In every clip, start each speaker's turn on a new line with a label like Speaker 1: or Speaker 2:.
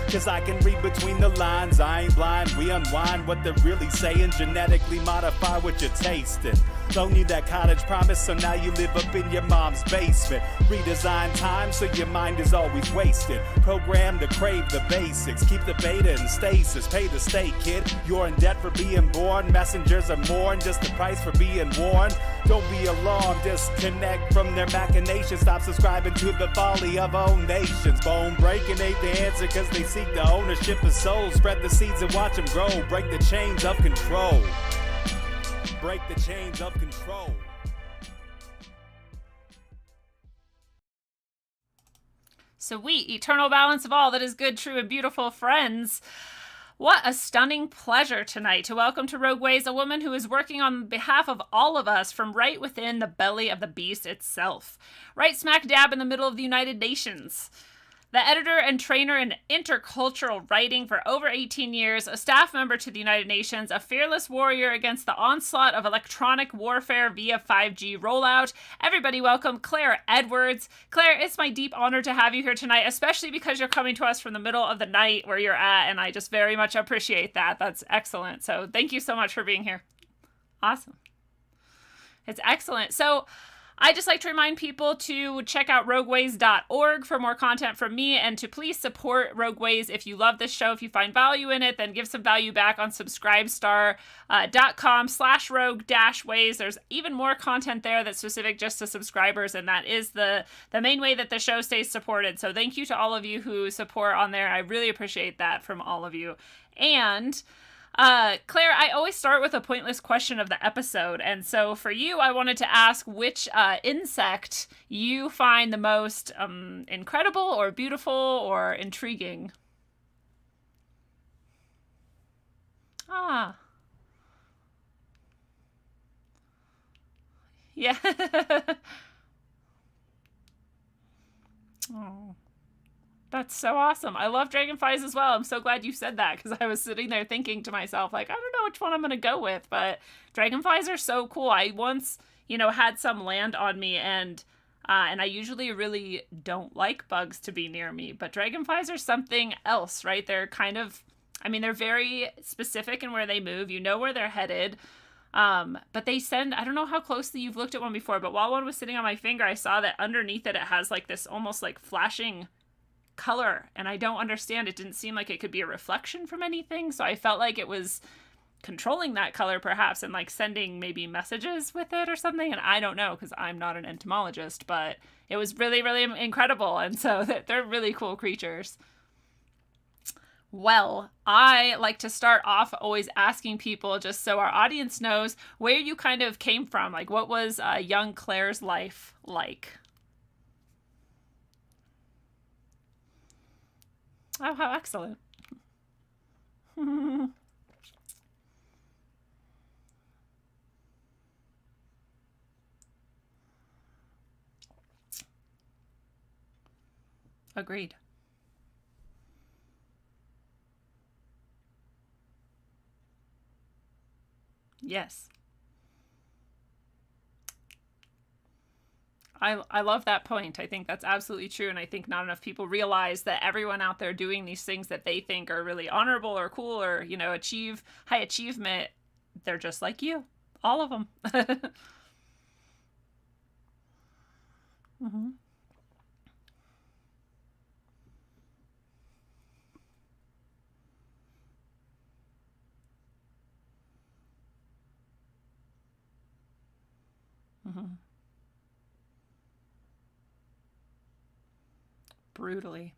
Speaker 1: Cause I can read between the lines, I ain't blind. We unwind what they're really saying, genetically modify what you're tasting. Loan you that college promise, so now you live up in your mom's basement. Redesign time so your mind is always wasted. Programmed to crave the basics, keep the beta in stasis. Pay the state, kid, you're in debt for being born. Messengers are mourn, just the price for being warned. Don't be alarmed, disconnect from their machinations. Stop subscribing to the folly of own nations. Bone breaking ain't the answer, cause they seek the ownership of souls. Spread the seeds and watch them grow. Break the chains of control. Break the chains of control.
Speaker 2: So we, eternal balance of all that is good, true, and beautiful friends. What a stunning pleasure tonight to welcome to Rogue Ways a woman who is working on behalf of all of us from right within the belly of the beast itself. Right smack dab in the middle of the United Nations. The editor and trainer in intercultural writing for over 18 years, a staff member to the United Nations, a fearless warrior against the onslaught of electronic warfare via 5G rollout. Everybody welcome Claire Edwards. Claire, it's my deep honor to have you here tonight, especially because you're coming to us from the middle of the night where you're at, and I just very much appreciate that. That's excellent. So thank you so much for being here. Awesome. It's excellent. So I just like to remind people to check out rogueways.org for more content from me, and to please support Rogue Ways. If you love this show, if you find value in it, then give some value back on subscribestar.com/rogue-ways. There's even more content there that's specific just to subscribers, and that is the main way that the show stays supported. So thank you to all of you who support on there. I really appreciate that from all of you. And Claire, I always start with a pointless question of the episode. And so for you, I wanted to ask which insect you find the most incredible or beautiful or intriguing. Ah. Yeah. Oh. That's so awesome. I love dragonflies as well. I'm so glad you said that, because I was sitting there thinking to myself, like, I don't know which one I'm going to go with, but dragonflies are so cool. I once, had some land on me, and I usually really don't like bugs to be near me, but dragonflies are something else, right? They're kind of, they're very specific in where they move. You know where they're headed. But they send, I don't know how closely you've looked at one before, but while one was sitting on my finger, I saw that underneath it has like this almost like flashing color, and I don't understand. It didn't seem like it could be a reflection from anything, so I felt like it was controlling that color perhaps and like sending maybe messages with it or something, and I don't know because I'm not an entomologist, but it was really, really incredible, and so they're really cool creatures. Well, I like to start off always asking people, just so our audience knows, where you kind of came from. Like, what was young Claire's life like? Oh, how excellent. Agreed. Yes. I love that point. I think that's absolutely true, and I think not enough people realize that everyone out there doing these things that they think are really honorable or cool or, achieve high achievement, they're just like you. All of them. Mm-hmm. Mm-hmm. Brutally.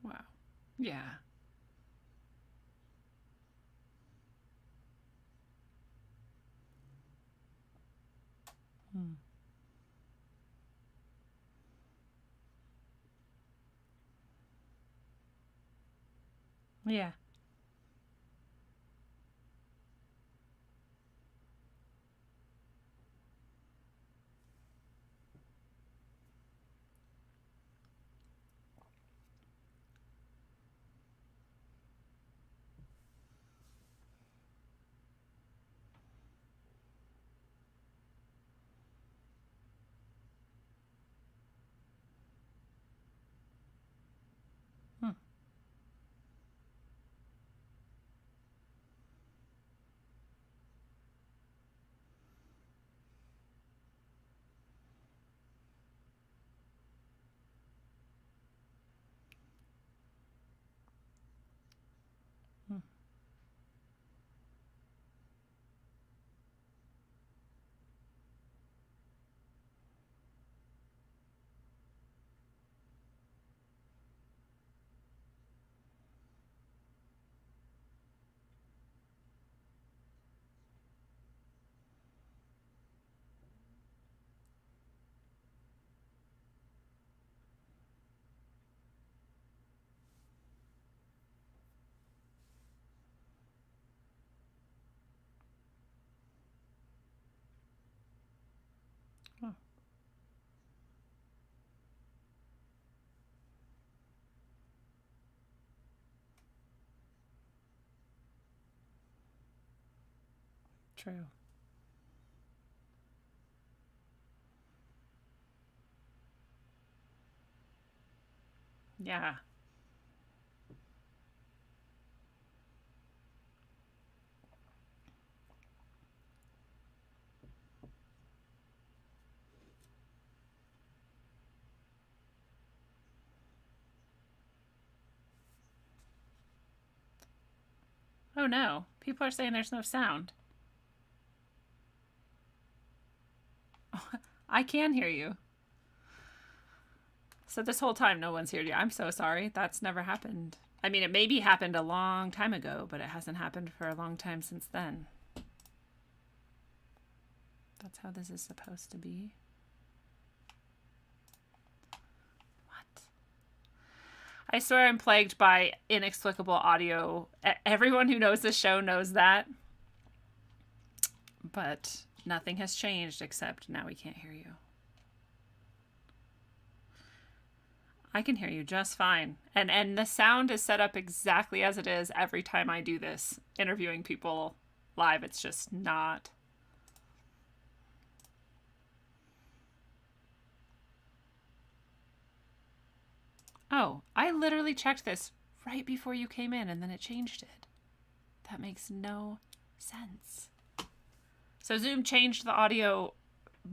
Speaker 2: Wow. Yeah. Hmm. Yeah. Hmm. Hmm. Oh, true. Yeah. Oh no. People are saying there's no sound. I can hear you. So this whole time no one's heard you. I'm so sorry. That's never happened. I mean, it maybe happened a long time ago, but it hasn't happened for a long time since then. That's how this is supposed to be. What? I swear I'm plagued by inexplicable audio. Everyone who knows this show knows that. But nothing has changed except now we can't hear you. I can hear you just fine. And the sound is set up exactly as it is every time I do this, interviewing people live. It's just not. Oh, I literally checked this right before you came in and then it changed it. That makes no sense. So Zoom changed the audio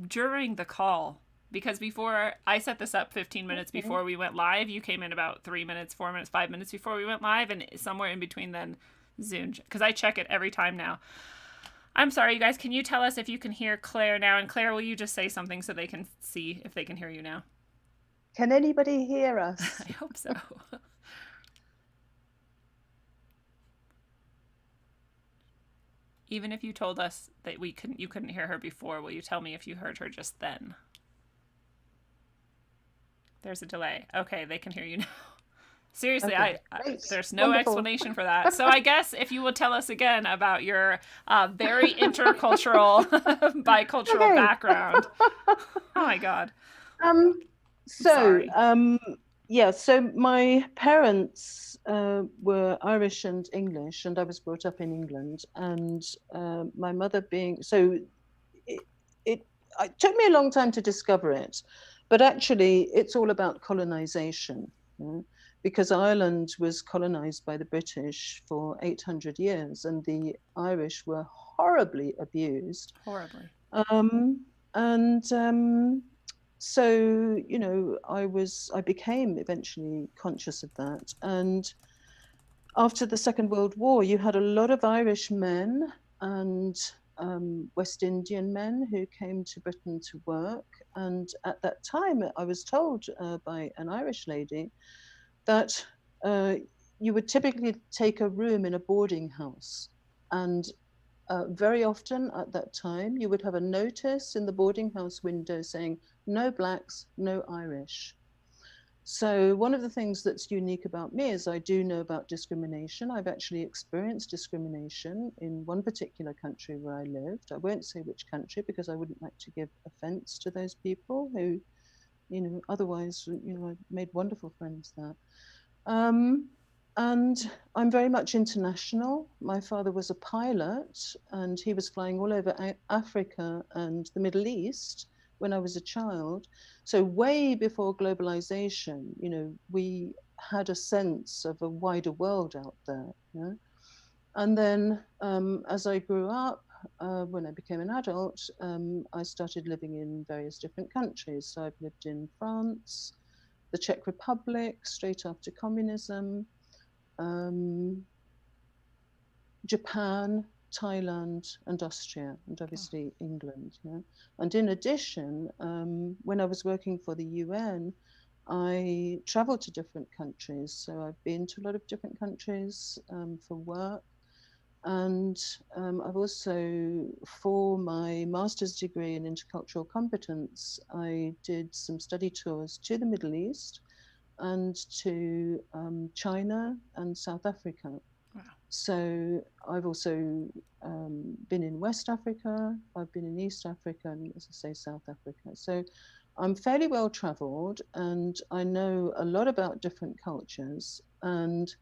Speaker 2: during the call because before I set this up 15 minutes before we went live, you came in about 3 minutes, 4 minutes, 5 minutes before we went live, and somewhere in between then Zoom, because I check it every time now. I'm sorry, you guys. Can you tell us if you can hear Claire now? And Claire, will you just say something so they can see if they can hear you now?
Speaker 3: Can anybody hear us?
Speaker 2: I hope so. Even if you told us that you couldn't hear her before, will you tell me if you heard her just then? There's a delay. Okay, they can hear you now. Seriously,
Speaker 3: Okay,
Speaker 2: there's no
Speaker 3: wonderful.
Speaker 2: explanation for that. So I guess if you will tell us again about your very intercultural, bicultural background. Oh my God.
Speaker 3: So my parents were Irish and English, and I was brought up in England. And my mother being it took me a long time to discover it, but actually, it's all about colonization. Because Ireland was colonized by the British for 800 years, and the Irish were horribly abused.
Speaker 2: Horribly.
Speaker 3: So, I became eventually conscious of that. And after the Second World War, you had a lot of Irish men and West Indian men who came to Britain to work. And at that time, I was told by an Irish lady that you would typically take a room in a boarding house. And very often at that time, you would have a notice in the boarding house window saying, no blacks, no Irish. So one of the things that's unique about me is I do know about discrimination. I've actually experienced discrimination in one particular country where I lived. I won't say which country because I wouldn't like to give offense to those people who, otherwise, I made wonderful friends there. And I'm very much international. My father was a pilot and he was flying all over Africa and the Middle East when I was a child. So way before globalization, we had a sense of a wider world out there. And then as I grew up, when I became an adult, I started living in various different countries. So I've lived in France, the Czech Republic, straight after communism, Japan, Thailand, and Austria, and obviously England. And in addition, when I was working for the UN, I traveled to different countries. So I've been to a lot of different countries for work. And I've also, for my master's degree in intercultural competence, I did some study tours to the Middle East and to China and South Africa.
Speaker 2: Wow.
Speaker 3: So I've also been in West Africa, I've been in East Africa, and as I say, South Africa. So I'm fairly well traveled and I know a lot about different cultures. And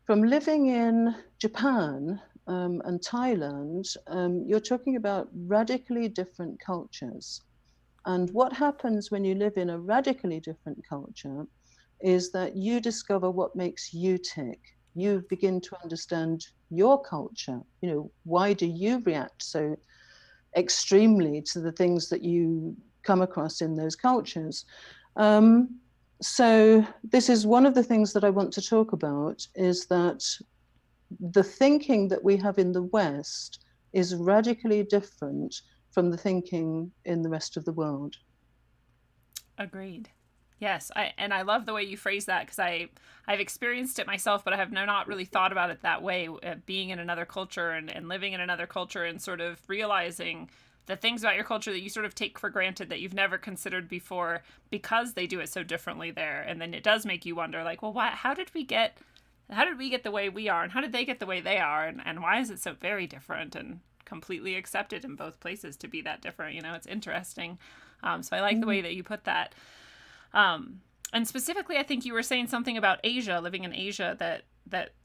Speaker 3: from living in Japan and Thailand, you're talking about radically different cultures. And what happens when you live in a radically different culture is that you discover what makes you tick. You begin to understand your culture. Why do you react so extremely to the things that you come across in those cultures? So this is one of the things that I want to talk about, is that the thinking that we have in the West is radically different from the thinking in the rest of the world.
Speaker 2: Agreed. Yes, I love the way you phrase that, because I've experienced it myself, but I have not really thought about it that way, being in another culture and living in another culture and sort of realizing the things about your culture that you sort of take for granted that you've never considered before because they do it so differently there. And then it does make you wonder, like, well, how did we get the way we are, and how did they get the way they are, and why is it so very different and completely accepted in both places to be that different? It's interesting. So I like the way that you put that. And specifically, I think you were saying something about Asia, living in Asia,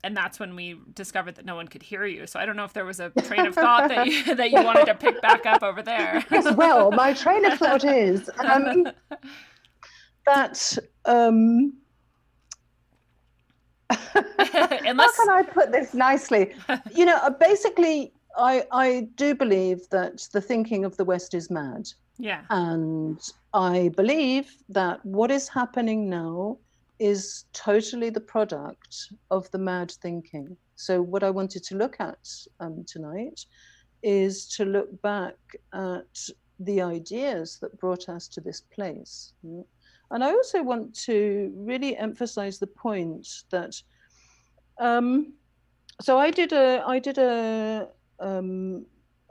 Speaker 2: and that's when we discovered that no one could hear you. So I don't know if there was a train of thought that you wanted to pick back up over there.
Speaker 3: Well, my train of thought is that how can I put this nicely? Basically, I do believe that the thinking of the West is mad.
Speaker 2: Yeah.
Speaker 3: And I believe that what is happening now is totally the product of the mad thinking. So what I wanted to look at tonight is to look back at the ideas that brought us to this place. And I also want to really emphasize the point that so I did a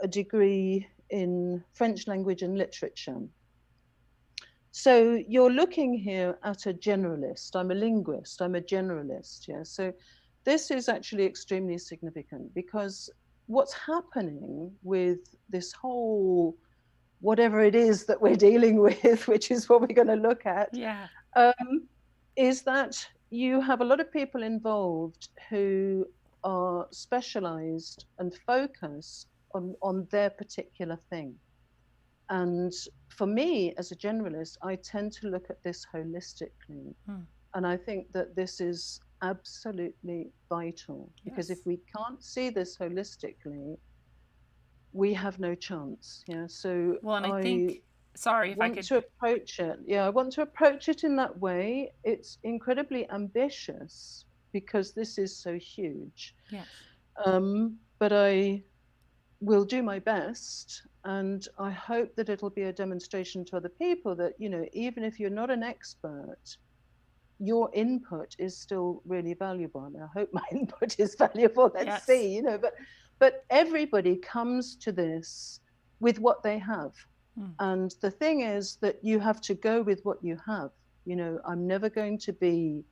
Speaker 3: degree in French language and literature. So you're looking here at a generalist. I'm a linguist, I'm a generalist. Yeah. So this is actually extremely significant, because what's happening with this whole, whatever it is that we're dealing with, which is what we're going to look at, is that you have a lot of people involved who are specialized and focused on their particular thing. And for me, as a generalist, I tend to look at this holistically. And I think that this is absolutely vital, because if we can't see this holistically, we have no chance. Yeah. So
Speaker 2: well, and I think, sorry if I could
Speaker 3: to approach it. Yeah, I want to approach it in that way. It's incredibly ambitious because this is so huge.
Speaker 2: Yes.
Speaker 3: But I will do my best, and I hope that it'll be a demonstration to other people that, even if you're not an expert, your input is still really valuable. And I hope my input is valuable. Let's see, but everybody comes to this with what they have. And the thing is that you have to go with what you have. You know, I'm never going to be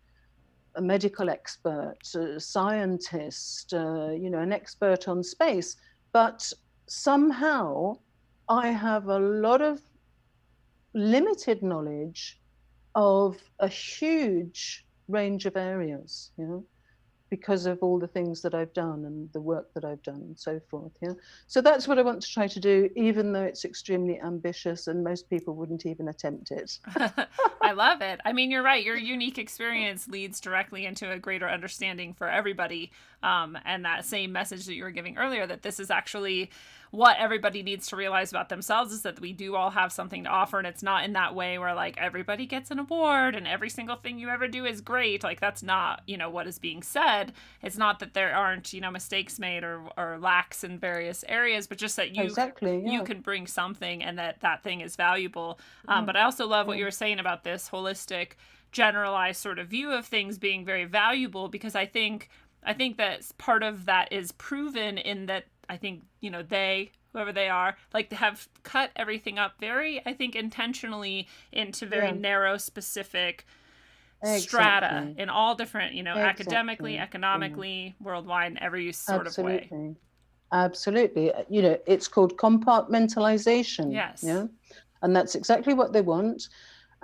Speaker 3: a medical expert, a scientist, you know, an expert on space, but somehow I have a lot of limited knowledge of a huge range of areas, you know, because of all the things that I've done and the work that I've done and so forth. Yeah. So that's what I want to try to do, even though it's extremely ambitious and most people wouldn't even attempt it.
Speaker 2: I love it. I mean, you're right. Your unique experience leads directly into a greater understanding for everybody. And that same message that you were giving earlier, that this is actually what everybody needs to realize about themselves, is that we do all have something to offer. And it's not in that way where like everybody gets an award and every single thing you ever do is great. Like that's not, you know, what is being said. It's not that there aren't, you know, mistakes made or lacks in various areas, but just that you,
Speaker 3: Exactly, yeah.
Speaker 2: you can bring something and that thing is valuable. But I also love what you were saying about this holistic, generalized sort of view of things being very valuable, because I think that part of that is proven in that I think, you know, they, whoever they are, like to have cut everything up very, I think, intentionally into very narrow, specific strata in all different, you know, academically, economically, worldwide, in every sort of way.
Speaker 3: Absolutely. You know, it's called compartmentalization.
Speaker 2: Yes.
Speaker 3: Yeah. And that's exactly what they want.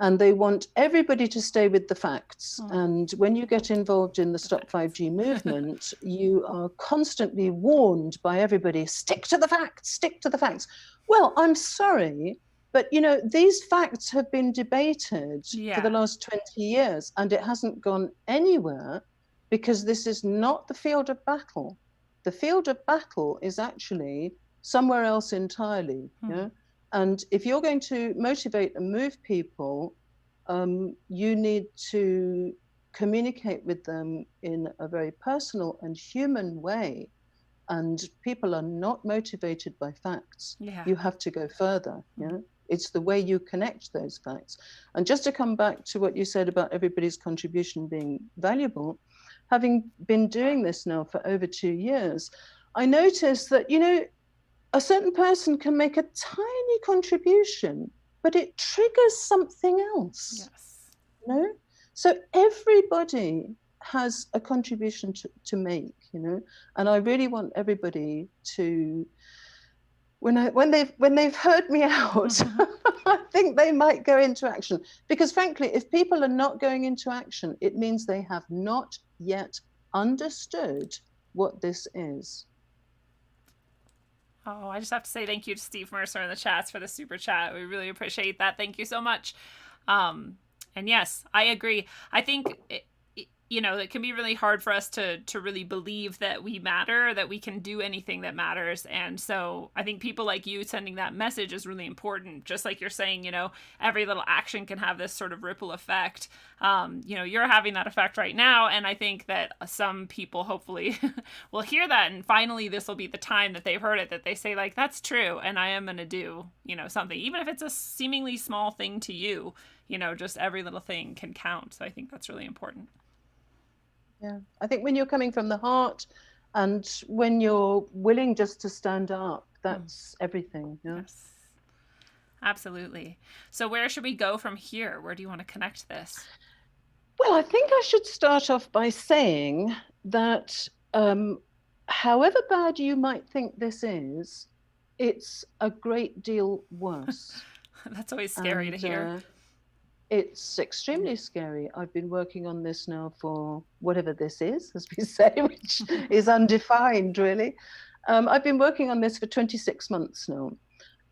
Speaker 3: And they want everybody to stay with the facts. And when you get involved in the Stop 5G movement, you are constantly warned by everybody, stick to the facts, stick to the facts. Well, I'm sorry, but, you know, these facts have been debated for the last 20 years, and it hasn't gone anywhere, because this is not the field of battle. The field of battle is actually somewhere else entirely. Yeah? And if you're going to motivate and move people, you need to communicate with them in a very personal and human way. And people are not motivated by facts. You have to go further. Yeah? It's the way you connect those facts. And just to come back to what you said about everybody's contribution being valuable, having been doing this now for over 2 years, I noticed that, you know, a certain person can make a tiny contribution, but it triggers something else.
Speaker 2: Yes.
Speaker 3: You know? So everybody has a contribution to make, you know, and I really want everybody to, when they've heard me out, I think they might go into action. Because frankly, if people are not going into action, it means they have not yet understood what this is.
Speaker 2: Oh, I just have to say thank you to Steve Mercer in the chats for the super chat. We really appreciate that. Thank you so much. And yes, I agree. I think, you know, it can be really hard for us to really believe that we matter, that we can do anything that matters. And so I think people like you sending that message is really important. Just like you're saying, you know, every little action can have this sort of ripple effect. You know, you're having that effect right now. And I think that some people hopefully will hear that. And finally, this will be the time that they've heard it, that they say like, that's true. And I am going to do, you know, something, even if it's a seemingly small thing to you, you know, just every little thing can count. So I think that's really important.
Speaker 3: Yeah, I think when you're coming from the heart and when you're willing just to stand up, that's everything. Yeah?
Speaker 2: Yes, absolutely. So where should we go from here? Where do you want to connect this?
Speaker 3: Well, I think I should start off by saying that however bad you might think this is, it's a great deal worse.
Speaker 2: That's always scary to hear.
Speaker 3: It's extremely scary. I've been working on this now for whatever this is, as we say, which is undefined, really. I've been working on this for 26 months now,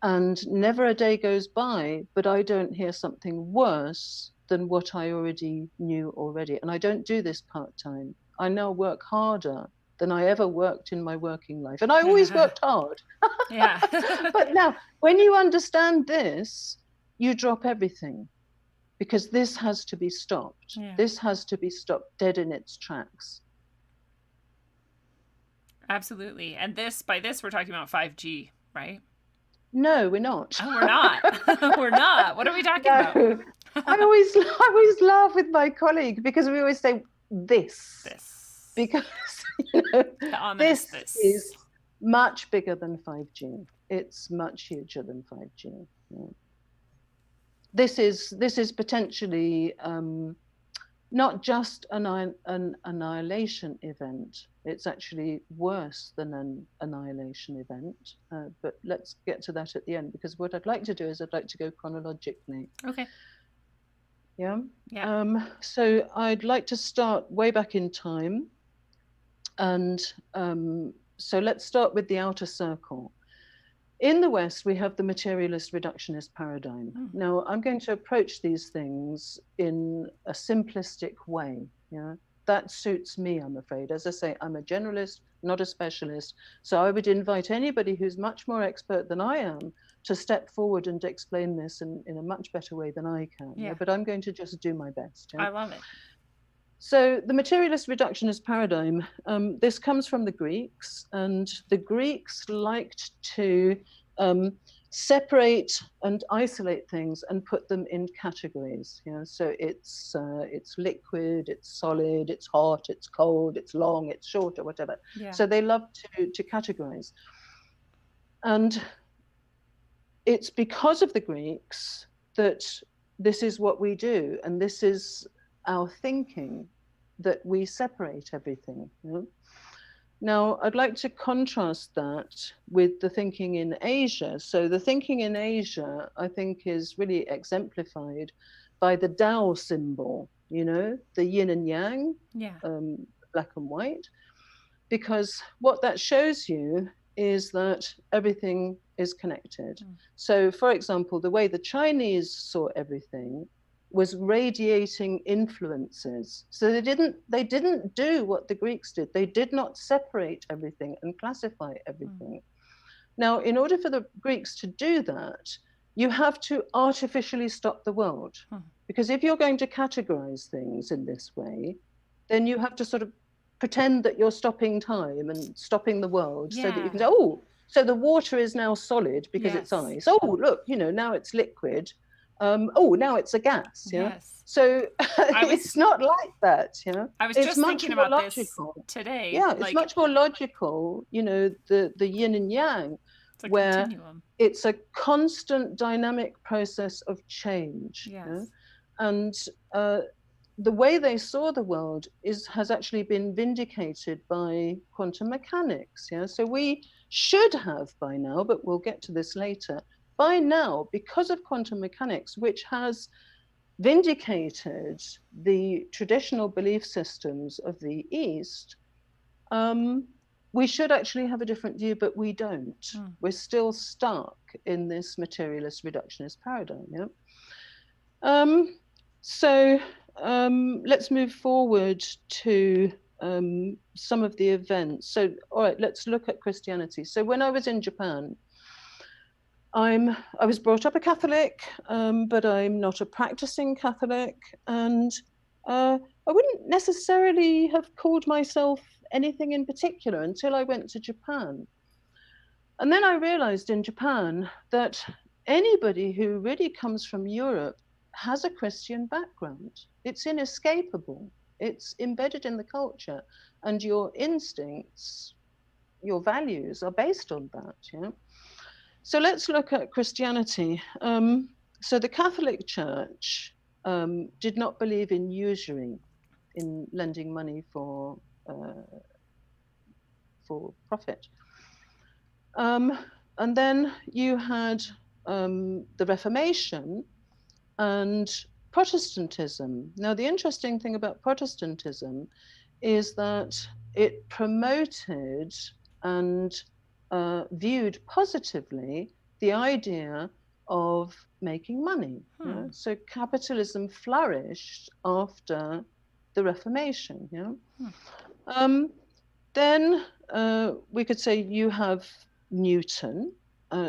Speaker 3: and never a day goes by, but I don't hear something worse than what I already knew already. And I don't do this part-time. I now work harder than I ever worked in my working life. And I always worked hard.
Speaker 2: Yeah.
Speaker 3: But now, when you understand this, you drop everything. Because this has to be stopped. Yeah. This has to be stopped dead in its tracks.
Speaker 2: Absolutely. And by this, we're talking about 5G, right?
Speaker 3: No, we're not.
Speaker 2: Oh, we're not. We're not. What are we talking about?
Speaker 3: I always laugh with my colleague because we always say this. Because you know, this is much bigger than 5G. It's much huger than 5G. Yeah. this is potentially not just an annihilation event. It's actually worse than an annihilation event. But let's get to that at the end, because what I'd like to do is I'd like to go chronologically.
Speaker 2: Okay.
Speaker 3: Yeah.
Speaker 2: Yeah.
Speaker 3: So I'd like to start way back in time. And so let's start with the outer circle. In the West, we have the materialist reductionist paradigm. Now, I'm going to approach these things in a simplistic way. Yeah, that suits me, I'm afraid. As I say, I'm a generalist, not a specialist. So I would invite anybody who's much more expert than I am to step forward and explain this in a much better way than I can.
Speaker 2: Yeah.
Speaker 3: But I'm going to just do my best. Yeah?
Speaker 2: I love it.
Speaker 3: So the materialist reductionist paradigm, this comes from the Greeks, and the Greeks liked to separate and isolate things and put them in categories. You know, so it's liquid, it's solid, it's hot, it's cold, it's long, it's short, or whatever.
Speaker 2: Yeah.
Speaker 3: So they love to categorize, and it's because of the Greeks that this is what we do, and this is our thinking, that we separate everything. You know? Now, I'd like to contrast that with the thinking in Asia. So the thinking in Asia, I think, is really exemplified by the Tao symbol, you know, the yin and yang, black and white, because what that shows you is that everything is connected. So, for example, the way the Chinese saw everything was radiating influences. So they didn't do what the Greeks did. They did not separate everything and classify everything. Now, in order for the Greeks to do that, you have to artificially stop the world. Because if you're going to categorize things in this way, then you have to sort of pretend that you're stopping time and stopping the world, so that you can say, oh, so the water is now solid because it's ice. Oh, look, you know, now it's liquid. Oh, now it's a gas. Yeah.
Speaker 2: Yes.
Speaker 3: So it's not like that. You know.
Speaker 2: I was
Speaker 3: it's
Speaker 2: just
Speaker 3: much
Speaker 2: thinking
Speaker 3: more
Speaker 2: about
Speaker 3: logical.
Speaker 2: this today.
Speaker 3: Yeah, it's much more logical. You know, the yin and yang, where
Speaker 2: continuum.
Speaker 3: It's a constant dynamic process of change.
Speaker 2: Yes.
Speaker 3: You know? And the way they saw the world has actually been vindicated by quantum mechanics. Yeah. So we should have by now, but we'll get to this later. By now, because of quantum mechanics, which has vindicated the traditional belief systems of the East, we should actually have a different view, but we don't. We're still stuck in this materialist reductionist paradigm. Yeah? So let's move forward to some of the events. So, all right, let's look at Christianity. So when I was in Japan, I was brought up a Catholic, but I'm not a practicing Catholic, and I wouldn't necessarily have called myself anything in particular until I went to Japan. And then I realized in Japan that anybody who really comes from Europe has a Christian background. It's inescapable. It's embedded in the culture, and your instincts, your values are based on that. Yeah. So let's look at Christianity. So the Catholic Church did not believe in usury, in lending money for profit. And then you had the Reformation and Protestantism. Now, the interesting thing about Protestantism is that it promoted and viewed positively the idea of making money. You know? So capitalism flourished after the Reformation. You know? Then we could say you have Newton.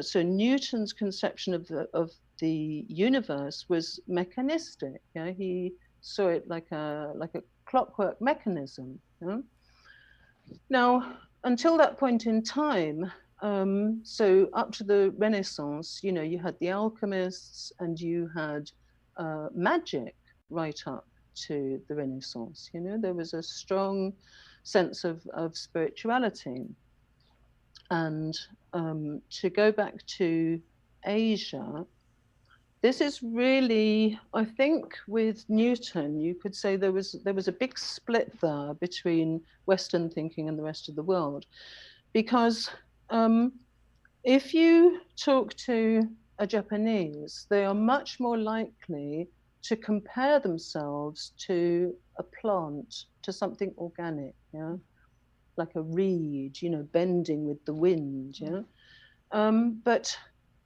Speaker 3: So Newton's conception of the universe was mechanistic. You know? He saw it like a clockwork mechanism. You know? Now, until that point in time, so up to the Renaissance, you know, you had the alchemists and you had magic right up to the Renaissance. You know, there was a strong sense of spirituality. And to go back to Asia, this is really, I think, with Newton, you could say there was a big split there between Western thinking and the rest of the world, because if you talk to a Japanese, they are much more likely to compare themselves to a plant, to something organic, yeah, like a reed, bending with the wind, yeah. But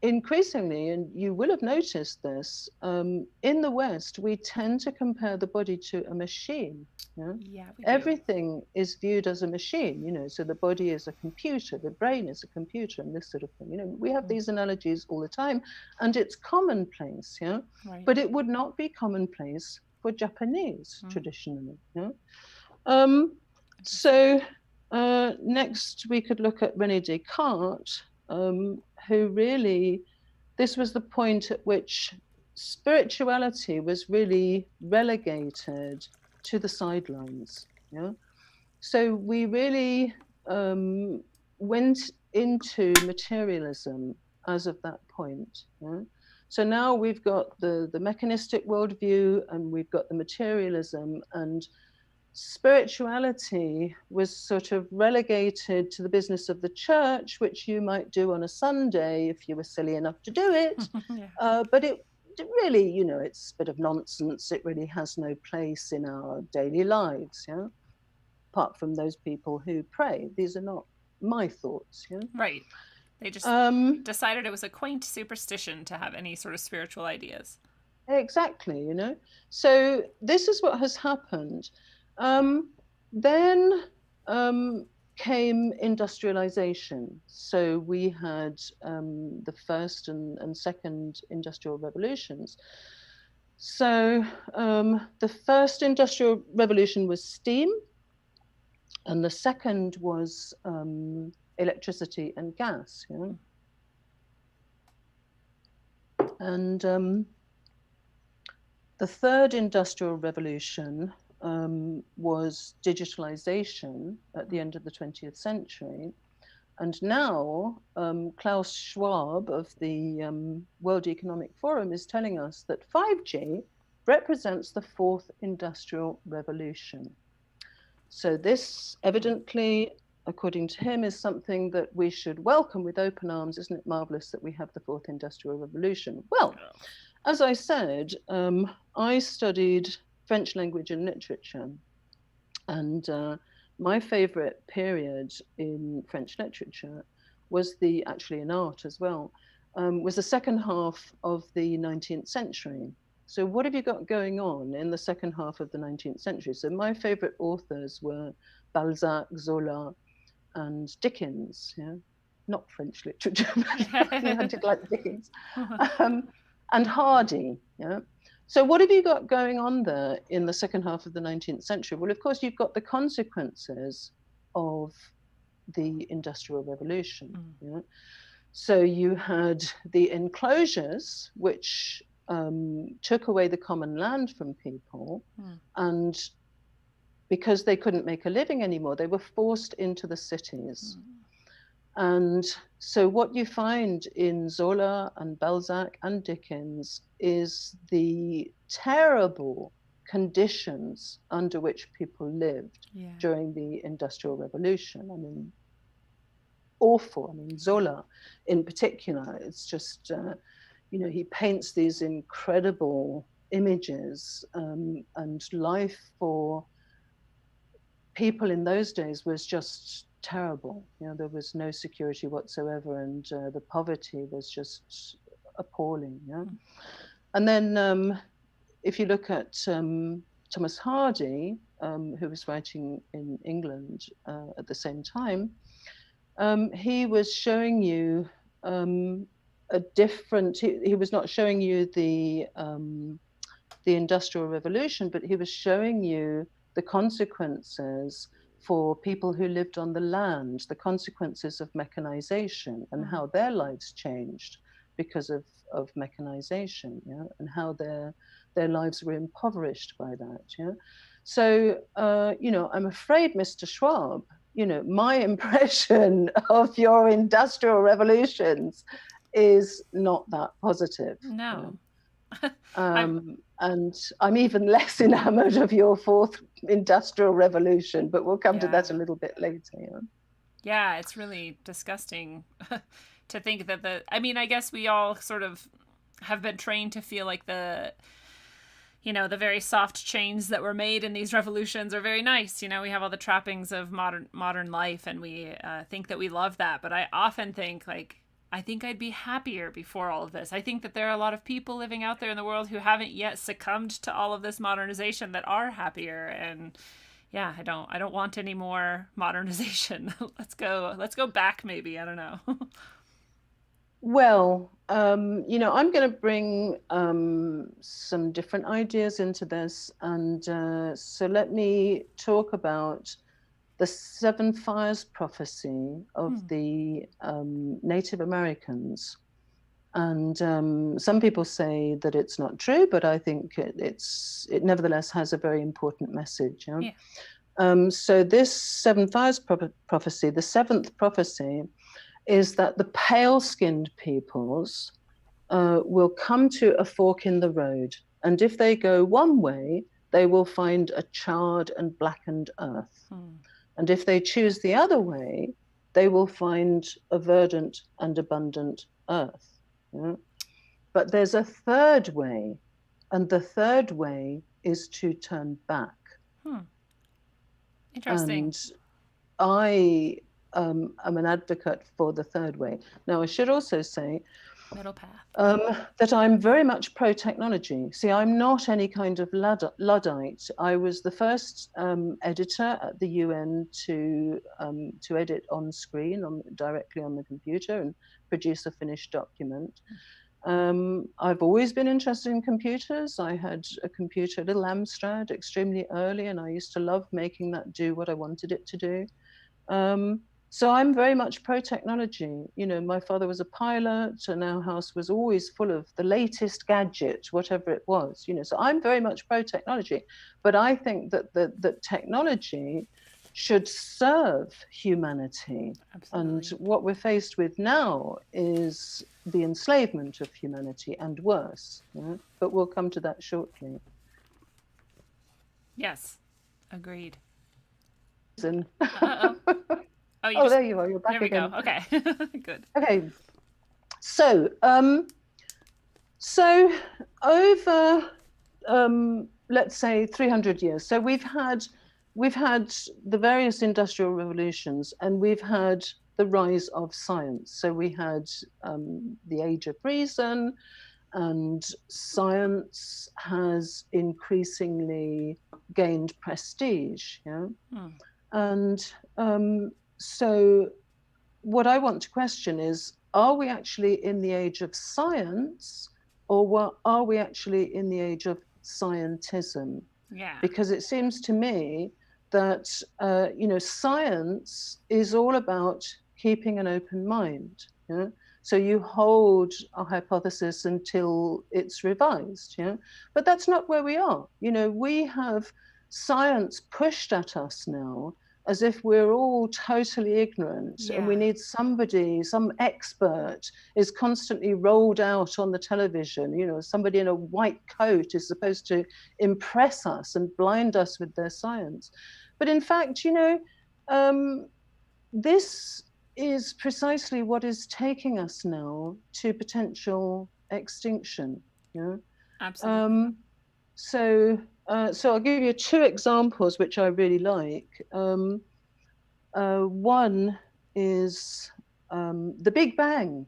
Speaker 3: increasingly, and you will have noticed this, in the West, we tend to compare the body to a machine. Yeah,
Speaker 2: Yeah, we do.
Speaker 3: everything is viewed as a machine, so the body is a computer, the brain is a computer, and this sort of thing. We have these analogies all the time, and it's commonplace, yeah.
Speaker 2: Right.
Speaker 3: But it would not be commonplace for Japanese traditionally. Yeah. So next we could look at Rene Descartes, who really, this was the point at which spirituality was really relegated to the sidelines. Yeah. So we really went into materialism as of that point. Yeah? So now we've got the mechanistic worldview, and we've got the materialism, and spirituality was sort of relegated to the business of the church, which you might do on a Sunday if you were silly enough to do it.
Speaker 2: Yeah.
Speaker 3: But it really, it's a bit of nonsense. It really has no place in our daily lives, yeah? Apart from those people who pray. These are not my thoughts, yeah?
Speaker 2: Right. They just decided it was a quaint superstition to have any sort of spiritual ideas.
Speaker 3: Exactly, So this is what has happened. Then came industrialization. So we had the first and second industrial revolutions. So the first industrial revolution was steam, and the second was electricity and gas. Yeah? And the third industrial revolution was digitalization at the end of the 20th century. And now Klaus Schwab of the World Economic Forum is telling us that 5G represents the fourth industrial revolution. So this evidently, according to him, is something that we should welcome with open arms. Isn't it marvelous that we have the fourth industrial revolution? Well, as I said, I studied French language and literature, and my favorite period in French literature was actually in art as well, was the second half of the 19th century. So what have you got going on in the second half of the 19th century? So my favorite authors were Balzac, Zola, and Dickens, yeah? Not French literature, I did like Dickens, and Hardy, yeah? So what have you got going on there in the second half of the 19th century? Well, of course, you've got the consequences of the Industrial Revolution. Yeah? So you had the enclosures, which took away the common land from people, and because they couldn't make a living anymore, they were forced into the cities. And so what you find in Zola and Balzac and Dickens is the terrible conditions under which people lived during the Industrial Revolution. I mean, awful. I mean, Zola in particular, it's just, he paints these incredible images, and life for people in those days was just terrible. There was no security whatsoever, and the poverty was just appalling. Yeah. And then if you look at Thomas Hardy, who was writing in England at the same time, he was showing you a different. He was not showing you the Industrial Revolution, but he was showing you the consequences for people who lived on the land, the consequences of mechanization, and how their lives changed because of mechanization, yeah, and how their lives were impoverished by that. Yeah. So, I'm afraid, Mr. Schwab, my impression of your industrial revolutions is not that positive.
Speaker 2: No.
Speaker 3: And I'm even less enamored of your fourth industrial revolution, but we'll come to that a little bit later.
Speaker 2: Yeah, it's really disgusting to think that I guess we all sort of have been trained to feel like the very soft chains that were made in these revolutions are very nice. We have all the trappings of modern life, and we think that we love that. But I often think, I think I'd be happier before all of this. I think that there are a lot of people living out there in the world who haven't yet succumbed to all of this modernization that are happier. And yeah, I don't want any more modernization. Let's go back, maybe. I don't know.
Speaker 3: Well, I'm going to bring some different ideas into this. And so let me talk about the Seven Fires prophecy of the Native Americans. And some people say that it's not true, but I think it nevertheless has a very important message. So this Seven Fires prophecy, the seventh prophecy, is that the pale-skinned peoples will come to a fork in the road. And if they go one way, they will find a charred and blackened earth. And if they choose the other way, they will find a verdant and abundant earth. But there's a third way, and the third way is to turn back.
Speaker 2: Interesting.
Speaker 3: And I am an advocate for the third way. Now, I should also say
Speaker 2: middle path.
Speaker 3: That I'm very much pro-technology. See, I'm not any kind of Luddite. I was the first editor at the UN to edit on screen, directly on the computer, and produce a finished document. I've always been interested in computers. I had a computer, a little Amstrad, extremely early, and I used to love making that do what I wanted it to do. So I'm very much pro-technology. My father was a pilot, and our house was always full of the latest gadget, whatever it was. So I'm very much pro-technology, but I think that technology should serve humanity.
Speaker 2: Absolutely.
Speaker 3: And what we're faced with now is the enslavement of humanity, and worse. But we'll come to that shortly.
Speaker 2: Yes, agreed.
Speaker 3: Uh-oh.
Speaker 2: Oh,
Speaker 3: there you are. You're back again.
Speaker 2: There we go. Okay, good.
Speaker 3: Okay, so over let's say 300 years. So we've had the various industrial revolutions, and we've had the rise of science. So we had the Age of Reason, and science has increasingly gained prestige. And so what I want to question is, are we actually in the age of science, or are we actually in the age of scientism?
Speaker 2: Yeah.
Speaker 3: Because it seems to me that, science is all about keeping an open mind. So you hold a hypothesis until it's revised. But that's not where we are. We have science pushed at us now as if we're all totally ignorant, and we need somebody, some expert is constantly rolled out on the television. Somebody in a white coat is supposed to impress us and blind us with their science. But in fact, this is precisely what is taking us now to potential extinction.
Speaker 2: Absolutely.
Speaker 3: So I'll give you two examples which I really like. One is the Big Bang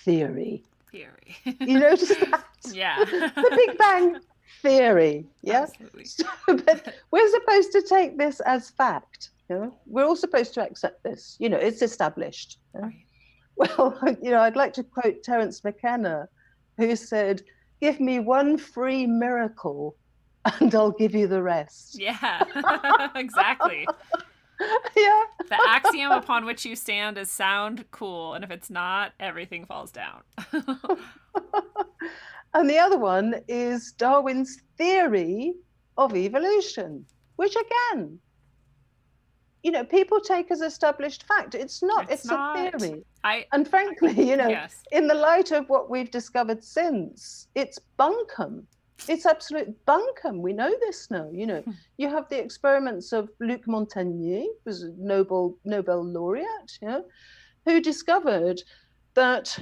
Speaker 3: theory. You notice that?
Speaker 2: Yeah.
Speaker 3: The Big Bang theory. Yeah.
Speaker 2: Absolutely.
Speaker 3: But we're supposed to take this as fact. We're all supposed to accept this. It's established.
Speaker 2: Right.
Speaker 3: Well, I'd like to quote Terence McKenna, who said, "Give me one free miracle and I'll give you the rest."
Speaker 2: Yeah, exactly.
Speaker 3: Yeah.
Speaker 2: The axiom upon which you stand is sound, cool, and if it's not, everything falls down.
Speaker 3: And the other one is Darwin's theory of evolution, which again people take as established fact. It's not. It's a
Speaker 2: not.
Speaker 3: theory. And frankly,
Speaker 2: Yes.
Speaker 3: in the light of what we've discovered since, it's bunkum. It's absolute bunkum. We know this now. You have the experiments of Luc Montagnier, who was a Nobel laureate, who discovered that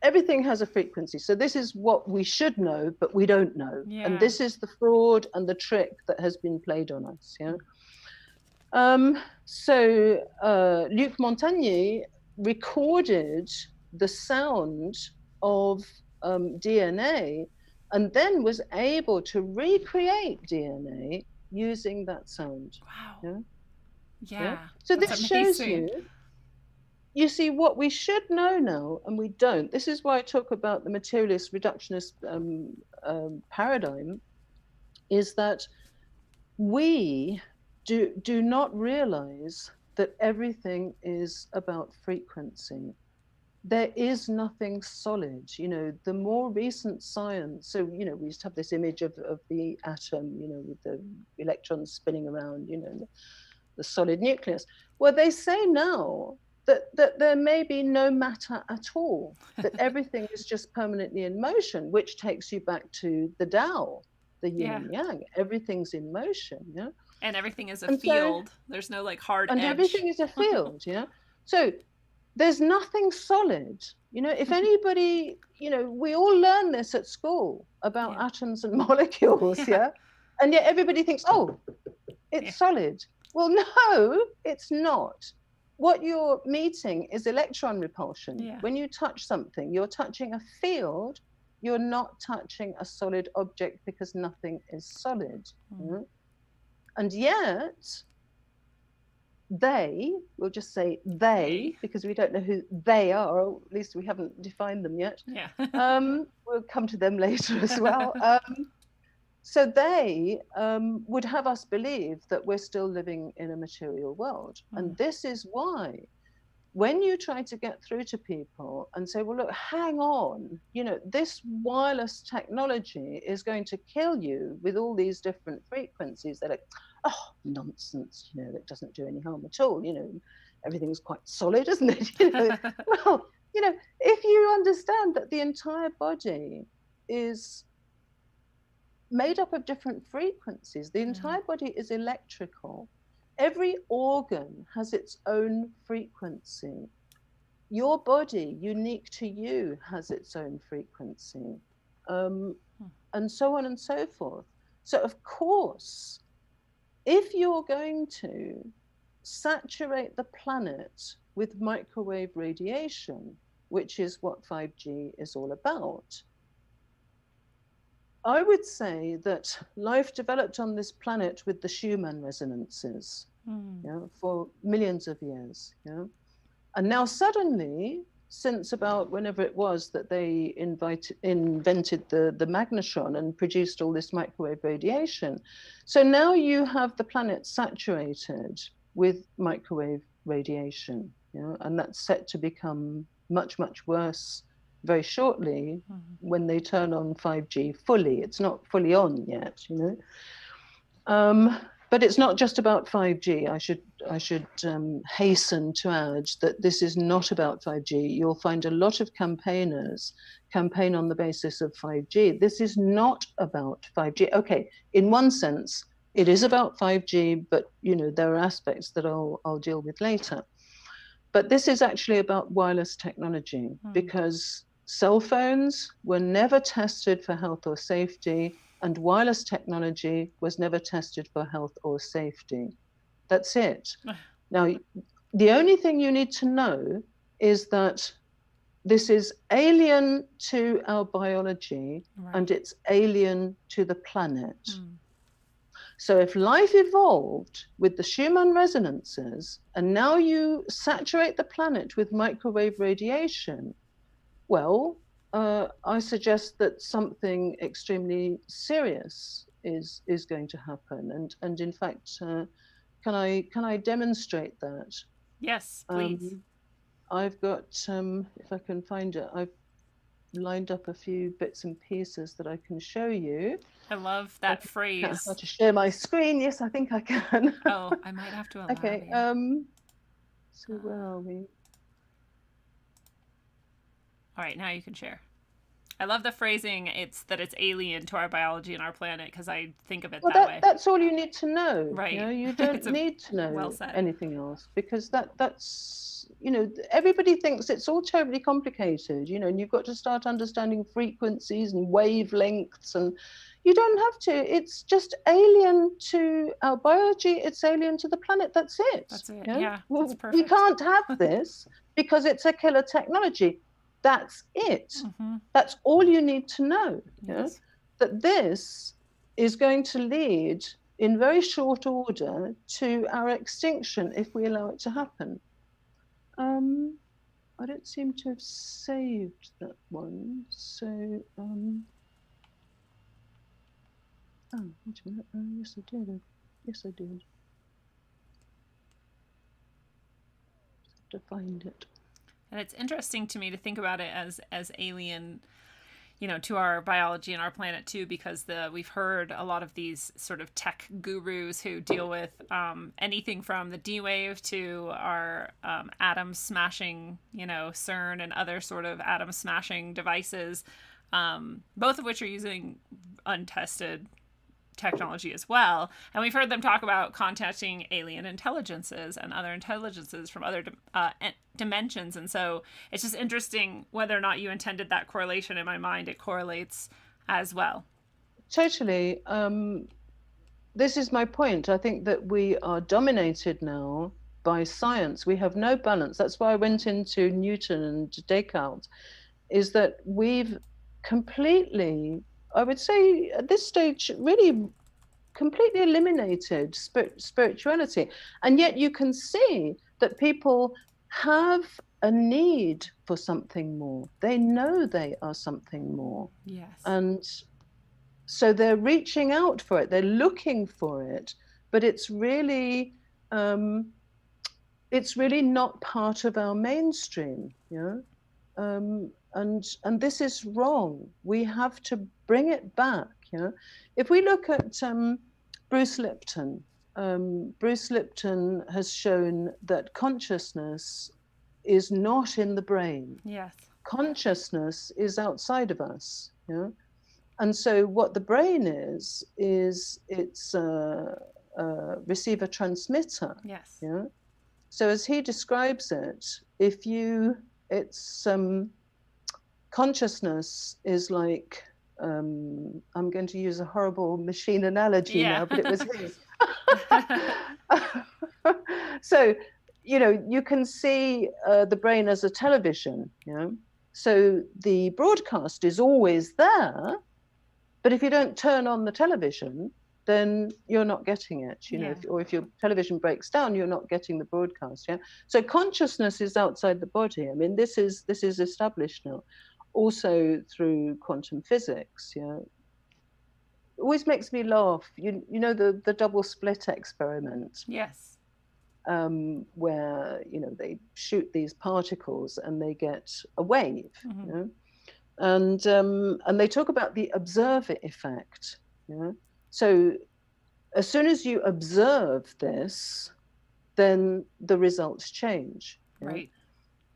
Speaker 3: everything has a frequency. So this is what we should know, but we don't know.
Speaker 2: Yeah.
Speaker 3: And this is the fraud and the trick that has been played on us. Luc Montagnier recorded the sound of DNA and then was able to recreate DNA using that sound.
Speaker 2: Wow. Yeah.
Speaker 3: So this shows you see what we should know now and we don't. This is why I talk about the materialist reductionist paradigm, is that we do not realize that everything is about frequency. There is nothing solid. The more recent science, so we used to have this image of the atom, with the electrons spinning around, the solid nucleus. Well, they say now that there may be no matter at all, that everything is just permanently in motion, which takes you back to the Tao, the yin and yang. Everything's in motion.
Speaker 2: And everything is a field. There's no hard edge.
Speaker 3: And everything is a field. So there's nothing solid. If anybody, we all learn this at school about atoms and molecules. And yet everybody thinks, oh, it's solid. Well, no, it's not. What you're meeting is electron repulsion. When you touch something, you're touching a field. You're not touching a solid object, because nothing is solid. And yet we'll just say they, because we don't know who they are, or at least we haven't defined them yet. We'll come to them later as well. So they would have us believe that we're still living in a material world. And this is why, when you try to get through to people and say, well, look, hang on, this wireless technology is going to kill you with all these different frequencies, they're like, oh, nonsense, it doesn't do any harm at all. Everything's quite solid, isn't it? Well, if you understand that the entire body is made up of different frequencies, the entire body is electrical. Every organ has its own frequency. Your body, unique to you, has its own frequency, and so on and so forth. So, of course, if you're going to saturate the planet with microwave radiation, which is what 5G is all about, I would say that life developed on this planet with the Schumann resonances for millions of years. And now suddenly, since about whenever it was that they invented the magnetron and produced all this microwave radiation, so now you have the planet saturated with microwave radiation, and that's set to become much, much worse very shortly when they turn on 5G fully. It's not fully on yet, but it's not just about 5G. I should hasten to add that this is not about 5G. You'll find a lot of campaigners campaign on the basis of 5G. This is not about 5G. Okay, in one sense, it is about 5G, but there are aspects that I'll deal with later. But this is actually about wireless technology, because cell phones were never tested for health or safety, and wireless technology was never tested for health or safety. That's it. Now, the only thing you need to know is that this is alien to our biology, and it's alien to the planet. So if life evolved with the Schumann resonances, and now you saturate the planet with microwave radiation, well, I suggest that something extremely serious is going to happen. And in fact, can I demonstrate that?
Speaker 2: Yes, please.
Speaker 3: I've got, if I can find it, lined up a few bits and pieces that I can show you.
Speaker 2: I love that phrase.
Speaker 3: How to share my screen? Yes, I think I can.
Speaker 2: Oh, I might have to allow
Speaker 3: Okay.
Speaker 2: you.
Speaker 3: So where are we?
Speaker 2: All right, now you can share. I love the phrasing. It's alien to our biology and our planet, because I think of it that way.
Speaker 3: That's all you need to know.
Speaker 2: Right.
Speaker 3: You don't need to know
Speaker 2: well said.
Speaker 3: anything else, because that's everybody thinks it's all terribly complicated. And you've got to start understanding frequencies and wavelengths, and you don't have to. It's just alien to our biology. It's alien to the planet. That's it.
Speaker 2: That's it. Yeah. That's perfect.
Speaker 3: We can't have this because it's a killer technology. That's it. That's all you need to know.
Speaker 2: Yes.
Speaker 3: That this is going to lead in very short order to our extinction if we allow it to happen. I don't seem to have saved that one. So, oh, wait a minute. Yes, I did. Yes, I did. Just have to find it.
Speaker 2: And it's interesting to me to think about it as alien, to our biology and our planet too, because we've heard a lot of these sort of tech gurus who deal with anything from the D wave to our atom smashing, CERN and other sort of atom smashing devices, both of which are using untested technology as well. And we've heard them talk about contacting alien intelligences and other intelligences from other dimensions. And so it's just interesting whether or not you intended that correlation. In my mind, it correlates as well.
Speaker 3: Totally. This is my point. I think that we are dominated now by science. We have no balance. That's why I went into Newton and Descartes, is that we've completely, I would say at this stage, really completely eliminated spirituality. And yet you can see that people have a need for something more. They know they are something more.
Speaker 2: Yes.
Speaker 3: And so they're reaching out for it. They're looking for it, but it's really not part of our mainstream, and this is wrong. We have to bring it back. If we look at Bruce Lipton, Bruce Lipton has shown that consciousness is not in the brain.
Speaker 2: Yes.
Speaker 3: Consciousness is outside of us. And so what the brain is it's a receiver transmitter.
Speaker 2: Yes.
Speaker 3: So as he describes it, consciousness is like, I'm going to use a horrible machine analogy now, but it was his. So, you can see the brain as a television, So the broadcast is always there, but if you don't turn on the television, then you're not getting it, if your television breaks down, you're not getting the broadcast. So consciousness is outside the body. I mean, this is established now, also through quantum physics. It always makes me laugh. The double slit experiment.
Speaker 2: Yes.
Speaker 3: Where they shoot these particles and they get a wave. And they talk about the observer effect. So as soon as you observe this, then the results change.
Speaker 2: Right.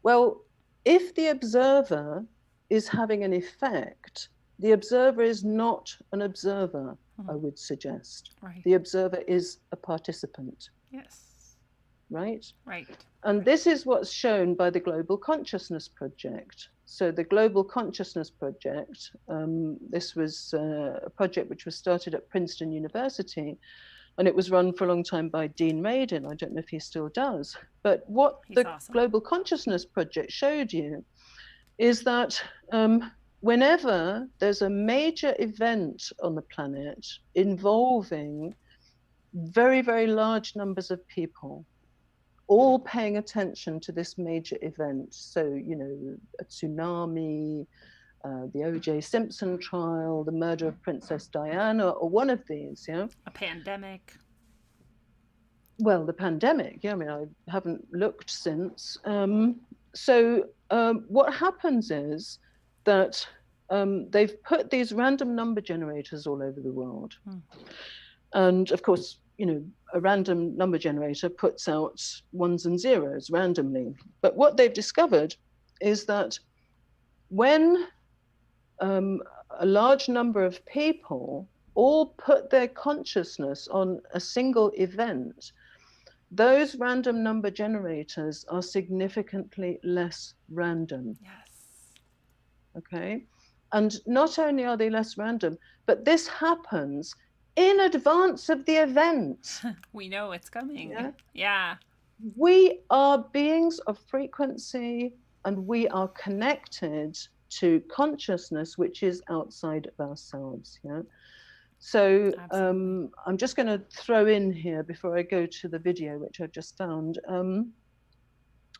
Speaker 3: Well, if the observer is having an effect, the observer is not an observer, I would suggest.
Speaker 2: Right.
Speaker 3: The observer is a participant.
Speaker 2: Yes.
Speaker 3: Right?
Speaker 2: Right.
Speaker 3: And this is what's shown by the Global Consciousness Project. So the Global Consciousness Project, this was a project which was started at Princeton University, and it was run for a long time by Dean Radin. I don't know if he still does. But what
Speaker 2: He's
Speaker 3: the
Speaker 2: awesome.
Speaker 3: Global Consciousness Project showed you is that whenever there's a major event on the planet involving very, very large numbers of people, all paying attention to this major event. So, a tsunami, the O.J. Simpson trial, the murder of Princess Diana, or one of these,
Speaker 2: A pandemic.
Speaker 3: Well, the pandemic, I mean, I haven't looked since. So what happens is that they've put these random number generators all over the world. And of course, a random number generator puts out ones and zeros randomly. But what they've discovered is that when a large number of people all put their consciousness on a single event, those random number generators are significantly less random.
Speaker 2: Yes.
Speaker 3: Okay. And not only are they less random, but this happens in advance of the event.
Speaker 2: We know it's coming.
Speaker 3: Yeah.
Speaker 2: Yeah.
Speaker 3: We are beings of frequency, and we are connected to consciousness, which is outside of ourselves. Yeah. So I'm just going to throw in here before I go to the video, which I've just found,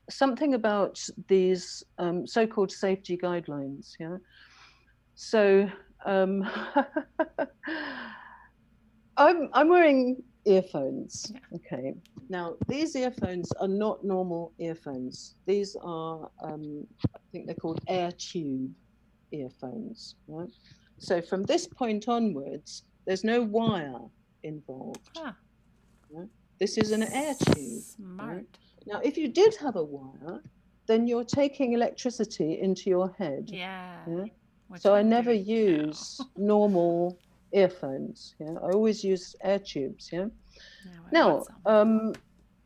Speaker 3: something about these so-called safety guidelines. Yeah. So I'm wearing earphones. Yeah. Okay. Now, these earphones are not normal earphones. These are, I think they're called air tube earphones. Right? So from this point onwards, there's no wire involved.
Speaker 2: Huh.
Speaker 3: Right? This is an air tube.
Speaker 2: Smart.
Speaker 3: Right? Now, if you did have a wire, then you're taking electricity into your head.
Speaker 2: Yeah.
Speaker 3: Yeah? So I never use normal earphones. Yeah, I always use air tubes. Yeah. Now,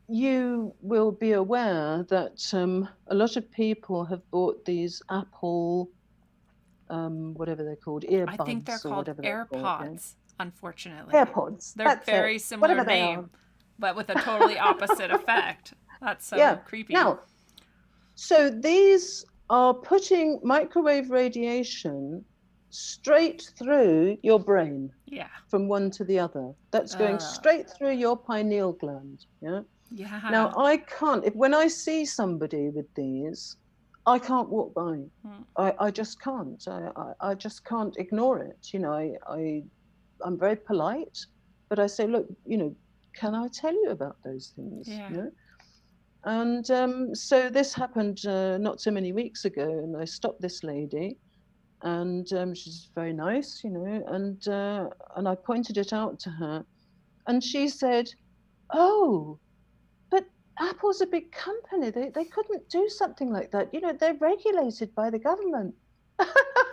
Speaker 3: you will be aware that a lot of people have bought these Apple, whatever they're called, earbuds.
Speaker 2: I think they're called AirPods. Unfortunately,
Speaker 3: AirPods.
Speaker 2: They're very similar name, but with a totally opposite effect. That's so creepy.
Speaker 3: Now, so these are putting microwave radiation straight through your brain.
Speaker 2: Yeah.
Speaker 3: From one to the other. That's going straight through your pineal gland. Yeah.
Speaker 2: Yeah.
Speaker 3: Now I can't. When I see somebody with these, I can't walk by. I just can't. I just can't ignore it. I'm very polite, but I say, look, can I tell you about those things?
Speaker 2: Yeah.
Speaker 3: And so this happened not so many weeks ago, and I stopped this lady, and she's very nice, and I pointed it out to her, and she said, "Oh, but Apple's a big company. They couldn't do something like that. They're regulated by the government." I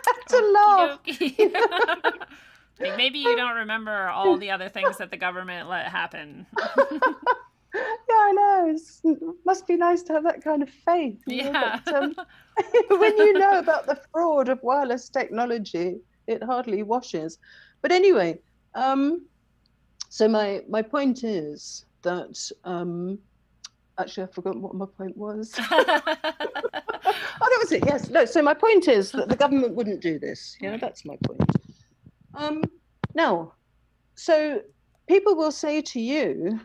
Speaker 3: had to laugh.
Speaker 2: Maybe you don't remember all the other things that the government let happen.
Speaker 3: Yeah, I know. It must be nice to have that kind of faith.
Speaker 2: Yeah.
Speaker 3: But, when you know about the fraud of wireless technology, it hardly washes. But anyway, so my point is that actually I've forgotten what my point was. Oh, that was it. Yes. No. So my point is that the government wouldn't do this. That's my point. Now, so people will say to you,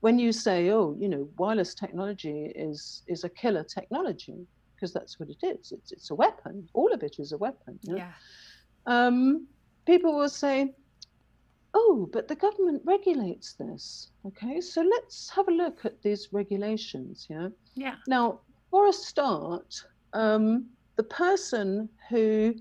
Speaker 3: when you say, "Oh, wireless technology is a killer technology," because that's what it is. It's a weapon. All of it is a weapon.
Speaker 2: Yeah.
Speaker 3: People will say, "Oh, but the government regulates this." Okay, so let's have a look at these regulations. Yeah.
Speaker 2: Yeah.
Speaker 3: Now, for a start, the person who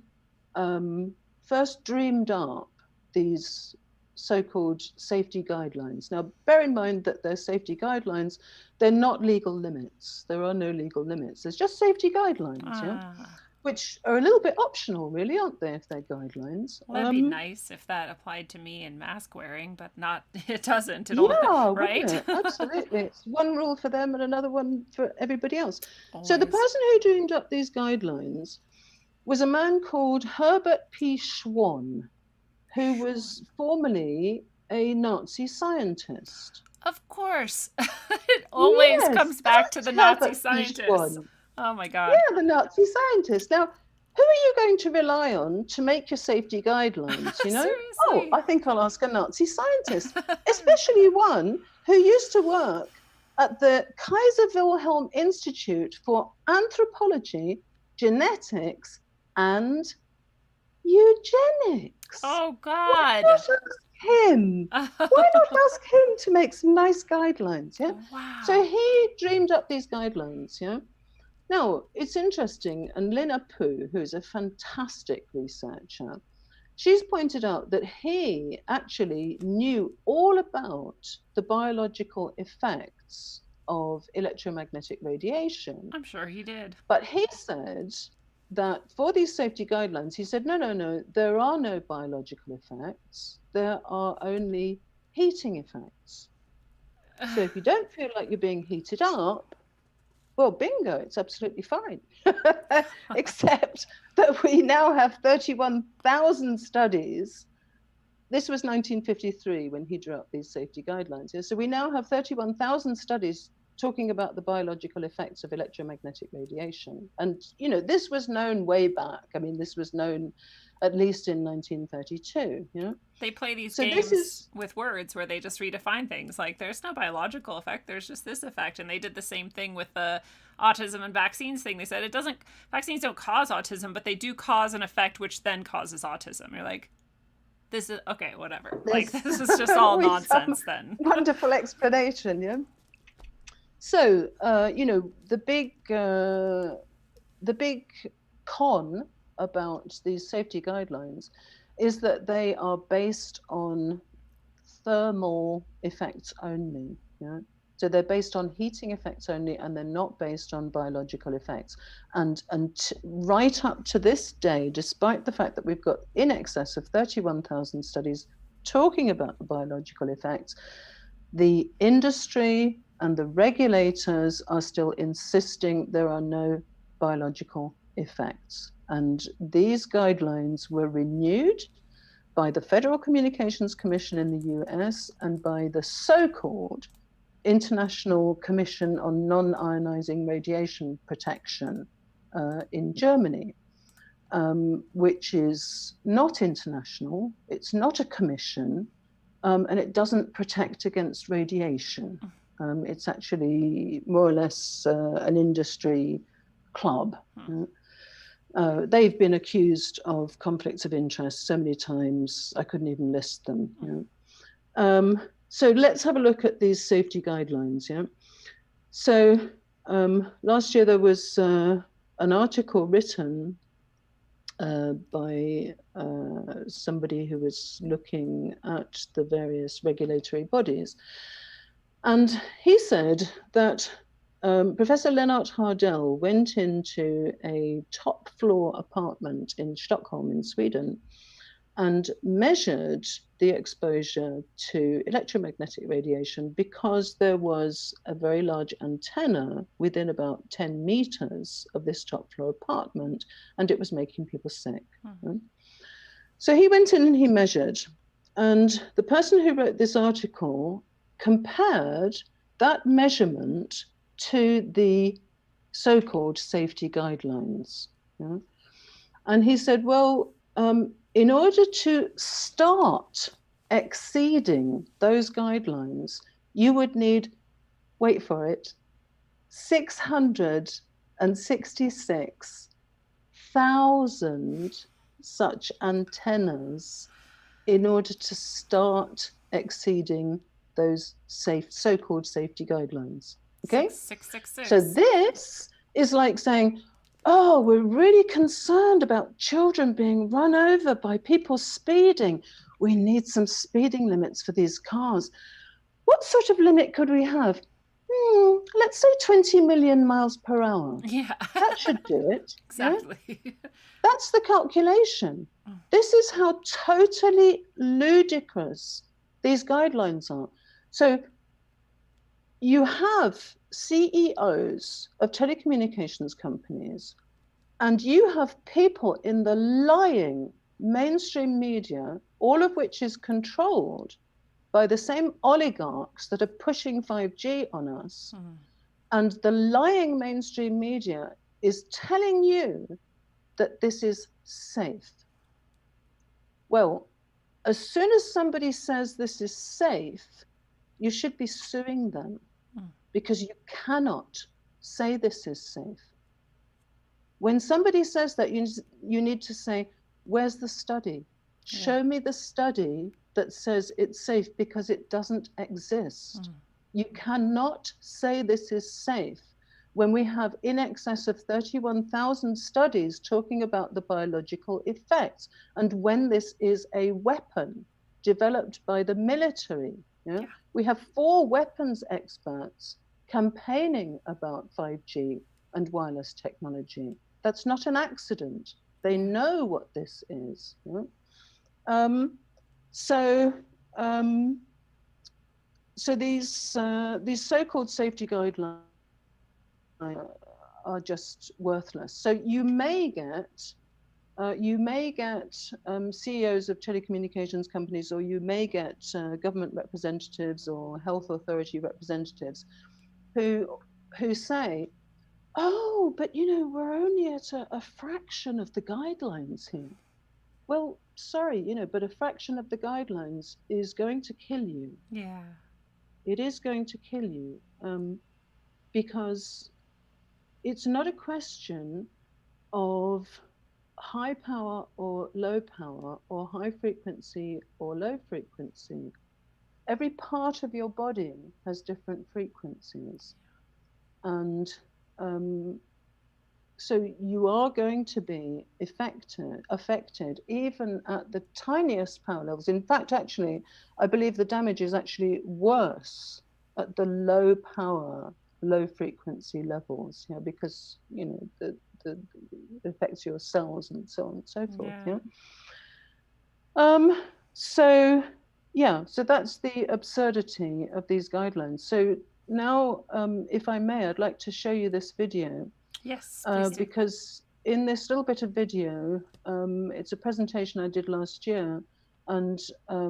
Speaker 3: first dreamed up these so-called safety guidelines. Now, bear in mind that they're safety guidelines. They're not legal limits. There are no legal limits. There's just safety guidelines, which are a little bit optional, really, aren't they, if they're guidelines?
Speaker 2: Well, that'd be nice if that applied to me in mask wearing, but it doesn't. Right?
Speaker 3: It? Absolutely. It's one rule for them and another one for everybody else.
Speaker 2: Always.
Speaker 3: So the person who dreamed up these guidelines was a man called Herbert P. Schwann, who was formerly a Nazi scientist.
Speaker 2: Of course. It always comes back to the Nazi scientists. Oh my God.
Speaker 3: Yeah, the Nazi scientists. Now, who are you going to rely on to make your safety guidelines,
Speaker 2: Seriously?
Speaker 3: Oh, I think I'll ask a Nazi scientist, especially one who used to work at the Kaiser Wilhelm Institute for Anthropology, Genetics, and Eugenics.
Speaker 2: Oh, God.
Speaker 3: Why not ask him? Why not ask him to make some nice guidelines? Yeah.
Speaker 2: Wow.
Speaker 3: So he dreamed up these guidelines. Yeah. Now, it's interesting, and Lina Pu, who is a fantastic researcher, she's pointed out that he actually knew all about the biological effects of electromagnetic radiation.
Speaker 2: I'm sure he did.
Speaker 3: But he said that for these safety guidelines, he said, no, there are no biological effects. There are only heating effects. So if you don't feel like you're being heated up, well, bingo, it's absolutely fine. Except that we now have 31,000 studies. This was 1953 when he drew up these safety guidelines. So we now have 31,000 studies talking about the biological effects of electromagnetic radiation. And, you know, this was known way back. I mean, this was known at least in 1932, you know?
Speaker 2: They play these
Speaker 3: So
Speaker 2: games with words where they just redefine things. Like, there's no biological effect, there's just this effect. And they did the same thing with the autism and vaccines thing. They said vaccines don't cause autism, but they do cause an effect which then causes autism. You're like, this is, okay, whatever. Like, this is just all nonsense then.
Speaker 3: Wonderful explanation, yeah? So, you know, the big con about these safety guidelines is that they are based on thermal effects only. Yeah? So they're based on heating effects only, and they're not based on biological effects. And right up to this day, despite the fact that we've got in excess of 31,000 studies talking about the biological effects, the industry and the regulators are still insisting there are no biological effects. And these guidelines were renewed by the Federal Communications Commission in the US and by the so-called International Commission on Non-Ionizing Radiation Protection in Germany, which is not international, it's not a commission, and it doesn't protect against radiation. It's actually more or less an industry club. They've been accused of conflicts of interest so many times, I couldn't even list them. You know? So let's have a look at these safety guidelines. Yeah. So last year there was an article written by somebody who was looking at the various regulatory bodies. And he said that Professor Lennart Hardell went into a top floor apartment in Stockholm in Sweden and measured the exposure to electromagnetic radiation because there was a very large antenna within about 10 meters of this top floor apartment, and it was making people sick. So he went in and he measured, and the person who wrote this article compared that measurement to the so-called safety guidelines. Yeah? And he said, well, in order to start exceeding those guidelines, you would need, wait for it, 666,000 such antennas in order to start exceeding those so-called safety guidelines. Okay?
Speaker 2: 666.
Speaker 3: So this is like saying, oh, we're really concerned about children being run over by people speeding. We need some speeding limits for these cars. What sort of limit could we have? Let's say 20 million miles per hour.
Speaker 2: Yeah.
Speaker 3: That should do it.
Speaker 2: Exactly.
Speaker 3: Yeah? That's the calculation. This is how totally ludicrous these guidelines are. So you have CEOs of telecommunications companies, and you have people in the lying mainstream media, all of which is controlled by the same oligarchs that are pushing 5G on us. And the lying mainstream media is telling you that this is safe. Well, as soon as somebody says this is safe, you should be suing them, because you cannot say this is safe. When somebody says that, you need to say, where's the study? Yeah. Show me the study that says it's safe, because it doesn't exist. You cannot say this is safe when we have in excess of 31,000 studies talking about the biological effects, and when this is a weapon developed by the military. Yeah? We have 4 weapons experts campaigning about 5G and wireless technology. That's not an accident. They know what this is. Yeah? So these so-called safety guidelines are just worthless. So you may get CEOs of telecommunications companies, or you may get government representatives or health authority representatives who say, oh, but we're only at a fraction of the guidelines here. Well, sorry, but a fraction of the guidelines is going to kill you.
Speaker 2: Yeah.
Speaker 3: It is going to kill you, because it's not a question of high power or low power, or high frequency or low frequency. Every part of your body has different frequencies. And so you are going to be affected even at the tiniest power levels. In fact, actually, I believe the damage is actually worse at the low power, low frequency levels, because it affects your cells and so on and so forth. So that's the absurdity of these guidelines. So now, if I may, I'd like to show you this video.
Speaker 2: Yes, please do.
Speaker 3: Because in this little bit of video, it's a presentation I did last year, and I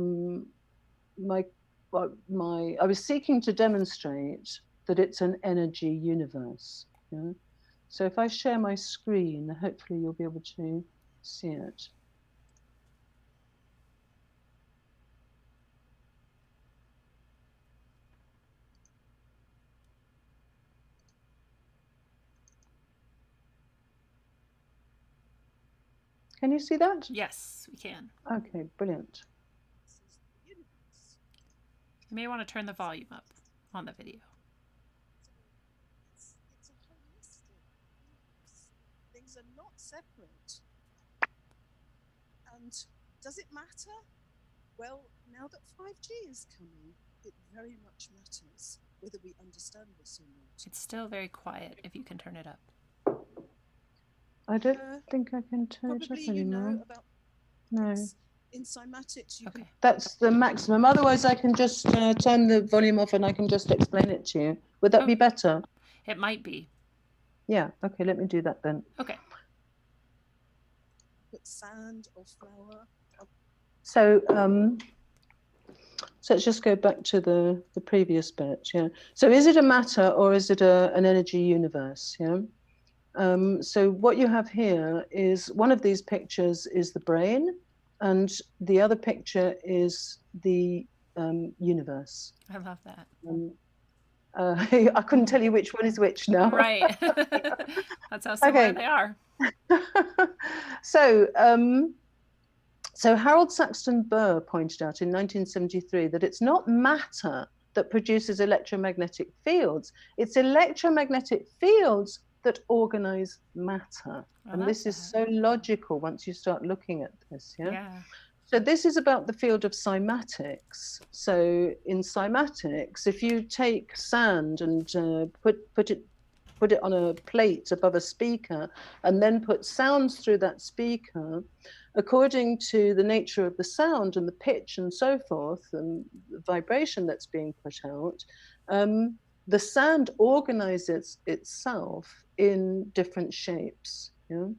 Speaker 3: was seeking to demonstrate that it's an energy universe. Yeah? So if I share my screen, hopefully you'll be able to see it. Can you see that?
Speaker 2: Yes, we can.
Speaker 3: Okay, brilliant.
Speaker 2: You may want to turn the volume up on the video.
Speaker 4: It's a holistic universe. Things are not separate. And does it matter? Well, now that 5G is coming, it very much matters whether we understand this or not.
Speaker 2: It's still very quiet if you can turn it up.
Speaker 3: I don't think I can turn it up
Speaker 4: Probably
Speaker 3: anymore.
Speaker 4: know about
Speaker 3: No.
Speaker 4: in cymatics you can.
Speaker 3: That's the maximum. Otherwise, I can just turn the volume off and I can just explain it to you. Would that be better?
Speaker 2: It might be.
Speaker 3: Yeah. Okay, let me do that then.
Speaker 2: Okay.
Speaker 4: Put sand or flour.
Speaker 3: So let's just go back to the previous bit. Yeah. So is it a matter or is it an energy universe? Yeah. So what you have here is one of these pictures is the brain, and the other picture is the universe.
Speaker 2: I love that.
Speaker 3: I couldn't tell you which one is which now.
Speaker 2: Right. That's how similar they are.
Speaker 3: So Harold Saxton Burr pointed out in 1973 that it's not matter that produces electromagnetic fields, it's electromagnetic fields that organize matter. And this is so logical once you start looking at this. Yeah. So this is about the field of cymatics. So in cymatics, if you take sand and put it on a plate above a speaker and then put sounds through that speaker, according to the nature of the sound and the pitch and so forth and the vibration that's being put out, the sound organizes itself in different shapes.
Speaker 2: Yeah.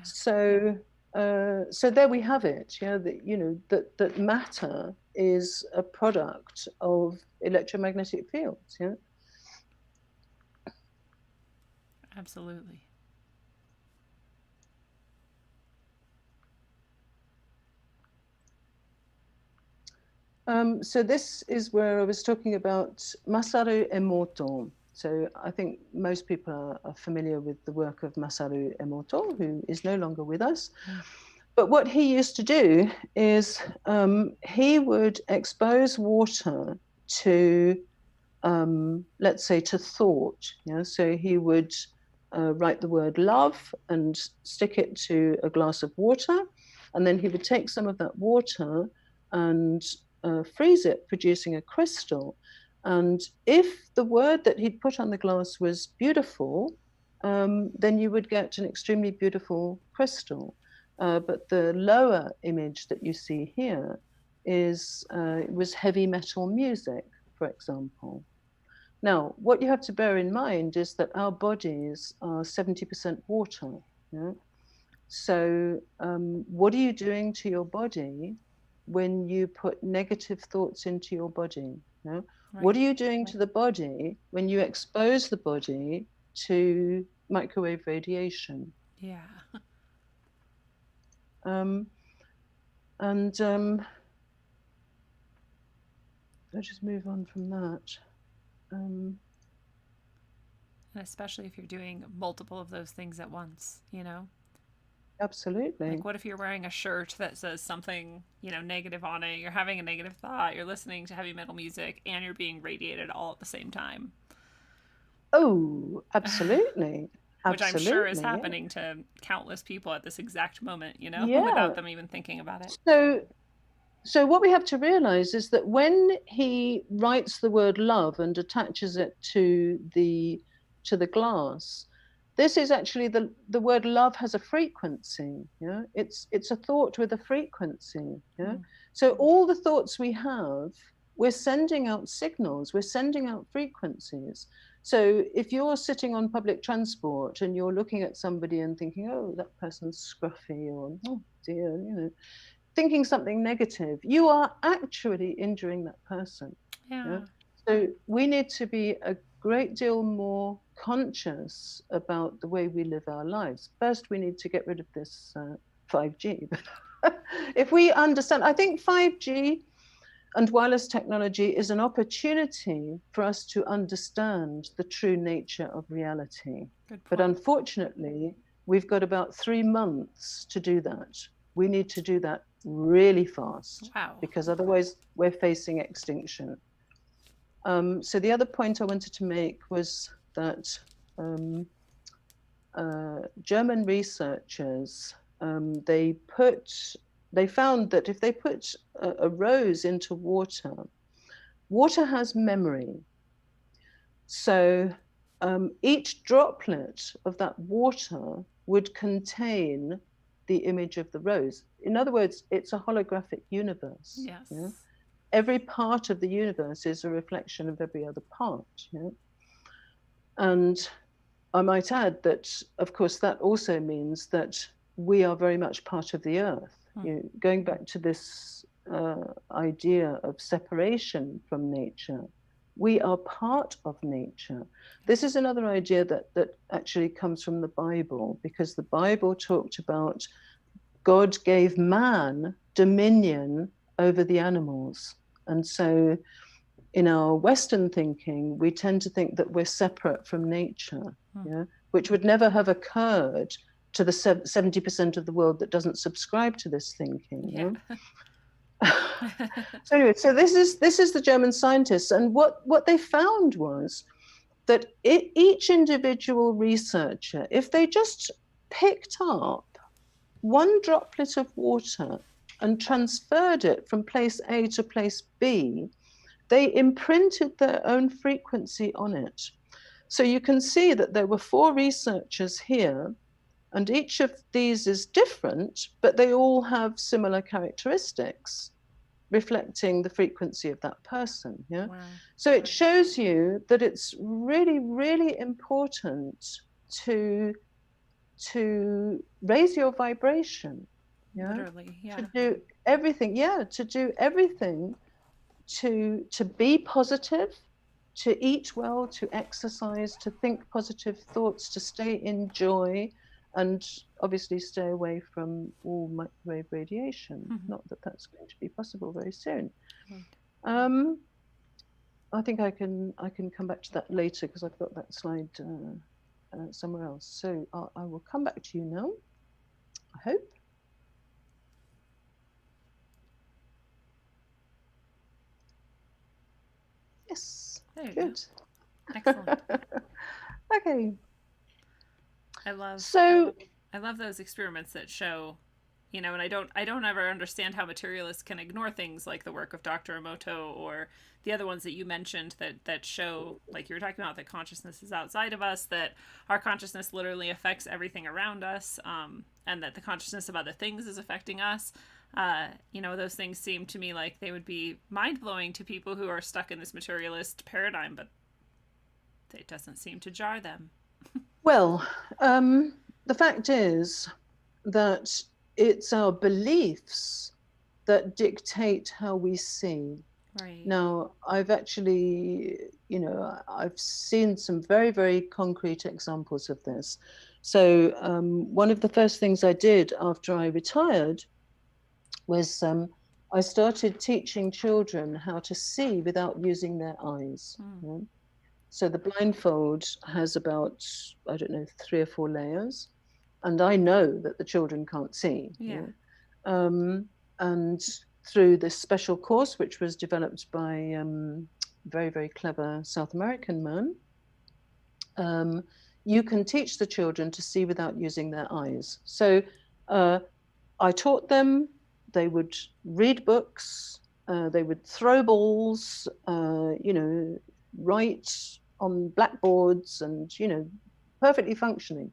Speaker 3: So there we have it. Yeah, that matter is a product of electromagnetic fields. Yeah.
Speaker 2: Absolutely.
Speaker 3: So this is where I was talking about Masaru Emoto. So I think most people are familiar with the work of Masaru Emoto, who is no longer with us. But what he used to do is he would expose water to let's say, to thought. So he would write the word love and stick it to a glass of water, and then he would take some of that water and freeze it, producing a crystal. And if the word that he'd put on the glass was beautiful, then you would get an extremely beautiful crystal. But the lower image that you see here was heavy metal music, for example. Now, what you have to bear in mind is that our bodies are 70% water. So what are you doing to your body when you put negative thoughts into your body? Right. What are you doing to the body when you expose the body to microwave radiation?
Speaker 2: Yeah.
Speaker 3: I'll just move on from that.
Speaker 2: And especially if you're doing multiple of those things at once,
Speaker 3: Absolutely.
Speaker 2: Like, what if you're wearing a shirt that says something, negative on it? You're having a negative thought, you're listening to heavy metal music, and you're being radiated all at the same time.
Speaker 3: Oh, absolutely.
Speaker 2: Which I'm sure is happening to countless people at this exact moment,
Speaker 3: Yeah.
Speaker 2: without them even thinking about it.
Speaker 3: So what we have to realize is that when he writes the word love and attaches it to the glass, this is actually the word love has a frequency. It's a thought with a frequency. So all the thoughts we have, we're sending out signals, we're sending out frequencies. So if you're sitting on public transport and you're looking at somebody and thinking, oh, that person's scruffy, or oh dear, thinking something negative, you are actually injuring that person.
Speaker 2: Yeah.
Speaker 3: So we need to be a great deal more conscious about the way we live our lives. First, we need to get rid of this 5G. If we understand, I think 5G and wireless technology is an opportunity for us to understand the true nature of reality. But unfortunately, we've got about 3 months to do that. We need to do that really fast.
Speaker 2: Wow.
Speaker 3: Because otherwise we're facing extinction. So the other point I wanted to make was that German researchers, they found that if they put a rose into water, water has memory. So each droplet of that water would contain the image of the rose. In other words, it's a holographic universe.
Speaker 2: Yes.
Speaker 3: Every part of the universe is a reflection of every other part. And I might add that, of course, that also means that we are very much part of the earth. Going back to this idea of separation from nature, we are part of nature. This is another idea that actually comes from the Bible, because the Bible talked about God gave man dominion over the animals. And so in our Western thinking, we tend to think that we're separate from nature, which would never have occurred to the 70% of the world that doesn't subscribe to this thinking. So anyway, so this is the German scientists, and what they found was that each individual researcher, if they just picked up one droplet of water and transferred it from place A to place B, they imprinted their own frequency on it. So you can see that there were 4 researchers here, and each of these is different, but they all have similar characteristics reflecting the frequency of that person. Wow. So it shows you that it's really, really important to raise your vibration.
Speaker 2: Literally, yeah.
Speaker 3: To do everything, to be positive, to eat well, to exercise, to think positive thoughts, to stay in joy, and obviously stay away from all microwave radiation. Not that that's going to be possible very soon. I think I can come back to that later, because I've got that slide somewhere else. So I will come back to you now, I hope. Yes.
Speaker 2: There you
Speaker 3: Good.
Speaker 2: go. Excellent.
Speaker 3: Okay.
Speaker 2: I love
Speaker 3: So,
Speaker 2: those experiments that show, you know, and I don't ever understand how materialists can ignore things like the work of Dr. Emoto or the other ones that you mentioned that show, like you were talking about, that consciousness is outside of us, that our consciousness literally affects everything around us, and that the consciousness of other things is affecting us. You know, those things seem to me like they would be mind-blowing to people who are stuck in this materialist paradigm, but it doesn't seem to jar them.
Speaker 3: well, the fact is that it's our beliefs that dictate how we see.
Speaker 2: Right.
Speaker 3: Now, I've actually, I've seen some very, very concrete examples of this. So one of the first things I did after I retired was I started teaching children how to see without using their eyes. So the blindfold has about, I don't know, 3 or 4 layers. And I know that the children can't see.
Speaker 2: Yeah.
Speaker 3: And through this special course, which was developed by a very, very clever South American man, you can teach the children to see without using their eyes. So I taught them, they would read books, they would throw balls, write on blackboards and, perfectly functioning,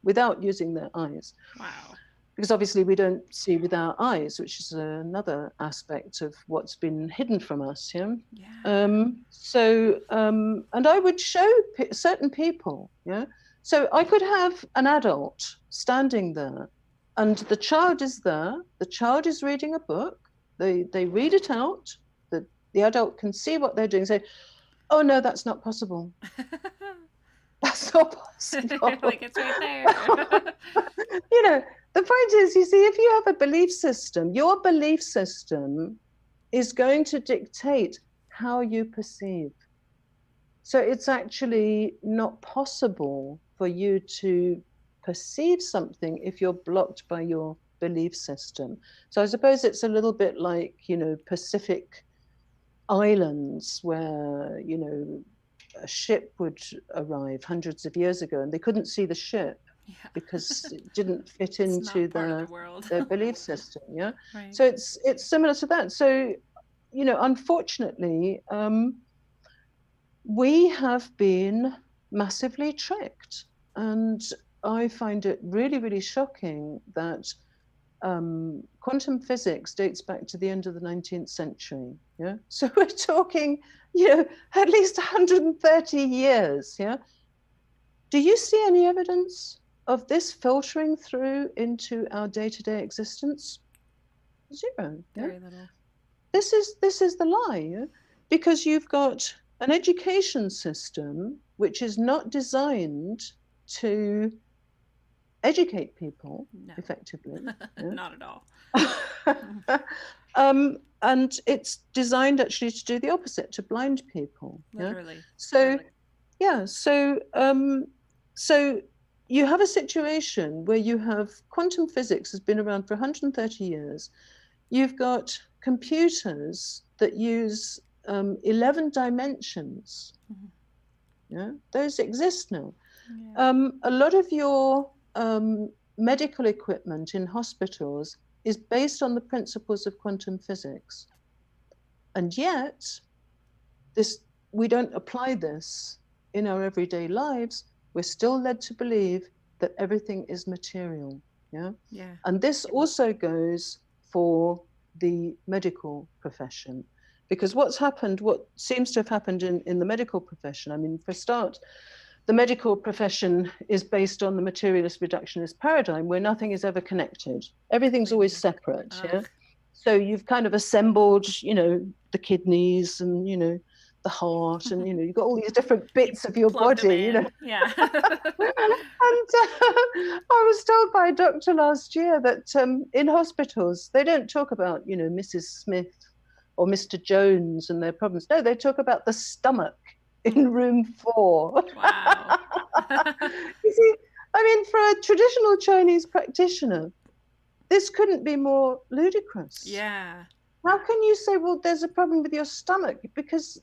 Speaker 3: without using their eyes.
Speaker 2: Wow.
Speaker 3: Because obviously we don't see with our eyes, which is another aspect of what's been hidden from us.
Speaker 2: Yeah.
Speaker 3: And I would show certain people. So I could have an adult standing there, and the child is there. The child is reading a book. They read it out. The adult can see what they're doing. Say, "Oh no, that's not possible." That's not possible.
Speaker 2: Like, it's right there.
Speaker 3: The point is, you see, if you have a belief system, your belief system is going to dictate how you perceive. So it's actually not possible for you to perceive something if you're blocked by your belief system. So I suppose it's a little bit like, Pacific Islands where, a ship would arrive hundreds of years ago and they couldn't see the ship because it didn't fit into their belief system.
Speaker 2: Right.
Speaker 3: So it's similar to that. So, unfortunately, we have been massively tricked, and I find it really, really shocking that quantum physics dates back to the end of the 19th century. So we're talking, at least 130 years. Do you see any evidence of this filtering through into our day-to-day existence? Zero.
Speaker 2: Very little.
Speaker 3: This is the lie, because you've got an education system which is not designed to educate people effectively.
Speaker 2: Not at all.
Speaker 3: And it's designed actually to do the opposite, to blind people.
Speaker 2: Literally.
Speaker 3: So you have a situation where you have quantum physics has been around for 130 years. You've got computers that use 11 dimensions. Those exist now. A lot of your medical equipment in hospitals is based on the principles of quantum physics. And yet, we don't apply this in our everyday lives. We're still led to believe that everything is material. And this also goes for the medical profession. Because what seems to have happened in the medical profession, I mean, for a start, the medical profession is based on the materialist reductionist paradigm where nothing is ever connected. Everything's always separate. So you've kind of assembled, the kidneys and, the heart and, you've got all these different bits of your body,
Speaker 2: Yeah.
Speaker 3: And I was told by a doctor last year that in hospitals, they don't talk about, Mrs. Smith or Mr. Jones and their problems. No, they talk about the stomach in room 4.
Speaker 2: Wow.
Speaker 3: You see, I mean, for a traditional Chinese practitioner, this couldn't be more ludicrous.
Speaker 2: Yeah.
Speaker 3: How can you say, well, there's a problem with your stomach? Because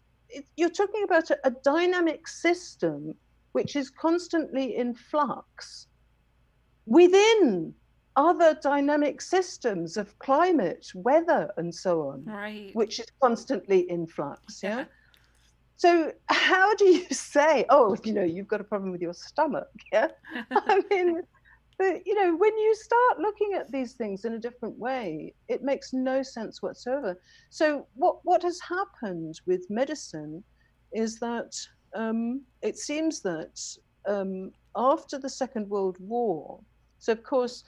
Speaker 3: you're talking about a dynamic system which is constantly in flux within other dynamic systems of climate, weather, and so on,
Speaker 2: Right.
Speaker 3: which is constantly in flux.
Speaker 2: Yeah.
Speaker 3: Yeah. So how do you say, oh, you've got a problem with your stomach? Yeah. I mean, when you start looking at these things in a different way, it makes no sense whatsoever. So what has happened with medicine is that it seems that after the Second World War, so of course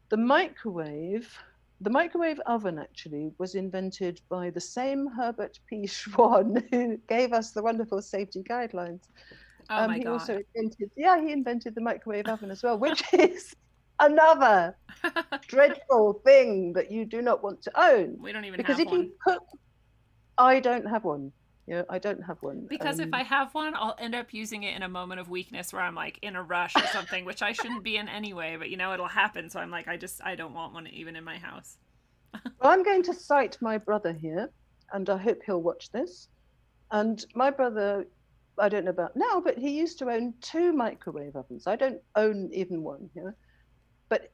Speaker 3: the microwave oven actually was invented by the same Herbert P. Schwann who gave us the wonderful safety guidelines.
Speaker 2: Oh my
Speaker 3: He
Speaker 2: God.
Speaker 3: also invented the microwave oven as well, which is another dreadful thing that you do not want to own.
Speaker 2: We don't even
Speaker 3: Because
Speaker 2: have
Speaker 3: if
Speaker 2: one.
Speaker 3: you cook, I don't have one. I don't have one.
Speaker 2: Because if I have one, I'll end up using it in a moment of weakness where I'm like in a rush or something, which I shouldn't be in anyway, but it'll happen. So I'm like, I don't want one even in my house.
Speaker 3: Well, I'm going to cite my brother here, and I hope he'll watch this. And my brother, I don't know about now, but he used to own 2 microwave ovens. I don't own even one. But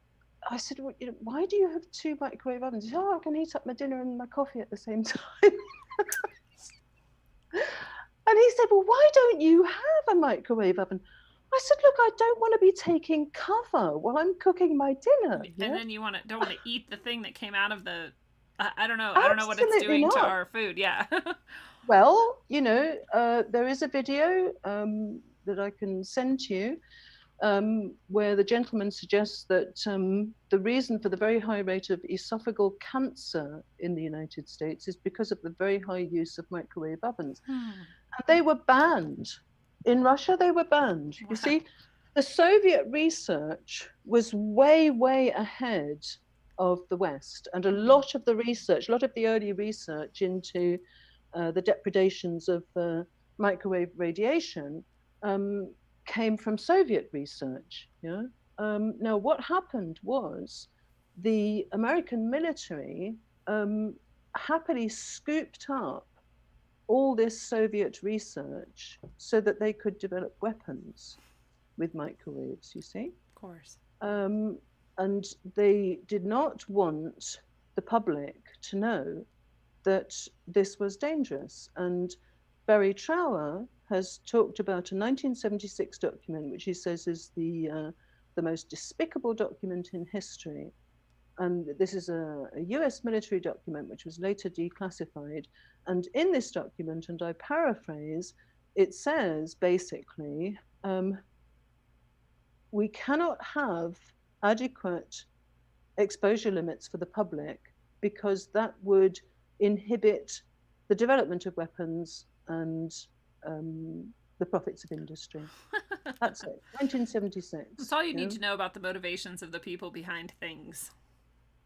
Speaker 3: I said, well, why do you have 2 microwave ovens? He said, I can heat up my dinner and my coffee at the same time. And he said, well, why don't you have a microwave oven? I said, look, I don't want to be taking cover while I'm cooking my dinner.
Speaker 2: And then you don't want to eat the thing that came out of the. I don't know.
Speaker 3: Absolutely
Speaker 2: I don't know what it's doing
Speaker 3: not.
Speaker 2: to our food. Yeah.
Speaker 3: Well, there is a video that I can send to you where the gentleman suggests that the reason for the very high rate of esophageal cancer in the United States is because of the very high use of microwave ovens. And they were banned. In Russia, they were banned.
Speaker 2: Wow.
Speaker 3: You see, the Soviet research was way, way ahead of the West. And a lot of the early research into the depredations of microwave radiation came from Soviet research. Now, what happened was the American military happily scooped up all this Soviet research so that they could develop weapons with microwaves, you see.
Speaker 2: Of course.
Speaker 3: And they did not want the public to know that this was dangerous. And Barry Trower has talked about a 1976 document, which he says is the most despicable document in history. And this is a US military document, which was later declassified. And in this document, and I paraphrase, it says basically, we cannot have adequate exposure limits for the public because that would inhibit the development of weapons and the profits of industry. That's it, 1976.
Speaker 2: That's all you need to know about the motivations of the people behind things.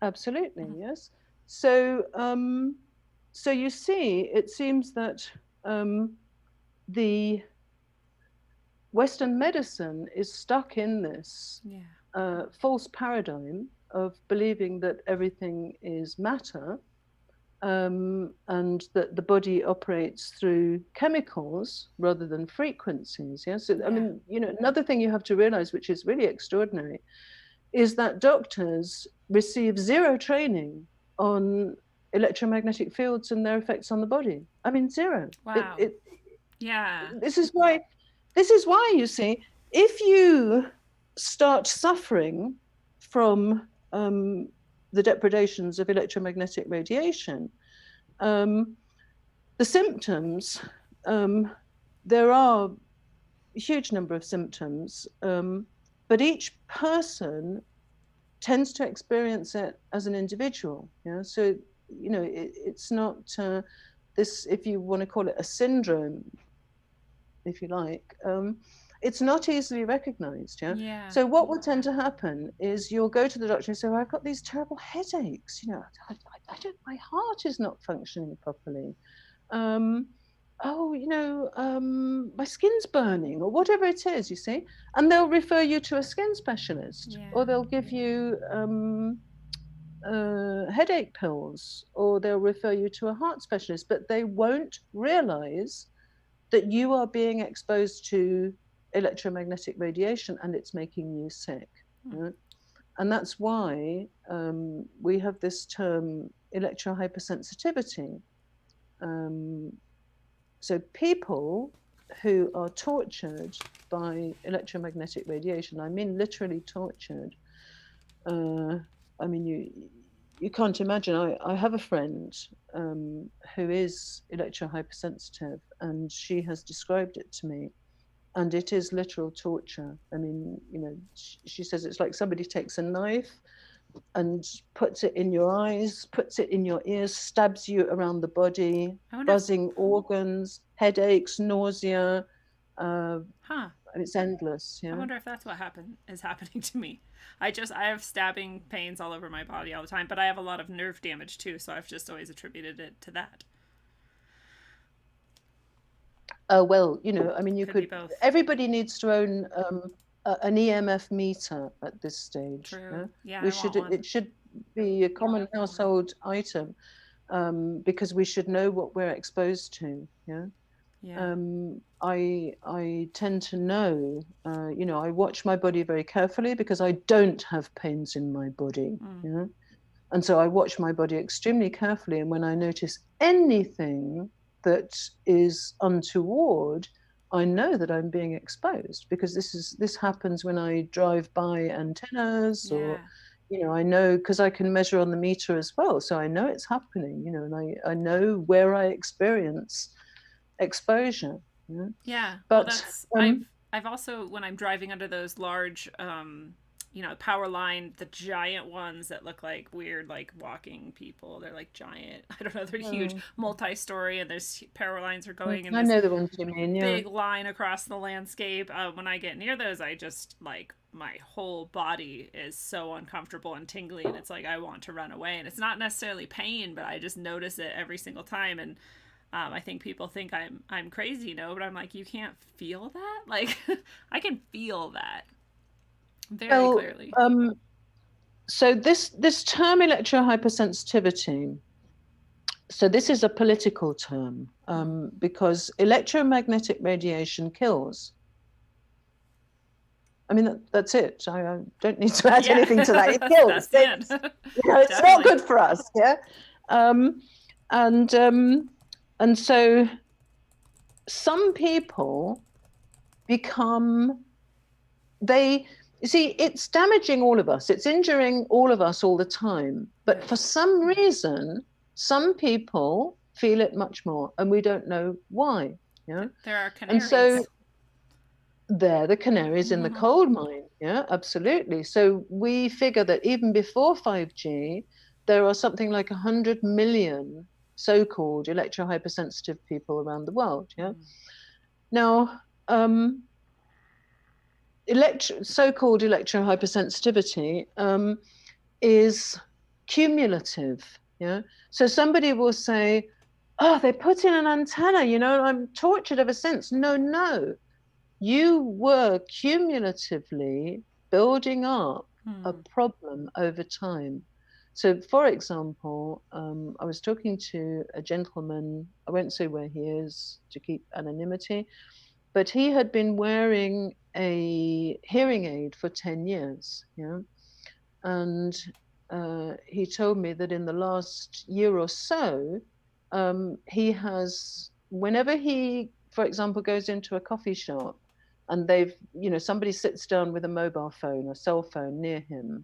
Speaker 3: Absolutely, yes. So, so you see, it seems that the Western medicine is stuck in this false paradigm of believing that everything is matter, and that the body operates through chemicals rather than frequencies. Yes, I mean, another thing you have to realize, which is really extraordinary, is that doctors receive 0 training on electromagnetic fields and their effects on the body. I mean, 0.
Speaker 2: Wow.
Speaker 3: This is why, you see, if you start suffering from the depredations of electromagnetic radiation, the symptoms, there are a huge number of symptoms, but each person tends to experience it as an individual. So, it's not this, if you want to call it a syndrome, if you like, it's not easily recognized. So what will tend to happen is you'll go to the doctor and say, well, I've got these terrible headaches. My heart is not functioning properly. My skin's burning, or whatever it is, you see. And they'll refer you to a skin specialist, or they'll give you headache pills, or they'll refer you to a heart specialist, but they won't realize that you are being exposed to electromagnetic radiation and it's making you sick. Yeah? And that's why we have this term electro hypersensitivity. So people who are tortured by electromagnetic radiation, I mean literally tortured. I mean, you can't imagine. I have a friend who is electro hypersensitive, and she has described it to me. And it is literal torture. I mean, you know, she says it's like somebody takes a knife and puts it in your eyes, puts it in your ears, stabs you around the body, buzzing organs, headaches, nausea. And it's endless. Yeah.
Speaker 2: I wonder if that's what is happening to me. I have stabbing pains all over my body all the time, but I have a lot of nerve damage too, so I've just always attributed it to that.
Speaker 3: Well, you know, I mean, you could. Everybody needs to own an EMF meter at this stage.
Speaker 2: True. Yeah,
Speaker 3: it should be a common household item, because we should know what we're exposed to. Yeah. Yeah. I tend to know. You know, I watch my body very carefully because I don't have pains in my body. You know, and so I watch my body extremely carefully, and when I notice anything that is untoward, I know that I'm being exposed, because this happens when I drive by antennas, or you know, I know because I can measure on the meter as well, so I know it's happening, you know, and I know where I experience exposure. You know?
Speaker 2: Yeah, but well, I've also, when I'm driving under those large you know, power line, the giant ones that look like weird, like walking people. They're like giant. I don't know. They're huge, multi-story, and there's power lines are going. And
Speaker 3: I know the ones you mean. Yeah.
Speaker 2: Big line across the landscape. When I get near those, I just like my whole body is so uncomfortable and tingly, and it's like I want to run away. And it's not necessarily pain, but I just notice it every single time. And I think people think I'm crazy, you know, but I'm like, you can't feel that. Like I can feel that. Very clearly.
Speaker 3: So this term electro hypersensitivity, so this is a political term, because electromagnetic radiation kills. I mean, that's it. I don't need to add anything to that. It kills.
Speaker 2: That's
Speaker 3: you know, it's not good for us. Yeah. And so some people you see, it's damaging all of us. It's injuring all of us all the time. But for some reason, some people feel it much more, and we don't know why. Yeah?
Speaker 2: There are canaries.
Speaker 3: And so they're the canaries in the coal mine. Yeah, absolutely. So we figure that even before 5G, there are something like 100 million so-called electro hypersensitive people around the world. Yeah. Now, so-called electro hypersensitivity is cumulative. Yeah. So somebody will say, "Oh, they put in an antenna. You know, I'm tortured ever since." No. You were cumulatively building up a problem over time. So, for example, I was talking to a gentleman. I won't say where he is to keep anonymity, but he had been wearing a hearing aid for 10 years, yeah? And he told me that in the last year or so, he has, whenever he, for example, goes into a coffee shop and somebody sits down with a mobile phone or cell phone near him,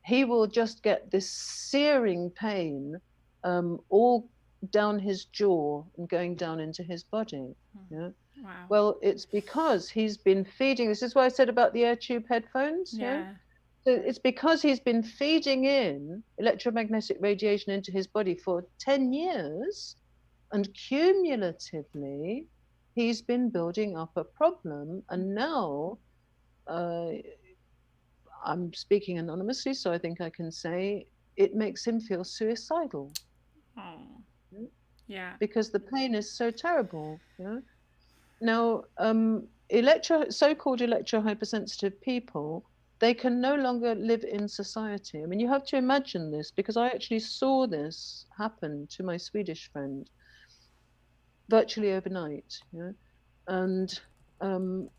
Speaker 3: he will just get this searing pain all down his jaw and going down into his body. Yeah.
Speaker 2: Wow.
Speaker 3: Well, it's because he's been feeding. This is why I said about the air tube headphones. Yeah. So it's because he's been feeding in electromagnetic radiation into his body for 10 years, and cumulatively, he's been building up a problem. And now, I'm speaking anonymously, so I think I can say it makes him feel suicidal.
Speaker 2: Oh. Yeah.
Speaker 3: Because the pain is so terrible. Yeah. Now, so-called electro hypersensitive people, they can no longer live in society. I mean, you have to imagine this, because I actually saw this happen to my Swedish friend. virtually overnight. And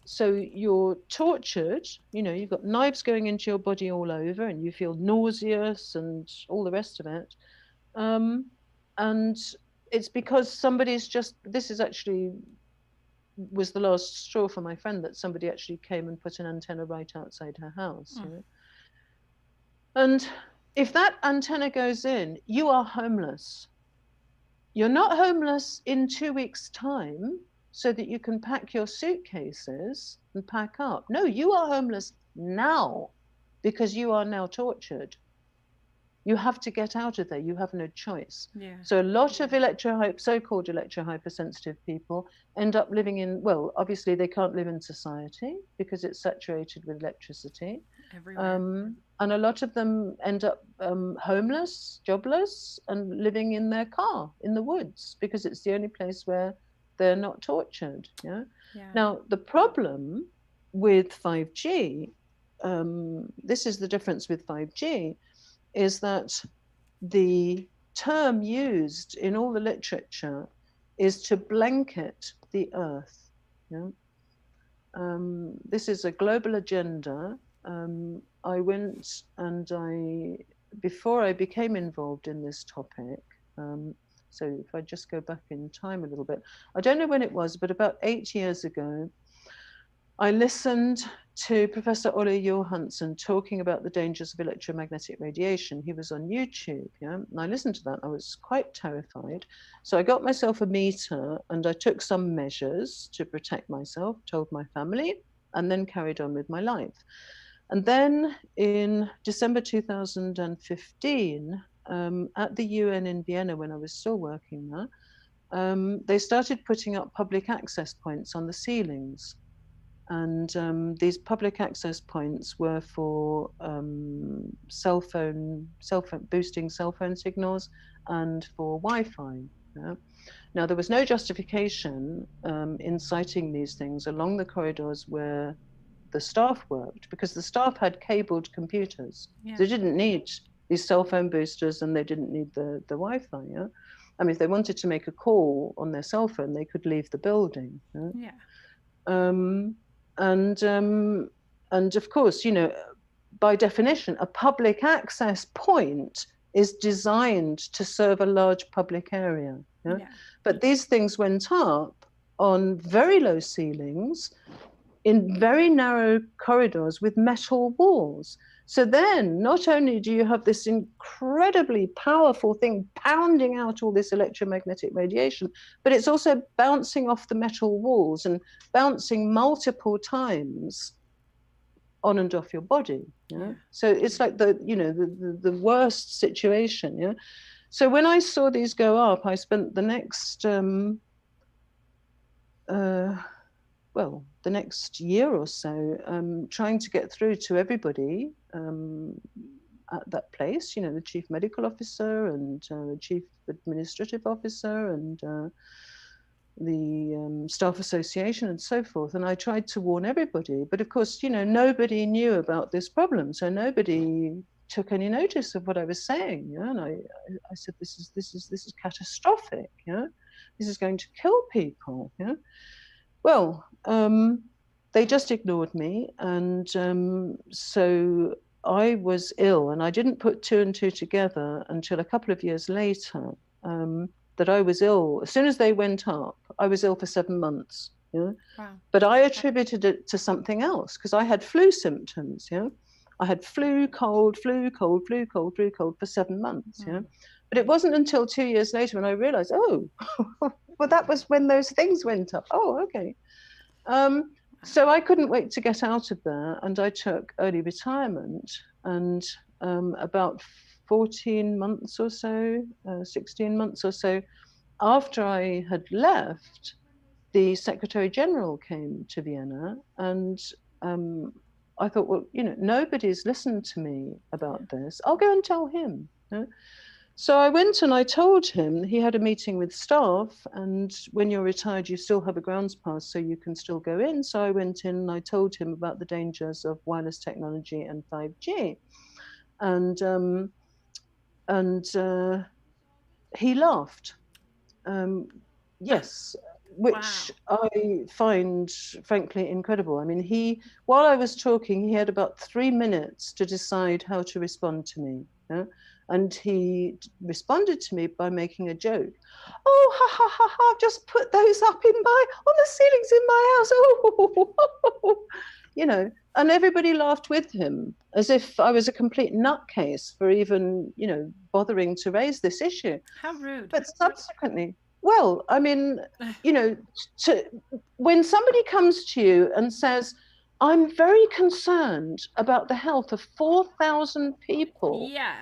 Speaker 3: so you're tortured, you've got knives going into your body all over, and you feel nauseous and all the rest of it. And it's because this is actually was the last straw for my friend, that somebody actually came and put an antenna right outside her house. And if that antenna goes in, you are homeless. You're not homeless in 2 weeks' time so that you can pack your suitcases and pack up. No, you are homeless now because you are now tortured. You have to get out of there. You have no choice. So a lot of so-called electro hypersensitive people end up living in, well, obviously they can't live in society because it's saturated with electricity. And a lot of them end up homeless, jobless, and living in their car in the woods because it's the only place where they're not tortured. Now, the problem with 5G, this is the difference with 5G, is that the term used in all the literature is to blanket the earth. This is a global agenda. I went and before I became involved in this topic, so if I just go back in time a little bit, I don't know when it was, but about 8 years ago, I listened to Professor Ole Johansson talking about the dangers of electromagnetic radiation. He was on YouTube, and I listened to that. I was quite terrified. So I got myself a meter and I took some measures to protect myself, told my family, and then carried on with my life. And then in December 2015, at the UN in Vienna, when I was still working there, they started putting up public access points on the ceilings. And these public access points were for boosting cell phone signals and for Wi-Fi. Now, there was no justification in citing these things along the corridors where the staff worked, because the staff had cabled computers. They didn't need these cell phone boosters, and they didn't need the Wi-Fi. I mean, if they wanted to make a call on their cell phone, they could leave the building. And of course, by definition, a public access point is designed to serve a large public area. But these things went up on very low ceilings in very narrow corridors with metal walls. So then not only do you have this incredibly powerful thing pounding out all this electromagnetic radiation, but it's also bouncing off the metal walls and bouncing multiple times on and off your body. So it's like the worst situation. So when I saw these go up, I spent the next the next year or so trying to get through to everybody at that place, the chief medical officer and the chief administrative officer and the staff association and so forth. And I tried to warn everybody, but of course, nobody knew about this problem. So nobody took any notice of what I was saying. And I said, this is catastrophic. This is going to kill people. Well, they just ignored me. And so I was ill, and I didn't put two and two together until a couple of years later, that I was ill. As soon as they went up, I was ill for 7 months. Wow. But I attributed it to something else, because I had flu symptoms. I had flu, cold for 7 months. But it wasn't until 2 years later when I realized, oh, well, that was when those things went up. Oh, okay. So I couldn't wait to get out of there, and I took early retirement. And about 14 months or so, 16 months or so after I had left, the Secretary General came to Vienna, and I thought, well, nobody's listened to me about this. I'll go and tell him. So I went and I told him. He had a meeting with staff, and when you're retired, you still have a grounds pass, so you can still go in. So I went in and I told him about the dangers of wireless technology and 5G. And he laughed. Yes, which I find frankly incredible. I mean, while I was talking, he had about 3 minutes to decide how to respond to me. Yeah? And he responded to me by making a joke. Oh, ha ha ha ha! I've just put those up on the ceilings in my house. Oh, you know, and everybody laughed with him as if I was a complete nutcase for even, bothering to raise this issue.
Speaker 2: How rude.
Speaker 3: But subsequently, well, I mean, when somebody comes to you and says, I'm very concerned about the health of 4,000 people.
Speaker 2: Yeah.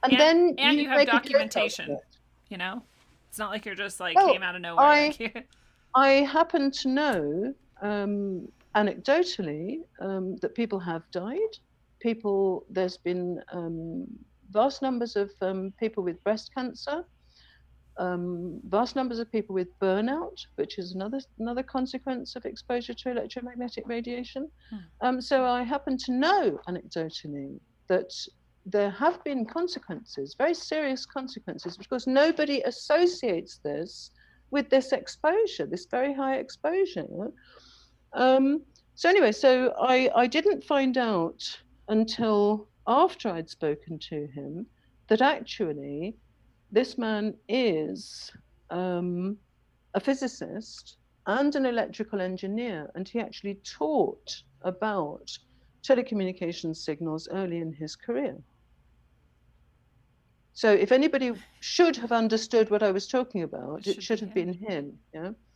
Speaker 3: And then
Speaker 2: you have
Speaker 3: make
Speaker 2: documentation, It's not like you're just like came out of nowhere.
Speaker 3: I happen to know, anecdotally, that people have died. There's been vast numbers of people with breast cancer, vast numbers of people with burnout, which is another consequence of exposure to electromagnetic radiation. So I happen to know anecdotally that there have been consequences, very serious consequences, because nobody associates this with this exposure, this very high exposure. So anyway, I didn't find out until after I'd spoken to him that actually this man is a physicist and an electrical engineer, and he actually taught about telecommunications signals early in his career. So if anybody should have understood what I was talking about, it should have been him.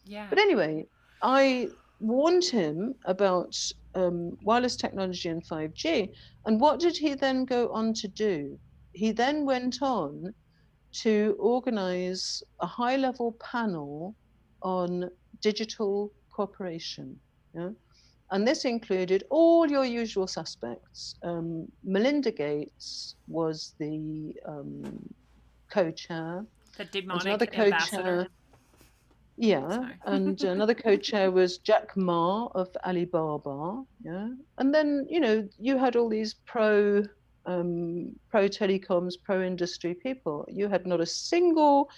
Speaker 3: Yeah. But anyway, I warned him about wireless technology and 5G. And what did he then go on to do? He then went on to organize a high-level panel on digital cooperation. Yeah? And this included all your usual suspects. Melinda Gates was the co-chair.
Speaker 2: The demonic ambassador.
Speaker 3: Yeah, and another co-chair was Jack Ma of Alibaba. Yeah, and then you had all these pro telecoms, pro industry people. You had not a single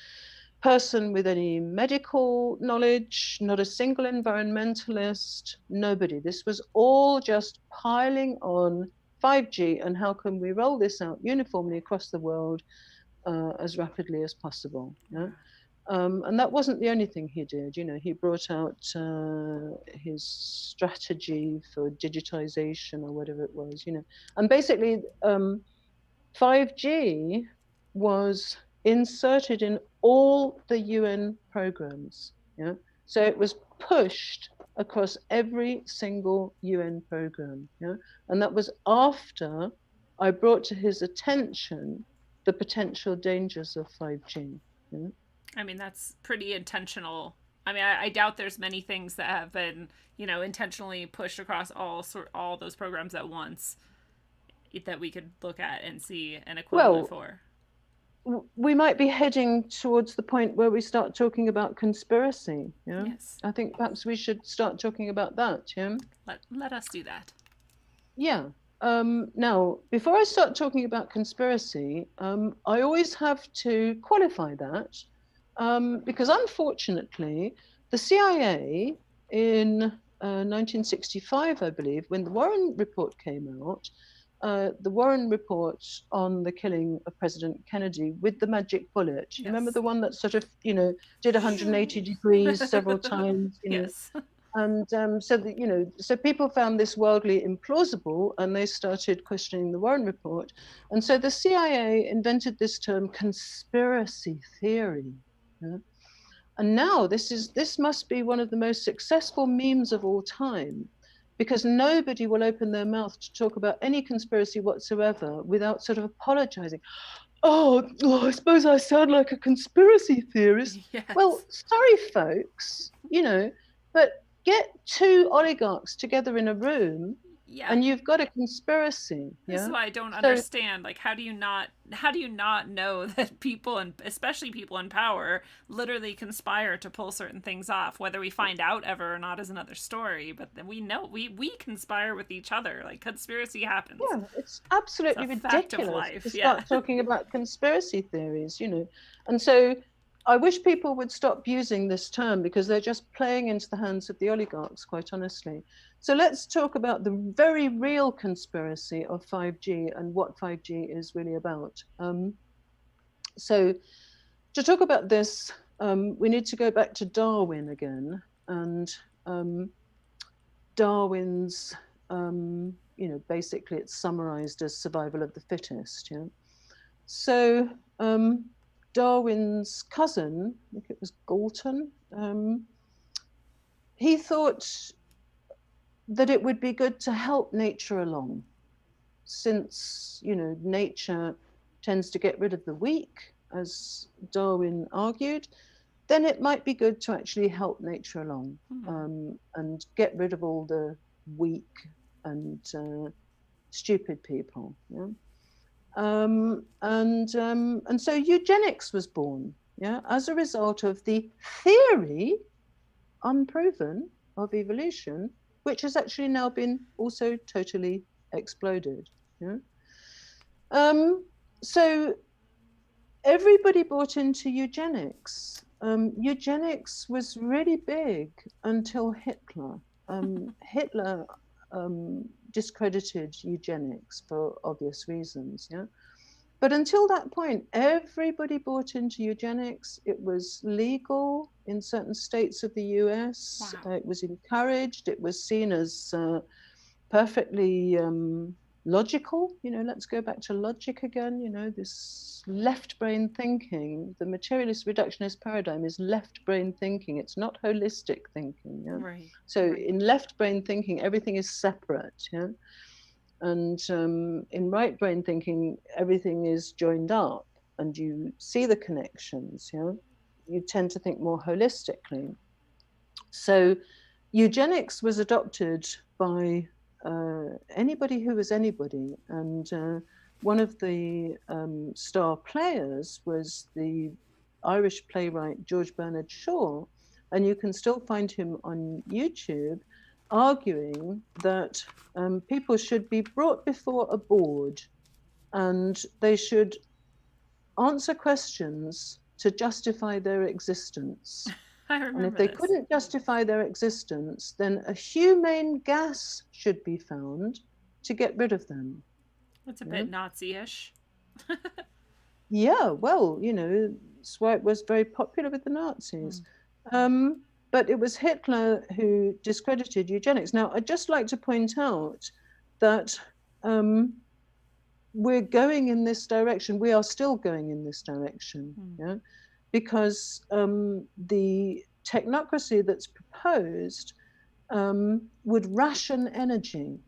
Speaker 3: person with any medical knowledge, not a single environmentalist, nobody. This was all just piling on 5G and how can we roll this out uniformly across the world as rapidly as possible. Yeah? And that wasn't the only thing he did. He brought out his strategy for digitization or whatever it was, And basically, 5G was inserted in all the UN programs. Yeah? So it was pushed across every single UN program. Yeah? And that was after I brought to his attention the potential dangers of 5G. Yeah?
Speaker 2: I mean, that's pretty intentional. I mean, I doubt there's many things that have been, intentionally pushed across all those programs at once that we could look at and see an equivalent for.
Speaker 3: We might be heading towards the point where we start talking about conspiracy. Yeah?
Speaker 2: Yes.
Speaker 3: I think perhaps we should start talking about that. Yeah.
Speaker 2: Let us do that.
Speaker 3: Yeah. Now, before I start talking about conspiracy, I always have to qualify that. Because unfortunately, the CIA in 1965, I believe, when the Warren Report came out, the Warren Report on the killing of President Kennedy with the magic bullet. Yes. Remember the one that sort of, did 180 degrees several times?
Speaker 2: Yes.
Speaker 3: And so people found this wildly implausible, and they started questioning the Warren Report. And so the CIA invented this term, conspiracy theory. Yeah? And now this must be one of the most successful memes of all time, because nobody will open their mouth to talk about any conspiracy whatsoever without sort of apologizing. Oh, I suppose I sound like a conspiracy theorist.
Speaker 2: Yes.
Speaker 3: Well, sorry, folks, but get two oligarchs together in a room. Yeah. And you've got a conspiracy.
Speaker 2: This is why I don't understand. Like, how do you not know that people, and especially people in power, literally conspire to pull certain things off? Whether we find out ever or not is another story. But we know we conspire with each other. Like, conspiracy happens.
Speaker 3: Yeah, it's absolutely ridiculous to start talking about conspiracy theories. And so I wish people would stop using this term because they're just playing into the hands of the oligarchs, quite honestly. So let's talk about the very real conspiracy of 5G and what 5G is really about. So to talk about this, we need to go back to Darwin again, and Darwin's, basically it's summarized as survival of the fittest. Yeah. So Darwin's cousin, I think it was Galton, he thought that it would be good to help nature along, since, nature tends to get rid of the weak, as Darwin argued, then it might be good to actually help nature along, and get rid of all the weak and stupid people. Yeah? And so eugenics was born, yeah, as a result of the theory, unproven, of evolution, which has actually now been also totally exploded. Yeah? So everybody bought into eugenics. Eugenics was really big until Hitler. Hitler discredited eugenics for obvious reasons. Yeah. But until that point, everybody bought into eugenics. It was legal in certain states of the US.
Speaker 2: Wow.
Speaker 3: It was encouraged. It was seen as perfectly logical. Let's go back to logic again. This left brain thinking, the materialist reductionist paradigm is left brain thinking. It's not holistic thinking. Yeah?
Speaker 2: Right.
Speaker 3: So
Speaker 2: right.
Speaker 3: in left brain thinking, everything is separate. Yeah. And in right brain thinking, everything is joined up and you see the connections. Yeah? You tend to think more holistically. So eugenics was adopted by anybody who was anybody. And one of the star players was the Irish playwright George Bernard Shaw. And you can still find him on YouTube arguing that people should be brought before a board and they should answer questions to justify their existence.
Speaker 2: I remember
Speaker 3: And if they
Speaker 2: this.
Speaker 3: couldn't justify their existence, then a humane gas should be found to get rid of them.
Speaker 2: It's a bit Nazi-ish.
Speaker 3: Yeah, well, that's why it was very popular with the Nazis. But it was Hitler who discredited eugenics. Now, I'd just like to point out that we're going in this direction. We are still going in this direction, yeah? Because the technocracy that's proposed would ration energy.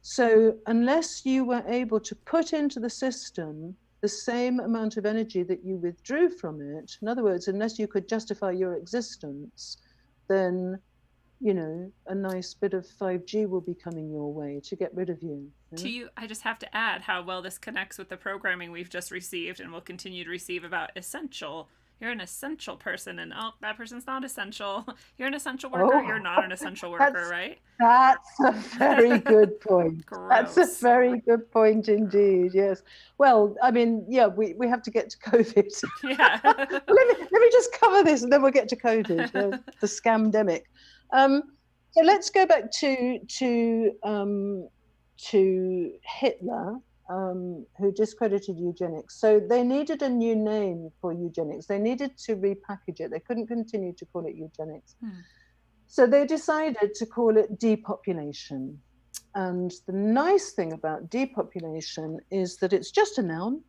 Speaker 3: So unless you were able to put into the system the same amount of energy that you withdrew from it, in other words, unless you could justify your existence, then, a nice bit of 5G will be coming your way to get rid of you.
Speaker 2: To you, I just have to add how well this connects with the programming we've just received and will continue to receive about essential. You're an essential person, and that person's not essential. You're an essential worker. You're not an essential worker, right?
Speaker 3: That's a very good point.
Speaker 2: Gross.
Speaker 3: That's a very good point indeed. Yes. Well, I mean, yeah, we have to get to COVID.
Speaker 2: Yeah.
Speaker 3: let me just cover this, and then we'll get to COVID, the scamdemic. So let's go back to Hitler. Who discredited eugenics. So they needed a new name for eugenics. They needed to repackage it. They couldn't continue to call it eugenics. So they decided to call it depopulation. And the nice thing about depopulation is that it's just a noun.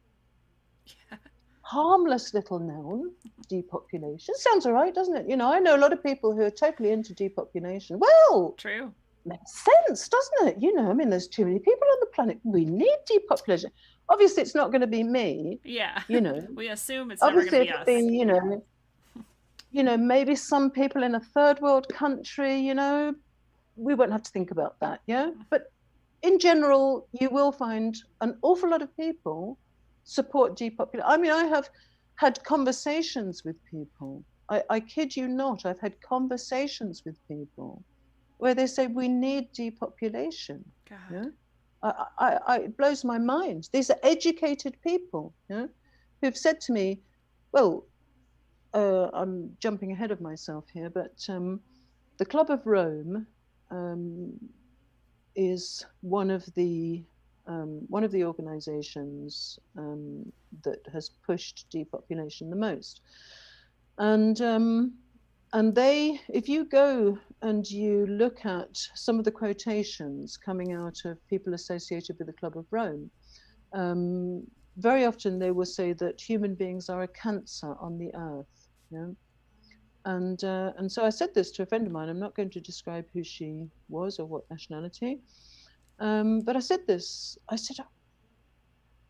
Speaker 3: Yeah. Harmless little noun, depopulation. Sounds all right, doesn't it? I know a lot of people who are totally into depopulation. Well,
Speaker 2: true.
Speaker 3: Makes sense, doesn't it? There's too many people on the planet. We need depopulation. Obviously, it's not going to be me.
Speaker 2: Yeah. We assume it's
Speaker 3: obviously
Speaker 2: never going to be us.
Speaker 3: Maybe some people in a third world country, we won't have to think about that, yeah? But in general, you will find an awful lot of people support depopulation. I have had conversations with people. I kid you not, I've had conversations with people where they say we need depopulation. God. Yeah? It blows my mind. These are educated people, who've said to me, well, I'm jumping ahead of myself here, but the Club of Rome is one of the organizations that has pushed depopulation the most. And they, if you go and you look at some of the quotations coming out of people associated with the Club of Rome, very often they will say that human beings are a cancer on the earth. You know? And so I said this to a friend of mine. I'm not going to describe who she was or what nationality, but I said this. I said, oh,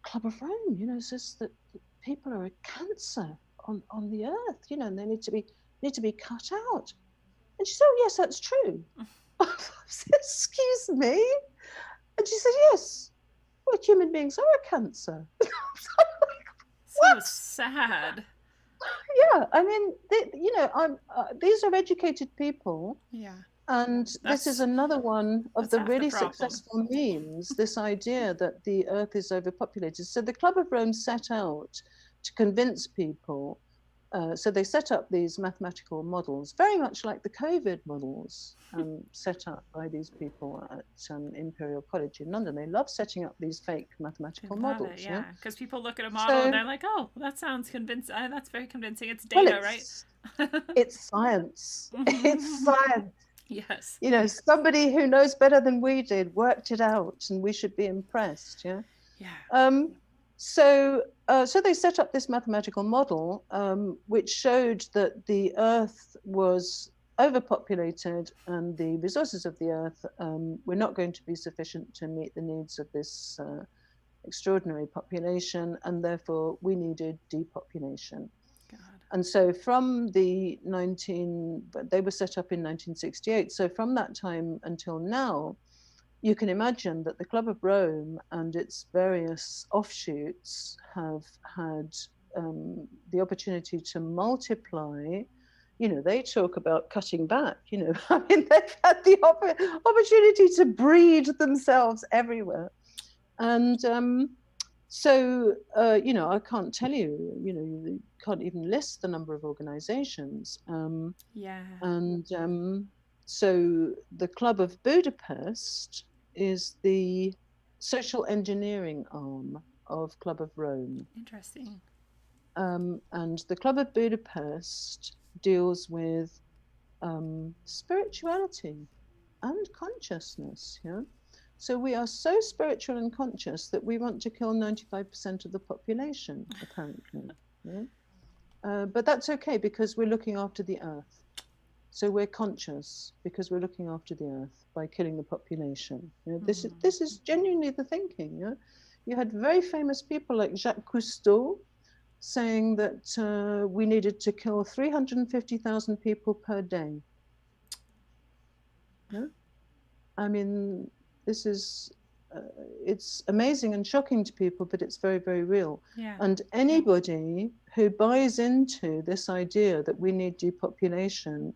Speaker 3: Club of Rome, you know, says that people are a cancer on the earth, you know, and they need to be cut out. And she said, oh yes, that's true. I said, excuse me? And she said, yes, well, human beings are a cancer.
Speaker 2: So sad.
Speaker 3: Yeah, I mean, you know, these are educated people.
Speaker 2: Yeah.
Speaker 3: And this is another one of the really
Speaker 2: problem.
Speaker 3: successful memes, this idea that the earth is overpopulated. So the Club of Rome set out to convince people. So they set up these mathematical models, very much like the COVID models set up by these people at Imperial College in London. They love setting up these fake mathematical models.
Speaker 2: Yeah, because people look at a model and they're like, oh, that sounds convincing. That's very convincing. It's data, right?
Speaker 3: It's science. It's science.
Speaker 2: Yes.
Speaker 3: You know, somebody who knows better than we did worked it out, and we should be impressed. Yeah.
Speaker 2: Yeah.
Speaker 3: So they set up this mathematical model, which showed that the Earth was overpopulated and the resources of the Earth were not going to be sufficient to meet the needs of this extraordinary population, and therefore we needed depopulation.
Speaker 2: God.
Speaker 3: And so from they were set up in 1968. So from that time until now, you can imagine that the Club of Rome and its various offshoots have had the opportunity to multiply. You know, they talk about cutting back, you know, I mean, they've had the opportunity to breed themselves everywhere. And so, you know, I can't tell you, you know, you can't even list the number of organizations.
Speaker 2: Yeah.
Speaker 3: And so the Club of Budapest is the social engineering arm of Club of Rome.
Speaker 2: Interesting.
Speaker 3: And the Club of Budapest deals with spirituality and consciousness. Yeah. So we are so spiritual and conscious that we want to kill 95% of the population, apparently. Yeah? But that's okay, because we're looking after the earth. So we're conscious because we're looking after the earth by killing the population. You know, this is genuinely the thinking. Yeah? You had very famous people like Jacques Cousteau saying that we needed to kill 350,000 people per day. Yeah? I mean, this is, it's amazing and shocking to people, but it's very, very real.
Speaker 2: Yeah.
Speaker 3: And anybody who buys into this idea that we need depopulation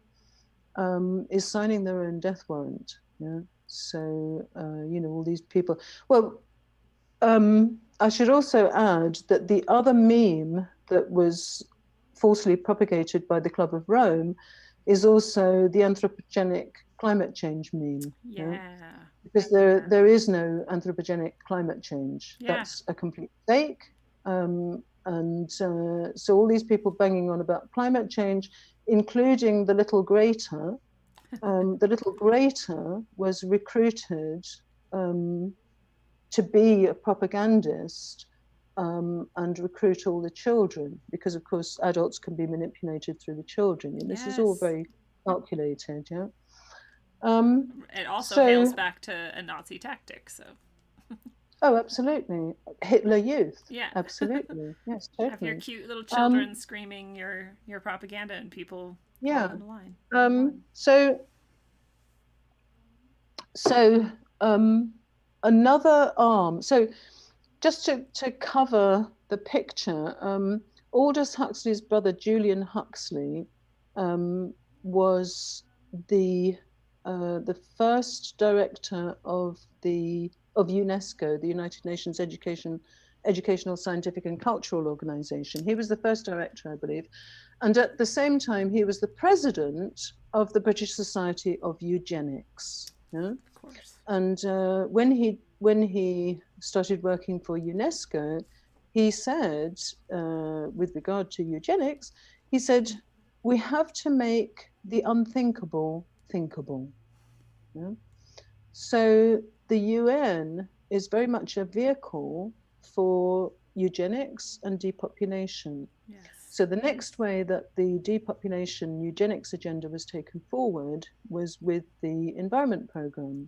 Speaker 3: is signing their own death warrant. Yeah. So, you know, all these people. Well, I should also add that the other meme that was falsely propagated by the Club of Rome is also the anthropogenic climate change meme.
Speaker 2: Yeah.
Speaker 3: Because there is no anthropogenic climate change.
Speaker 2: Yeah.
Speaker 3: That's a complete fake. So all these people banging on about climate change, including the little Greta. The little Greta was recruited to be a propagandist and recruit all the children, because of course adults can be manipulated through the children. And this is all very calculated. Yeah.
Speaker 2: It also hails back to a Nazi tactic. So.
Speaker 3: Oh, absolutely. Hitler Youth.
Speaker 2: Yeah.
Speaker 3: Absolutely. Yes, totally.
Speaker 2: Have your cute little children screaming your propaganda and people on the line.
Speaker 3: So another arm. So just to cover the picture, Aldous Huxley's brother Julian Huxley was the first director of UNESCO, the United Nations Educational, Scientific and Cultural Organization. He was the first director, I believe. And at the same time, he was the president of the British Society of Eugenics. Yeah?
Speaker 2: Of course.
Speaker 3: And when he started working for UNESCO, he said, with regard to eugenics, he said, we have to make the unthinkable thinkable. Yeah? So the UN is very much a vehicle for eugenics and depopulation.
Speaker 2: Yes.
Speaker 3: So the next way that the depopulation eugenics agenda was taken forward was with the environment program.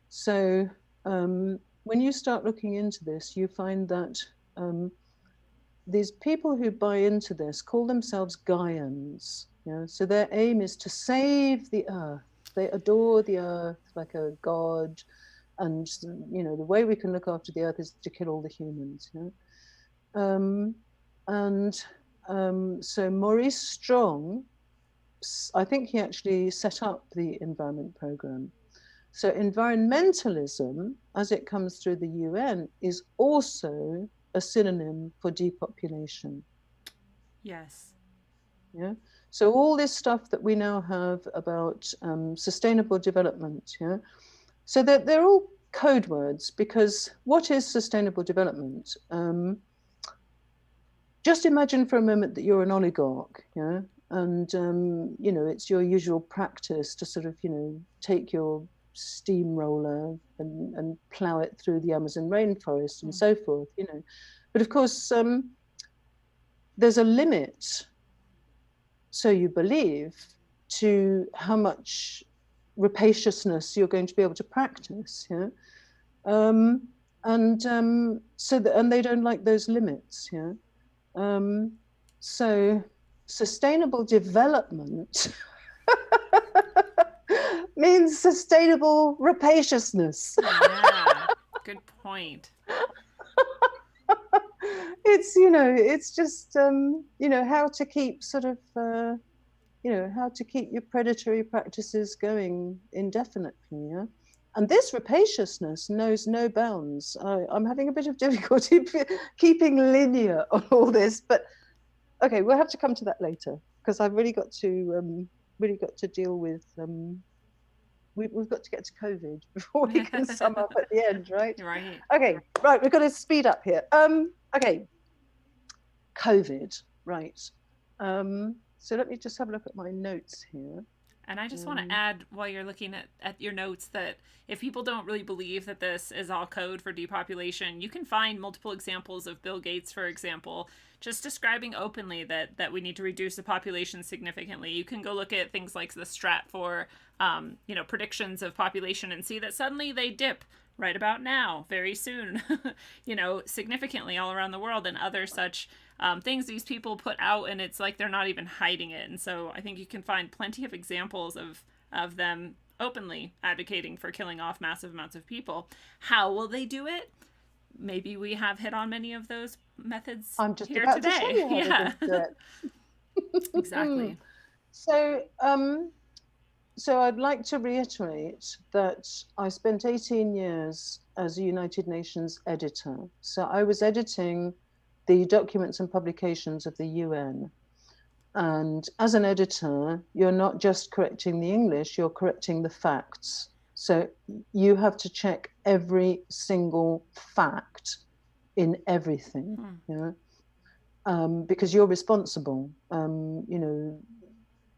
Speaker 3: So when you start looking into this, you find that these people who buy into this call themselves Gaians. You know? So their aim is to save the earth. They adore the earth like a god. And, you know, the way we can look after the earth is to kill all the humans. You know? So Maurice Strong, I think he actually set up the environment program. So environmentalism, as it comes through the UN, is also a synonym for depopulation.
Speaker 2: Yes.
Speaker 3: Yeah. So all this stuff that we now have about sustainable development, yeah. So they're all code words, because what is sustainable development? Just imagine for a moment that you're an oligarch, yeah, and you know, it's your usual practice to sort of, you know, take your steamroller and plow it through the Amazon rainforest and so forth, you know. But of course, there's a limit, so you believe, to how much rapaciousness you're going to be able to practice, yeah. And they don't like those limits, yeah. So sustainable development means sustainable rapaciousness.
Speaker 2: Yeah, good point.
Speaker 3: It's, you know, it's just, you know, how to keep sort of, you know, how to keep your predatory practices going indefinitely, yeah? And this rapaciousness knows no bounds. I'm having a bit of difficulty keeping linear on all this, but okay, we'll have to come to that later, because I've really got to deal with, we've got to get to COVID before we can sum up at the end, right?
Speaker 2: Right.
Speaker 3: Okay, right, we've got to speed up here. Okay, COVID, right. So let me just have a look at my notes here.
Speaker 2: And I just want to add, while you're looking at your notes, that if people don't really believe that this is all code for depopulation, you can find multiple examples of Bill Gates, for example, just describing openly that we need to reduce the population significantly. You can go look at things like the Stratfor, you know, predictions of population and see that suddenly they dip right about now, very soon, you know, significantly all around the world, and other such things these people put out, and it's like they're not even hiding it. And so I think you can find plenty of examples of them openly advocating for killing off massive amounts of people. How will they do it? Maybe we have hit on many of those methods
Speaker 3: I'm just
Speaker 2: here
Speaker 3: about
Speaker 2: today.
Speaker 3: to show you how
Speaker 2: Yeah,
Speaker 3: to do it.
Speaker 2: exactly.
Speaker 3: So, so I'd like to reiterate that I spent 18 years as a United Nations editor. So I was editing the documents and publications of the UN. And as an editor, you're not just correcting the English, you're correcting the facts. So you have to check every single fact in everything, you know, because you're responsible. You know,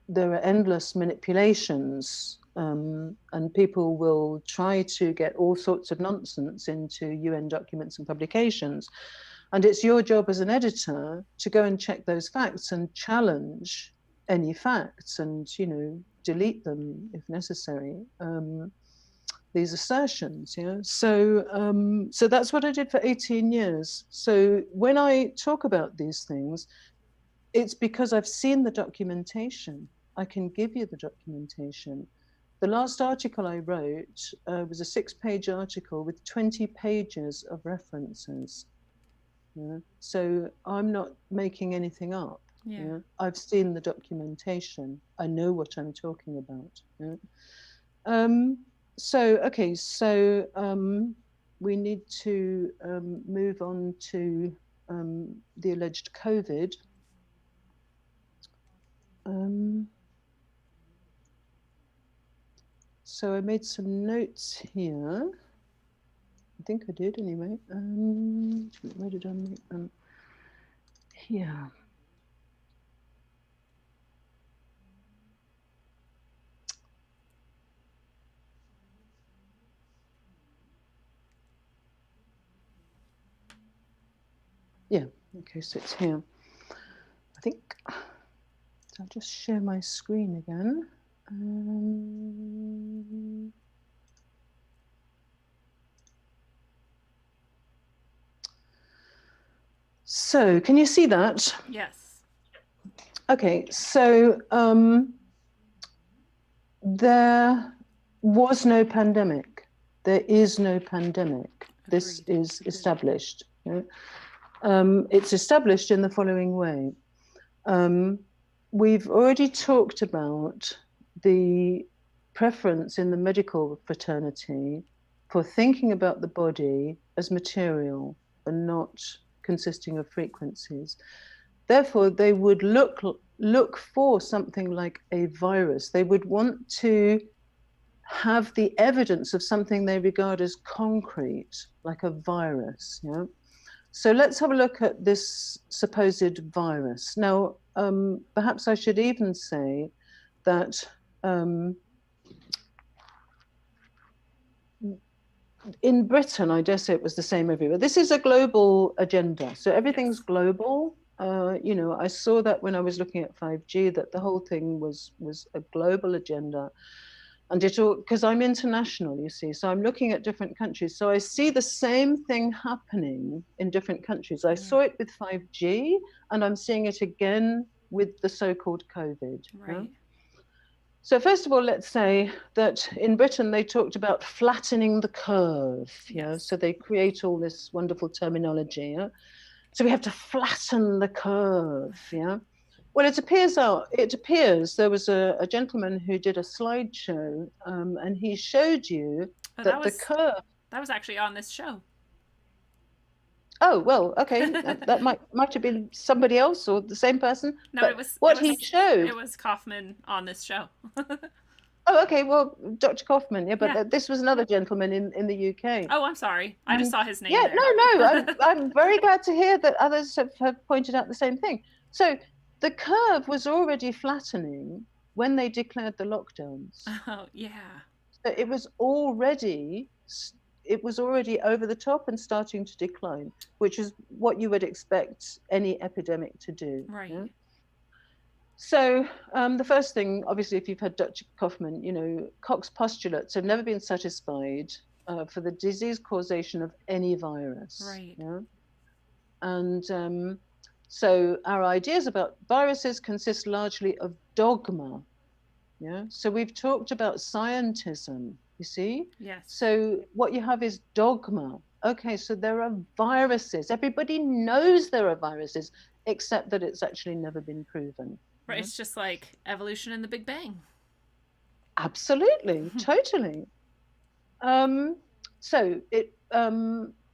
Speaker 3: there are endless manipulations, and people will try to get all sorts of nonsense into UN documents and publications. And it's your job as an editor to go and check those facts and challenge any facts and, you know, delete them if necessary, these assertions, you know. So, so that's what I did for 18 years. So when I talk about these things, it's because I've seen the documentation. I can give you the documentation. The last article I wrote was a 6-page article with 20 pages of references. Yeah. So I'm not making anything up.
Speaker 2: Yeah.
Speaker 3: Yeah. I've seen the documentation. I know what I'm talking about. Yeah. So, okay, so we need to move on to the alleged COVID. So I made some notes here. I think I did anyway. Where did I make them? Here. Yeah, okay, so it's here. I think I'll just share my screen again. So can you see that?
Speaker 2: Yes.
Speaker 3: Okay, so there was no pandemic. There is no pandemic. This is established. It's established in the following way. We've already talked about the preference in the medical fraternity for thinking about the body as material and not consisting of frequencies. Therefore, they would look for something like a virus. They would want to have the evidence of something they regard as concrete, like a virus. Yeah? So let's have a look at this supposed virus. Now, perhaps I should even say that in Britain, I dare say it was the same everywhere. This is a global agenda, so everything's global. You know, I saw that when I was looking at 5G, that the whole thing was a global agenda. And it all, because I'm international, you see, so I'm looking at different countries. So I see the same thing happening in different countries. I saw it with 5G, and I'm seeing it again with the so-called COVID.
Speaker 2: Right.
Speaker 3: Yeah? So first of all, let's say that in Britain, they talked about flattening the curve. Yeah? So they create all this wonderful terminology. Yeah? So we have to flatten the curve. Yeah. Well, it appears there was a gentleman who did a slideshow, and he showed you that the curve.
Speaker 2: That was actually on this show.
Speaker 3: Oh, well, okay, that might have been somebody else or the same person.
Speaker 2: No,
Speaker 3: but he showed.
Speaker 2: It was Kaufman on this show.
Speaker 3: Oh, okay. Well, Dr. Kaufman, yeah, but this was another gentleman in the UK.
Speaker 2: Oh, I'm sorry. I just saw his name.
Speaker 3: Yeah,
Speaker 2: there.
Speaker 3: no. I'm very glad to hear that others have pointed out the same thing. So the curve was already flattening when they declared the lockdowns.
Speaker 2: Oh, yeah.
Speaker 3: So it was already over the top and starting to decline, which is what you would expect any epidemic to do.
Speaker 2: Right.
Speaker 3: Yeah? So the first thing, obviously, if you've had Dr. Kaufman, you know, Koch's postulates have never been satisfied for the disease causation of any virus.
Speaker 2: Right.
Speaker 3: Yeah? And so our ideas about viruses consist largely of dogma. Yeah. So we've talked about scientism, you see?
Speaker 2: Yes.
Speaker 3: So what you have is dogma. Okay, so there are viruses. Everybody knows there are viruses, except that it's actually never been proven.
Speaker 2: Right. It's just like evolution and the Big Bang.
Speaker 3: Absolutely, totally. So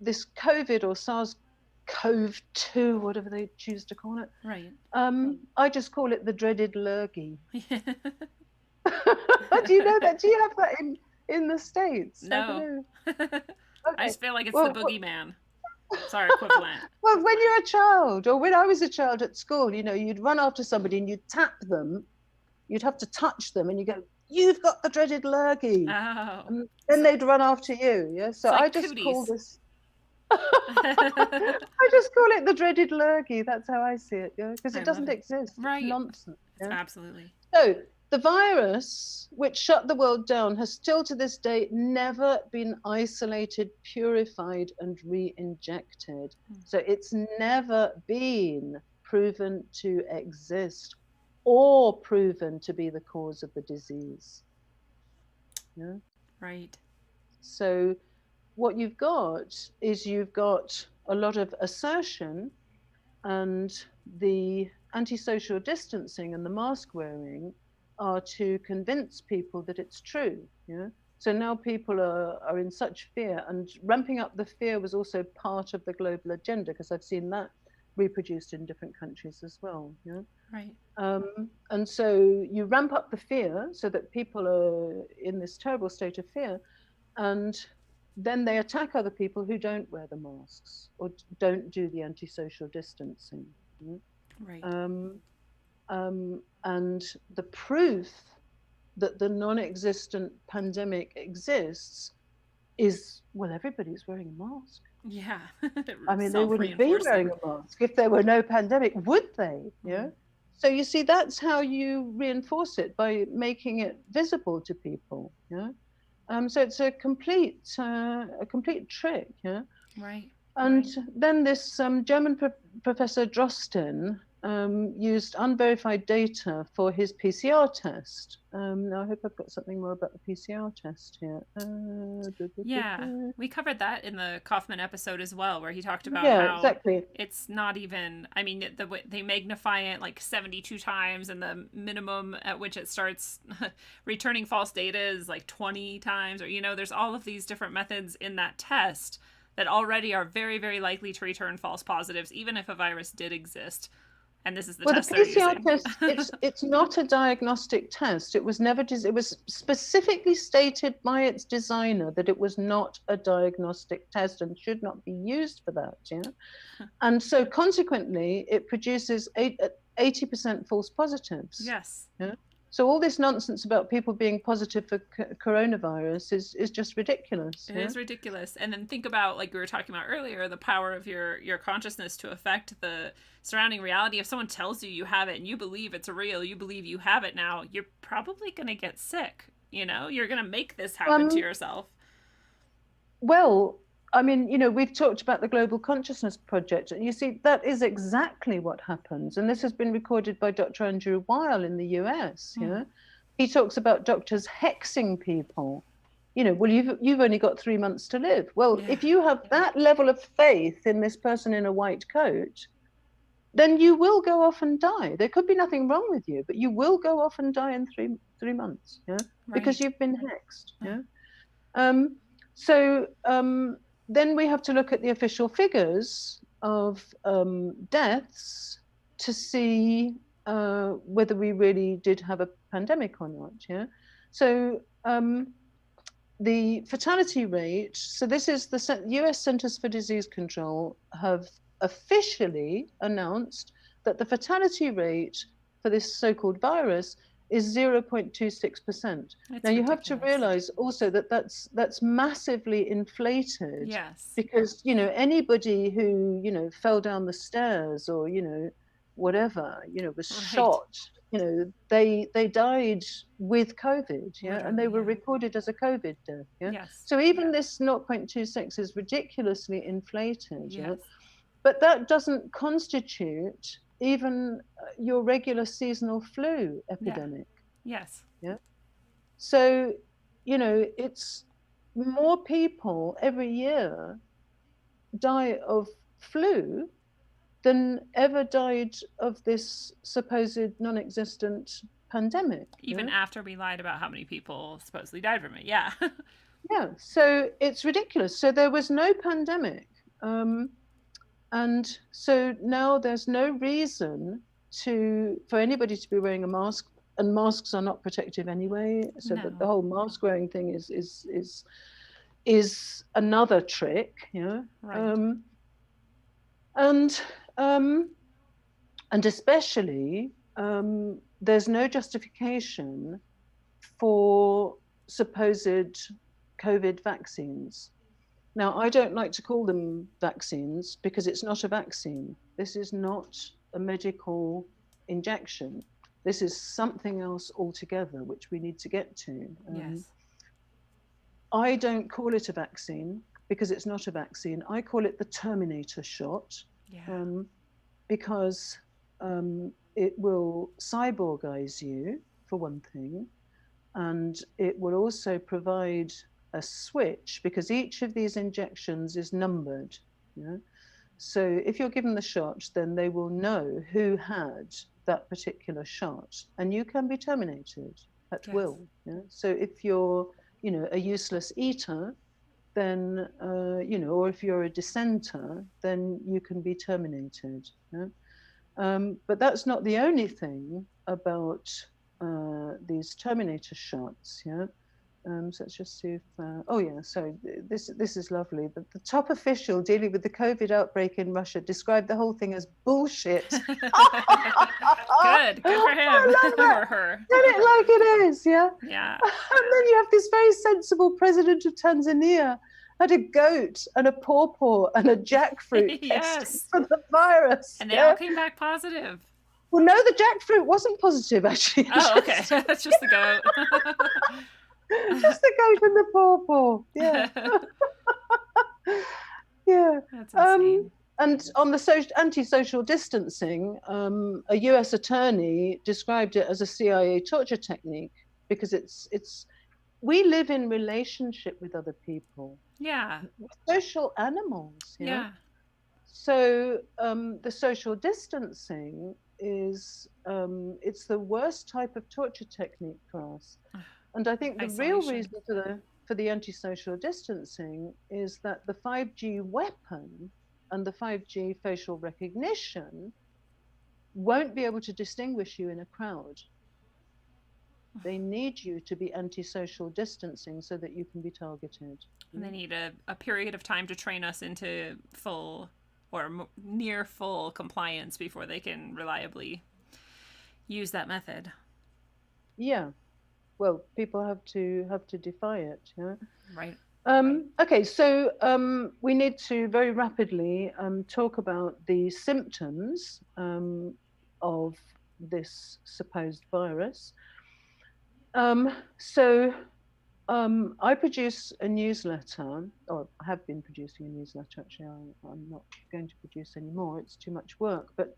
Speaker 3: this COVID or SARS-CoV-2, whatever they choose to call it.
Speaker 2: Right.
Speaker 3: I just call it the dreaded lurgy. Do you know that? Do you have that in the States?
Speaker 2: No.
Speaker 3: Okay.
Speaker 2: I just feel like it's the boogeyman. It's our equivalent.
Speaker 3: Well, when you're a child, or when I was a child at school, you know, you'd run after somebody and you'd tap them. You'd have to touch them, and you go, "You've got the dreaded lurgy."
Speaker 2: Oh.
Speaker 3: And then they'd run after you. Yeah. So
Speaker 2: like
Speaker 3: I just
Speaker 2: cooties.
Speaker 3: call this. I just call it the dreaded lurgy. That's how I see it. Yeah, because it doesn't exist.
Speaker 2: Right.
Speaker 3: It's nonsense.
Speaker 2: Yeah?
Speaker 3: Yeah?
Speaker 2: Absolutely.
Speaker 3: So the virus, which shut the world down, has still to this day never been isolated, purified, and re-injected. So it's never been proven to exist or proven to be the cause of the disease. Yeah?
Speaker 2: Right.
Speaker 3: So what you've got is you've got a lot of assertion, and the antisocial distancing and the mask wearing are to convince people that it's true. Yeah. So now people are in such fear, and ramping up the fear was also part of the global agenda, because I've seen that reproduced in different countries as well. Yeah.
Speaker 2: Right.
Speaker 3: And so you ramp up the fear so that people are in this terrible state of fear, and then they attack other people who don't wear the masks or don't do the antisocial distancing. Yeah?
Speaker 2: Right.
Speaker 3: And the proof that the non-existent pandemic exists is, well, everybody's wearing a mask.
Speaker 2: Yeah.
Speaker 3: I mean, they wouldn't be wearing a mask if there were no pandemic, would they? Yeah. So you see, that's how you reinforce it, by making it visible to people. Yeah. So it's a complete trick. Yeah.
Speaker 2: Right.
Speaker 3: And then this German professor Drosten used unverified data for his PCR test. Now I hope I've got something more about the PCR test here.
Speaker 2: Yeah, we covered that in the Kaufman episode as well, where he talked about
Speaker 3: Yeah,
Speaker 2: how
Speaker 3: exactly.
Speaker 2: it's not even, I mean, they magnify it like 72 times, and the minimum at which it starts returning false data is like 20 times, or, you know, there's all of these different methods in that test that already are very, very likely to return false positives, even if a virus did exist. And this is the test they're
Speaker 3: PCR
Speaker 2: using.
Speaker 3: test, it's not a diagnostic test. It was never, it was specifically stated by its designer that it was not a diagnostic test and should not be used for that. Yeah. And so consequently, it produces 80% false positives.
Speaker 2: Yes.
Speaker 3: Yeah. So all this nonsense about people being positive for coronavirus is just ridiculous.
Speaker 2: It is ridiculous. And then think about, like we were talking about earlier, the power of your consciousness to affect the surrounding reality. If someone tells you have it and you believe it's real, you believe you have it now, you're probably going to get sick. You know, you're going to make this happen to yourself.
Speaker 3: Well, I mean, you know, we've talked about the Global Consciousness Project. You see, that is exactly what happens. And this has been recorded by Dr. Andrew Weil in the US. Yeah, he talks about doctors hexing people. You know, well, you've only got 3 months to live. Well, if you have that level of faith in this person in a white coat, then you will go off and die. There could be nothing wrong with you, but you will go off and die in three months. Yeah, because you've been hexed. Yeah. Then we have to look at the official figures of deaths to see whether we really did have a pandemic or not. Yeah. So the fatality rate. So this is the U.S. Centers for Disease Control have officially announced that the fatality rate for this so-called virus is 0.26%. Now you have to realize also that that's massively inflated.
Speaker 2: Yes.
Speaker 3: Because, you know, anybody who, you know, fell down the stairs or, you know, whatever, you know, was shot, you know, they died with COVID, yeah, literally, and they were recorded as a COVID death, yeah.
Speaker 2: Yes.
Speaker 3: So even this 0.26 is ridiculously inflated, yeah. But that doesn't constitute even your regular seasonal flu epidemic.
Speaker 2: Yes.
Speaker 3: Yeah. So, you know, it's more people every year die of flu than ever died of this supposed non-existent pandemic.
Speaker 2: Even after we lied about how many people supposedly died from it. Yeah.
Speaker 3: Yeah. So it's ridiculous. So there was no pandemic. And so now there's no reason for anybody to be wearing a mask, and masks are not protective anyway. So the whole mask wearing thing is another trick, you know.
Speaker 2: Right.
Speaker 3: And especially there's no justification for supposed COVID vaccines. Now, I don't like to call them vaccines because it's not a vaccine. This is not a medical injection. This is something else altogether, which we need to get to.
Speaker 2: Yes.
Speaker 3: I don't call it a vaccine because it's not a vaccine. I call it the Terminator shot.
Speaker 2: Yeah.
Speaker 3: Because it will cyborgize you, for one thing, and it will also provide a switch, because each of these injections is numbered. Yeah? So if you're given the shot, then they will know who had that particular shot, and you can be terminated at will. Yeah? So if you're, you know, a useless eater, then, or if you're a dissenter, then you can be terminated. Yeah? But that's not the only thing about these terminator shots. Yeah. So let's just see if, so this is lovely. The top official dealing with the COVID outbreak in Russia described the whole thing as bullshit.
Speaker 2: Good for him.
Speaker 3: I love that.
Speaker 2: Or her.
Speaker 3: Tell it like it is, yeah?
Speaker 2: Yeah.
Speaker 3: And then you have this very sensible president of Tanzania had a goat and a pawpaw and a jackfruit tested for the virus.
Speaker 2: And they all came back positive.
Speaker 3: Well, no, the jackfruit wasn't positive, actually.
Speaker 2: Oh, okay. That's just the goat.
Speaker 3: Just the goat and the pawpaw. Yeah. Yeah.
Speaker 2: That's insane.
Speaker 3: And on the anti-social distancing, a US attorney described it as a CIA torture technique because we live in relationship with other people.
Speaker 2: Yeah.
Speaker 3: We're social animals.
Speaker 2: Yeah.
Speaker 3: So the social distancing is it's the worst type of torture technique for us. And I think the real reason for the anti-social distancing is that the 5G weapon and the 5G facial recognition won't be able to distinguish you in a crowd. They need you to be anti-social distancing so that you can be targeted.
Speaker 2: And they need a period of time to train us into full or near full compliance before they can reliably use that method.
Speaker 3: Yeah. Well, people have to defy it. Yeah.
Speaker 2: Right.
Speaker 3: Okay, so we need to very rapidly talk about the symptoms of this supposed virus. I produce a newsletter, or have been producing a newsletter. Actually, I'm not going to produce anymore. It's too much work. But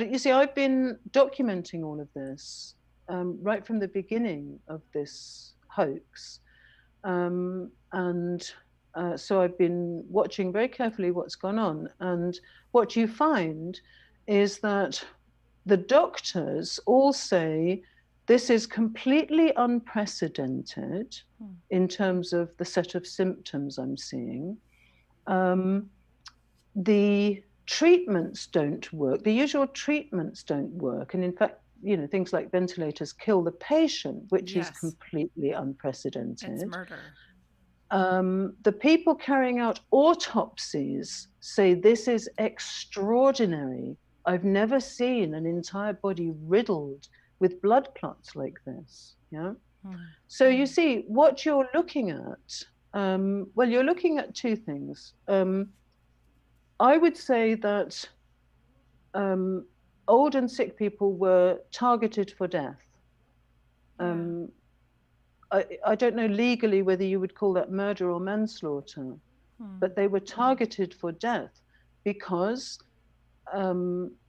Speaker 3: you see, I've been documenting all of this right from the beginning of this hoax. So I've been watching very carefully what's gone on. And what you find is that the doctors all say this is completely unprecedented in terms of the set of symptoms I'm seeing. The treatments don't work. The usual treatments don't work. And in fact, things like ventilators kill the patient, which is completely unprecedented.
Speaker 2: It's murder.
Speaker 3: The people carrying out autopsies say this is extraordinary. I've never seen an entire body riddled with blood clots like this. Yeah. So you see, what you're looking at, you're looking at two things. I would say that old and sick people were targeted for death. I don't know legally whether you would call that murder or manslaughter, but they were targeted for death because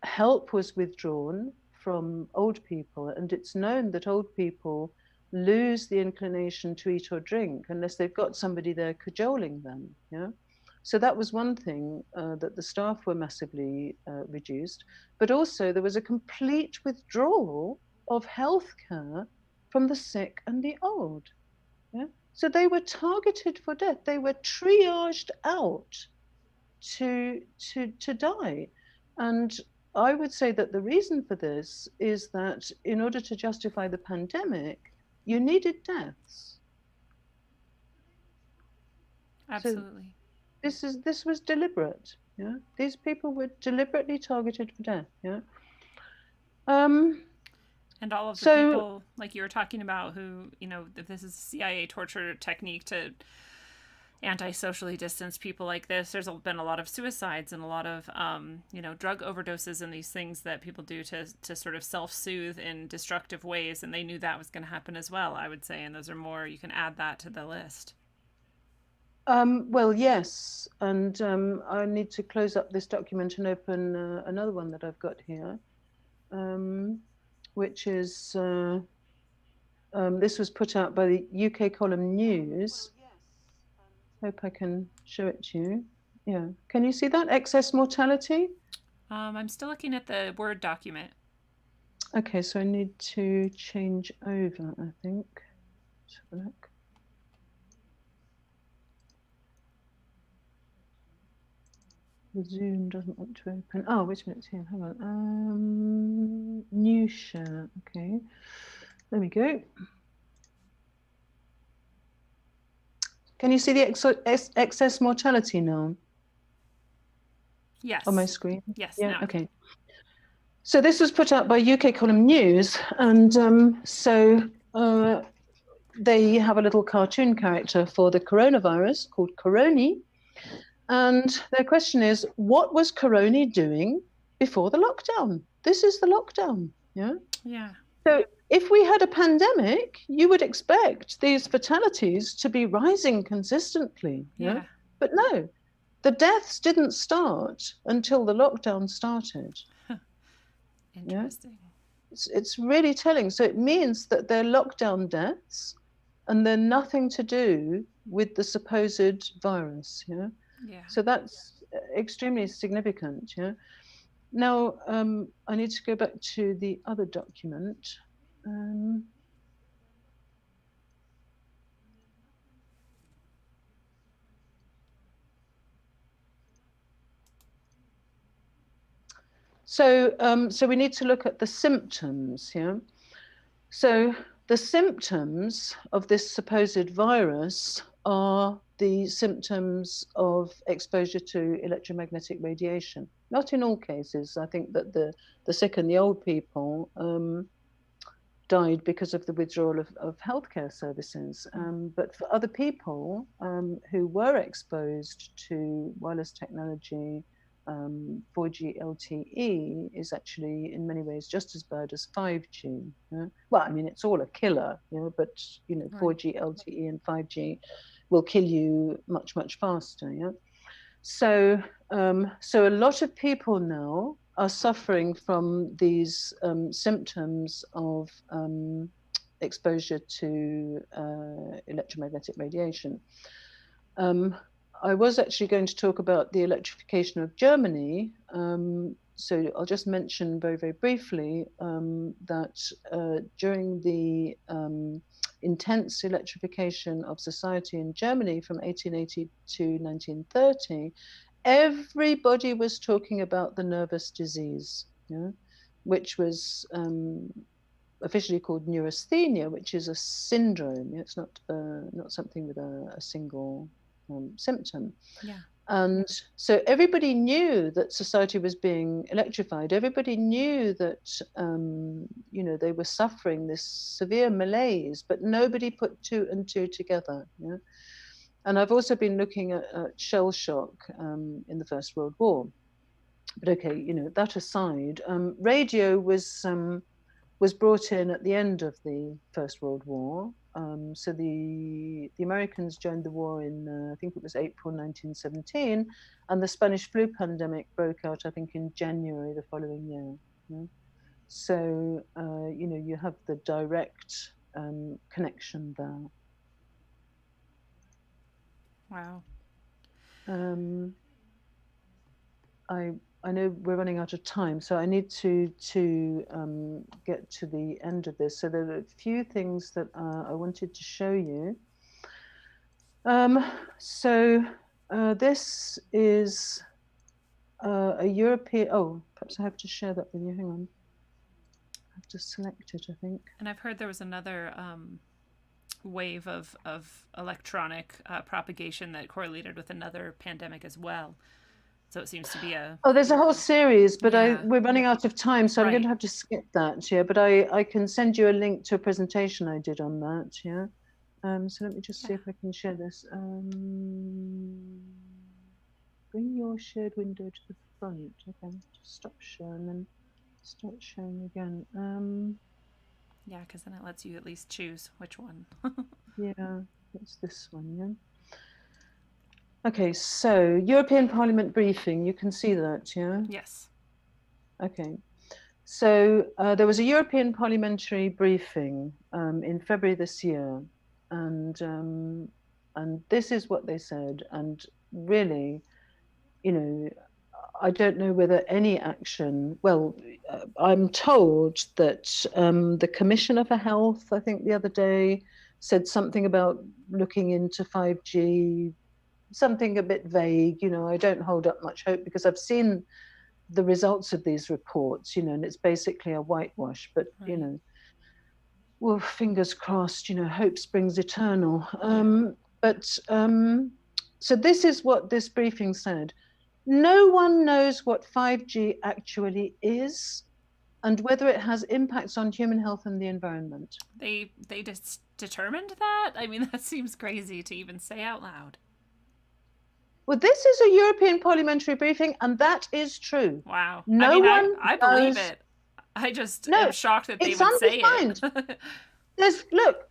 Speaker 3: help was withdrawn from old people, and it's known that old people lose the inclination to eat or drink unless they've got somebody there cajoling them. Yeah. So that was one thing, that the staff were massively reduced, but also there was a complete withdrawal of healthcare from the sick and the old. Yeah? So they were targeted for death. They were triaged out to die. And I would say that the reason for this is that in order to justify the pandemic, you needed deaths.
Speaker 2: Absolutely.
Speaker 3: So this was deliberate. Yeah, these people were deliberately targeted for death. Yeah.
Speaker 2: And all of the people, like you were talking about, who, if this is a CIA torture technique to anti-socially distance people like this, there's been a lot of suicides and a lot of, drug overdoses and these things that people do to sort of self-soothe in destructive ways. And they knew that was going to happen as well, I would say. And those are more, you can add that to the list.
Speaker 3: Well, yes. And I need to close up this document and open another one that I've got here. Which is, this was put out by the UK column News. Hope I can show it to you. Yeah. Can you see that? Excess mortality?
Speaker 2: I'm still looking at the Word document.
Speaker 3: Okay, so I need to change over, I think. Let's have a look. The Zoom doesn't want to open. Oh, wait a minute here. Hang on. New share. Okay. There we go. Can you see the excess mortality now
Speaker 2: Yes.
Speaker 3: on my screen?
Speaker 2: Yes.
Speaker 3: Yeah.
Speaker 2: Now I can.
Speaker 3: Okay. So this was put out by UK Column News, and they have a little cartoon character for the coronavirus called Coroni. And their question is, what was Coroni doing before the lockdown? This is the lockdown, yeah?
Speaker 2: Yeah.
Speaker 3: So if we had a pandemic, you would expect these fatalities to be rising consistently, yeah? But no, the deaths didn't start until the lockdown started.
Speaker 2: Interesting.
Speaker 3: Yeah? It's really telling. So it means that they're lockdown deaths and they're nothing to do with the supposed virus, yeah?
Speaker 2: Yeah.
Speaker 3: So that's extremely significant. Yeah. Now I need to go back to the other document. So we need to look at the symptoms. Yeah. So the symptoms of this supposed virus are the symptoms of exposure to electromagnetic radiation. Not in all cases. I think that the sick and the old people died because of the withdrawal of healthcare services. But for other people who were exposed to wireless technology, 4G LTE is actually in many ways just as bad as 5G. Yeah? Well, I mean, it's all a killer, you know, but 4G LTE and 5G will kill you much, much faster. Yeah. So a lot of people now are suffering from these symptoms of exposure to electromagnetic radiation. I was actually going to talk about the electrification of Germany. So I'll just mention very, very briefly that during the intense electrification of society in Germany from 1880 to 1930, everybody was talking about the nervous disease, which was officially called neurasthenia, which is a syndrome. It's not something with a single symptom.
Speaker 2: Yeah.
Speaker 3: And so everybody knew that society was being electrified. Everybody knew that, they were suffering this severe malaise, but nobody put two and two together. Yeah? And I've also been looking at shell shock in the First World War. But okay, that aside, radio was brought in at the end of the First World War. So the Americans joined the war in, I think it was April 1917, and the Spanish flu pandemic broke out, I think, in January the following year. Yeah? So, you have the direct connection there.
Speaker 2: Wow.
Speaker 3: I know we're running out of time, so I need to get to the end of this. So there are a few things that I wanted to show you. This is a European. Oh, perhaps I have to share that with you. Hang on. I have to select it, I think.
Speaker 2: And I've heard there was another wave of electronic propagation that correlated with another pandemic as well. So it seems to be a...
Speaker 3: Oh, there's a whole series, but we're running out of time, so I'm going to have to skip that, yeah. But I can send you a link to a presentation I did on that, yeah. So let me just see if I can share this. Bring your shared window to the front. Okay, just stop share and then start sharing again.
Speaker 2: Yeah, because then it lets you at least choose which one.
Speaker 3: Yeah, it's this one, yeah. Okay, so European Parliament briefing, you can see that, yeah?
Speaker 2: Yes.
Speaker 3: Okay, so there was a European Parliamentary briefing in February this year, and this is what they said, and really, I don't know whether any action, well, I'm told that the Commissioner for Health, I think the other day, said something about looking into 5G something a bit vague. I don't hold up much hope because I've seen the results of these reports, and it's basically a whitewash. But
Speaker 2: Right.
Speaker 3: well, fingers crossed. Hope springs eternal. So this is what this briefing said. No one knows what 5G actually is and whether it has impacts on human health and the environment.
Speaker 2: They just determined that? I mean, that seems crazy to even say out loud.
Speaker 3: Well, this is a European parliamentary briefing, and that is true.
Speaker 2: Wow.
Speaker 3: No one
Speaker 2: I believe
Speaker 3: knows.
Speaker 2: it. I just
Speaker 3: No,
Speaker 2: am shocked that they
Speaker 3: it's
Speaker 2: would say
Speaker 3: undefined.
Speaker 2: it.
Speaker 3: Look,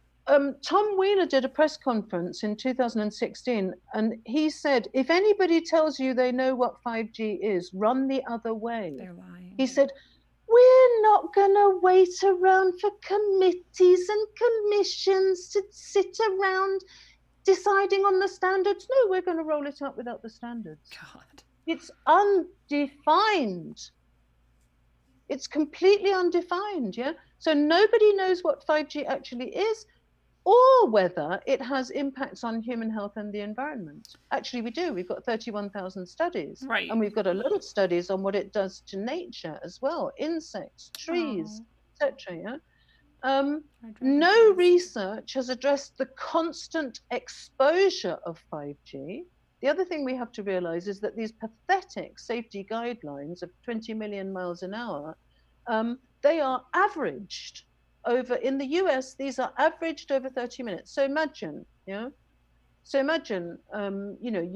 Speaker 3: Tom Wheeler did a press conference in 2016, and he said, if anybody tells you they know what 5G is, run the other way.
Speaker 2: They're lying.
Speaker 3: He said, we're not going to wait around for committees and commissions to sit around deciding on the standards. No, we're going to roll it out without the standards.
Speaker 2: God.
Speaker 3: It's undefined. It's completely undefined, yeah? So nobody knows what 5G actually is or whether it has impacts on human health and the environment. Actually, we do. We've got 31,000 studies.
Speaker 2: Right.
Speaker 3: And we've got a lot of studies on what it does to nature as well, insects, trees, etc. Yeah? No research has addressed the constant exposure of 5G. The other thing we have to realize is that these pathetic safety guidelines of 20 million miles an hour, they are averaged over, in the US, these are averaged over 30 minutes. So imagine, you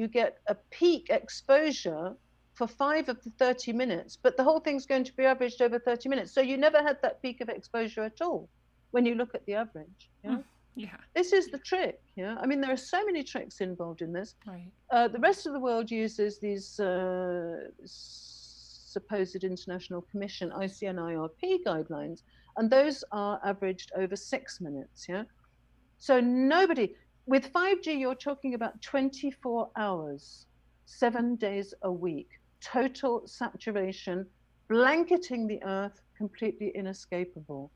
Speaker 3: get a peak exposure for 5 of the 30 minutes, but the whole thing's going to be averaged over 30 minutes. So you never had that peak of exposure at all when you look at the average. Yeah.
Speaker 2: Yeah.
Speaker 3: This is the trick. Yeah. I mean, there are so many tricks involved in this.
Speaker 2: Right.
Speaker 3: The rest of the world uses these supposed international commission ICN-IRP guidelines, and those are averaged over 6 minutes. Yeah. So nobody, with 5G, you're talking about 24 hours, 7 days a week, total saturation, blanketing the earth, completely inescapable.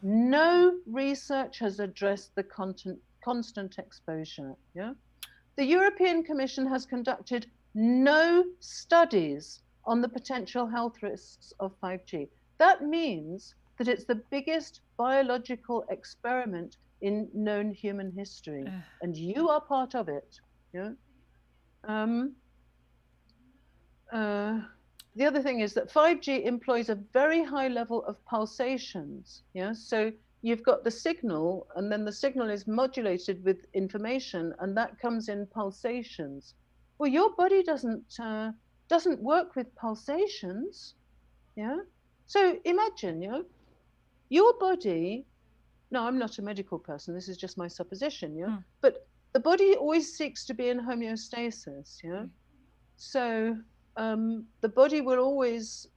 Speaker 3: No research has addressed the constant exposure. Yeah? The European Commission has conducted no studies on the potential health risks of 5G. That means that it's the biggest biological experiment in known human history, and you are part of it. Yeah? The other thing is that 5G employs a very high level of pulsations. Yeah, so you've got the signal, and then the signal is modulated with information, and that comes in pulsations. Well, your body doesn't work with pulsations. Yeah, so imagine, your body. No, I'm not a medical person. This is just my supposition. Yeah, but the body always seeks to be in homeostasis. Yeah, so. The body will always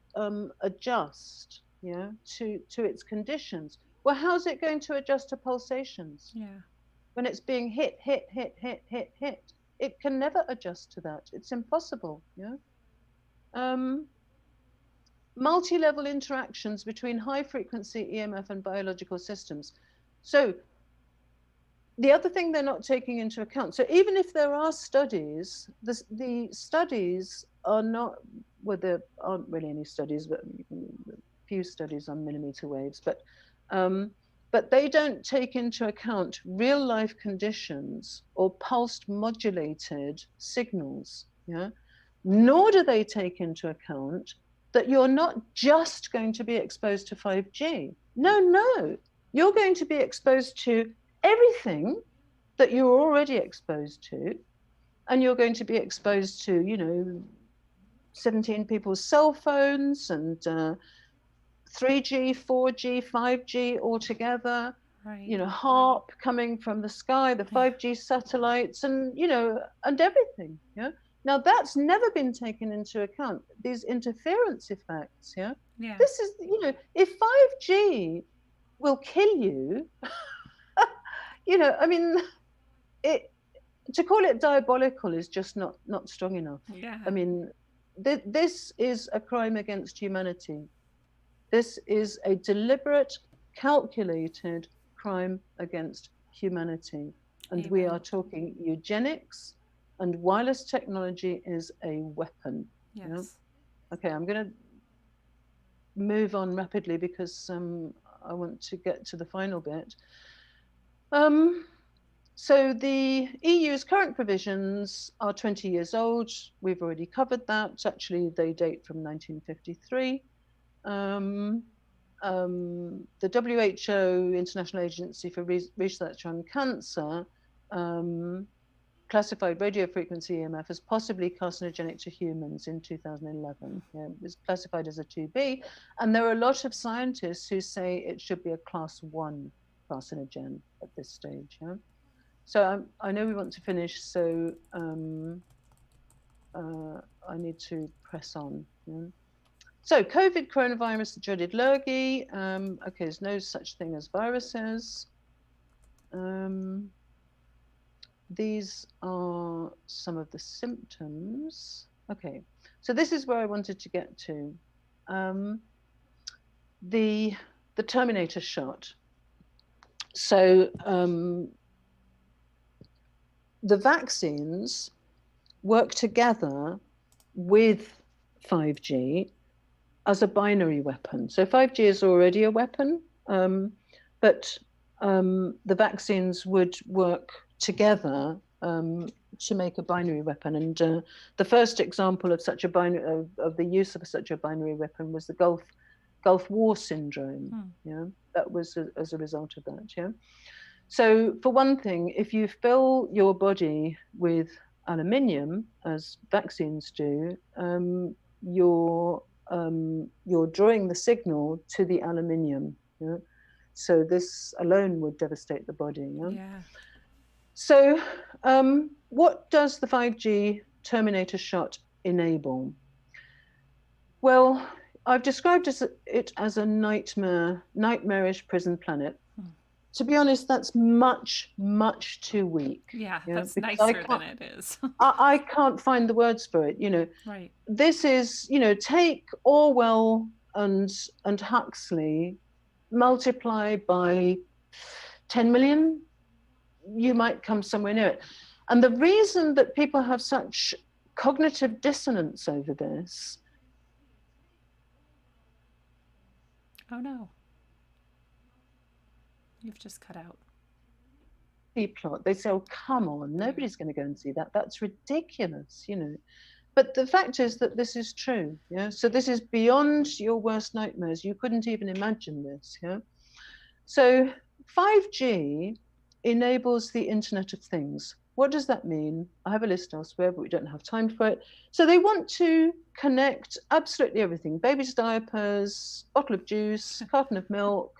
Speaker 3: adjust, to its conditions. Well, how's it going to adjust to pulsations?
Speaker 2: Yeah.
Speaker 3: When it's being hit, it can never adjust to that. It's impossible. Yeah. Multi-level interactions between high-frequency EMF and biological systems. So the other thing they're not taking into account, so even if there are studies, the studies are not, well, there aren't really any studies, but a few studies on millimeter waves, but they don't take into account real life conditions or pulsed modulated signals, yeah? Nor do they take into account that you're not just going to be exposed to 5G. No, you're going to be exposed to everything that you're already exposed to, and you're going to be exposed to, 17 people's cell phones and 3G, 4G, 5G altogether,
Speaker 2: Right.
Speaker 3: HARP coming from the sky, the 5G satellites, and, and everything. Yeah. Now that's never been taken into account, these interference effects. Yeah.
Speaker 2: Yeah.
Speaker 3: This is, if 5G will kill you, I mean, to call it diabolical is just not strong enough.
Speaker 2: Yeah.
Speaker 3: I mean, this is a crime against humanity. This is a deliberate, calculated crime against humanity. And we are talking eugenics, and wireless technology is a weapon.
Speaker 2: Yes.
Speaker 3: You know? Okay, I'm going to move on rapidly because I want to get to the final bit. So the EU's current provisions are 20 years old. We've already covered that. Actually, they date from 1953. The WHO, International Agency for Research on Cancer, classified radio frequency EMF as possibly carcinogenic to humans in 2011. Yeah, it was classified as a 2B, and there are a lot of scientists who say it should be a class 1 carcinogen at this stage. Yeah? So I know we want to finish, so I need to press on. Yeah? So COVID, coronavirus, the dreaded lurgy. Okay, there's no such thing as viruses. These are some of the symptoms. Okay, so this is where I wanted to get to. The Terminator shot. So the vaccines work together with 5G as a binary weapon. So 5G is already a weapon, but the vaccines would work together to make a binary weapon. And the first example of such a binary of the use of such a binary weapon was the Gulf War syndrome. Yeah, that was as a result of that. Yeah. So for one thing, if you fill your body with aluminium, as vaccines do, you're drawing the signal to the aluminium. Yeah? So this alone would devastate the body. Yeah.
Speaker 2: Yeah.
Speaker 3: So what does the 5G Terminator shot enable? Well, I've described it as a nightmarish prison planet. To be honest, that's much, much too weak.
Speaker 2: Yeah,
Speaker 3: you know,
Speaker 2: that's
Speaker 3: because
Speaker 2: nicer than it is.
Speaker 3: I can't find the words for it. You know,
Speaker 2: Right.
Speaker 3: This is, you know, take Orwell and Huxley, multiply by 10 million, you might come somewhere near it. And the reason that people have such cognitive dissonance over this.
Speaker 2: Oh no. You've just cut out.
Speaker 3: Plot. They say, oh, come on, nobody's going to go and see that. That's ridiculous, you know. But the fact is that this is true. Yeah. So this is beyond your worst nightmares. You couldn't even imagine this. Yeah. So 5G enables the Internet of Things. What does that mean? I have a list elsewhere, but we don't have time for it. So they want to connect absolutely everything: baby's diapers, bottle of juice, carton of milk,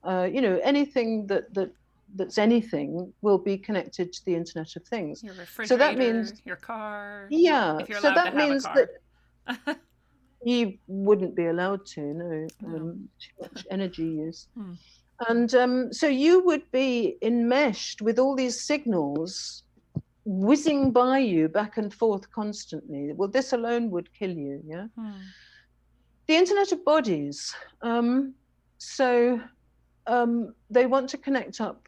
Speaker 3: you know, anything that's anything will be connected to the Internet of Things.
Speaker 2: Your refrigerator,
Speaker 3: so that means
Speaker 2: your car.
Speaker 3: Yeah.
Speaker 2: If you're
Speaker 3: so
Speaker 2: allowed
Speaker 3: that
Speaker 2: to have
Speaker 3: means
Speaker 2: a car.
Speaker 3: that you wouldn't be allowed to. No,
Speaker 2: No.
Speaker 3: too much energy use. And so you would be enmeshed with all these signals whizzing by you back and forth constantly. Well, this alone would kill you. Yeah. The Internet of Bodies. They want to connect up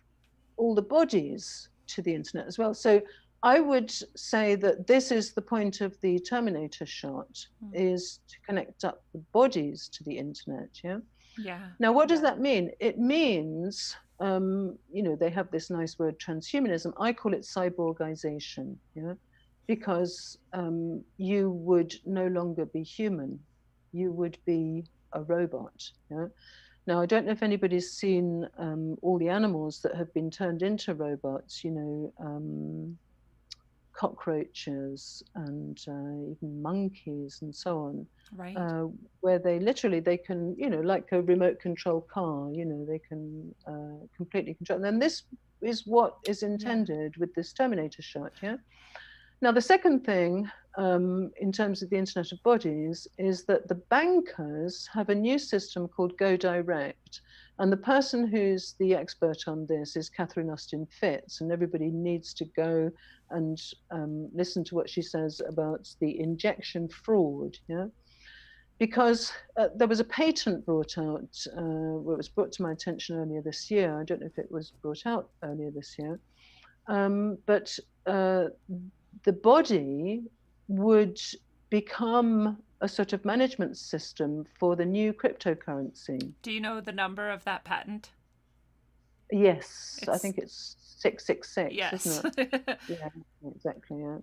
Speaker 3: all the bodies to the internet as well. So I would say that this is the point of the Terminator shot, is to connect up the bodies to the internet. Yeah.
Speaker 2: Yeah.
Speaker 3: Now, what does that mean? It means, you know, they have this nice word, transhumanism. I call it cyborgization. Yeah. Because you would no longer be human. You would be a robot. Yeah. Now, I don't know if anybody's seen all the animals that have been turned into robots, you know, cockroaches and even monkeys and so on,
Speaker 2: Right.
Speaker 3: Where they can, you know, like a remote control car, you know, they can completely control. And then this is what is intended with this Terminator shot, yeah? Now, the second thing in terms of the Internet of Bodies is that the bankers have a new system called Go Direct. And the person who's the expert on this is Catherine Austin Fitz. And everybody needs to go and listen to what she says about the injection fraud. Yeah? Because there was a patent brought out, well, it was brought to my attention earlier this year. I don't know if it was brought out earlier this year. But the body would become a sort of management system for the new cryptocurrency.
Speaker 2: Do you know the number of that patent?
Speaker 3: Yes, I think it's 666,
Speaker 2: yes.
Speaker 3: isn't it? Yeah, exactly. Yeah.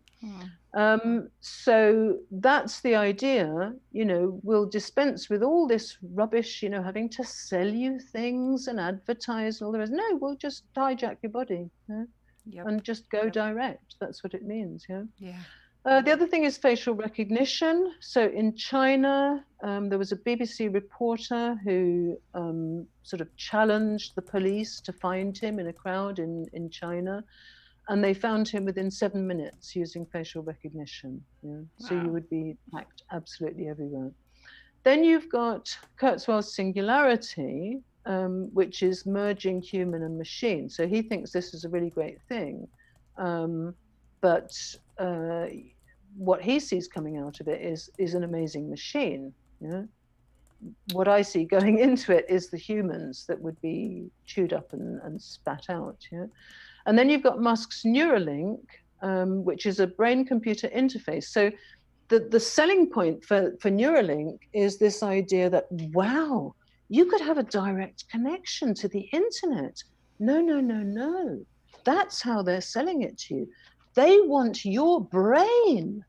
Speaker 2: Hmm.
Speaker 3: So that's the idea. We'll dispense with all this rubbish. Having to sell you things and advertise and all the rest. No, we'll just hijack your body,
Speaker 2: Yep.
Speaker 3: and just go direct. That's what it means.
Speaker 2: Yeah.
Speaker 3: The other thing is facial recognition. So in China, there was a BBC reporter who sort of challenged the police to find him in a crowd in China. And they found him within 7 minutes using facial recognition.
Speaker 2: Wow.
Speaker 3: So you would be tracked absolutely everywhere. Then you've got Kurzweil's singularity, which is merging human and machine. So he thinks this is a really great thing. But what he sees coming out of it is an amazing machine. What I see going into it is the humans that would be chewed up and spat out. And then you've got Musk's Neuralink, which is a brain-computer interface. So the selling point for Neuralink is this idea that, wow, you could have a direct connection to the internet. No. That's how they're selling it to you. They want your brain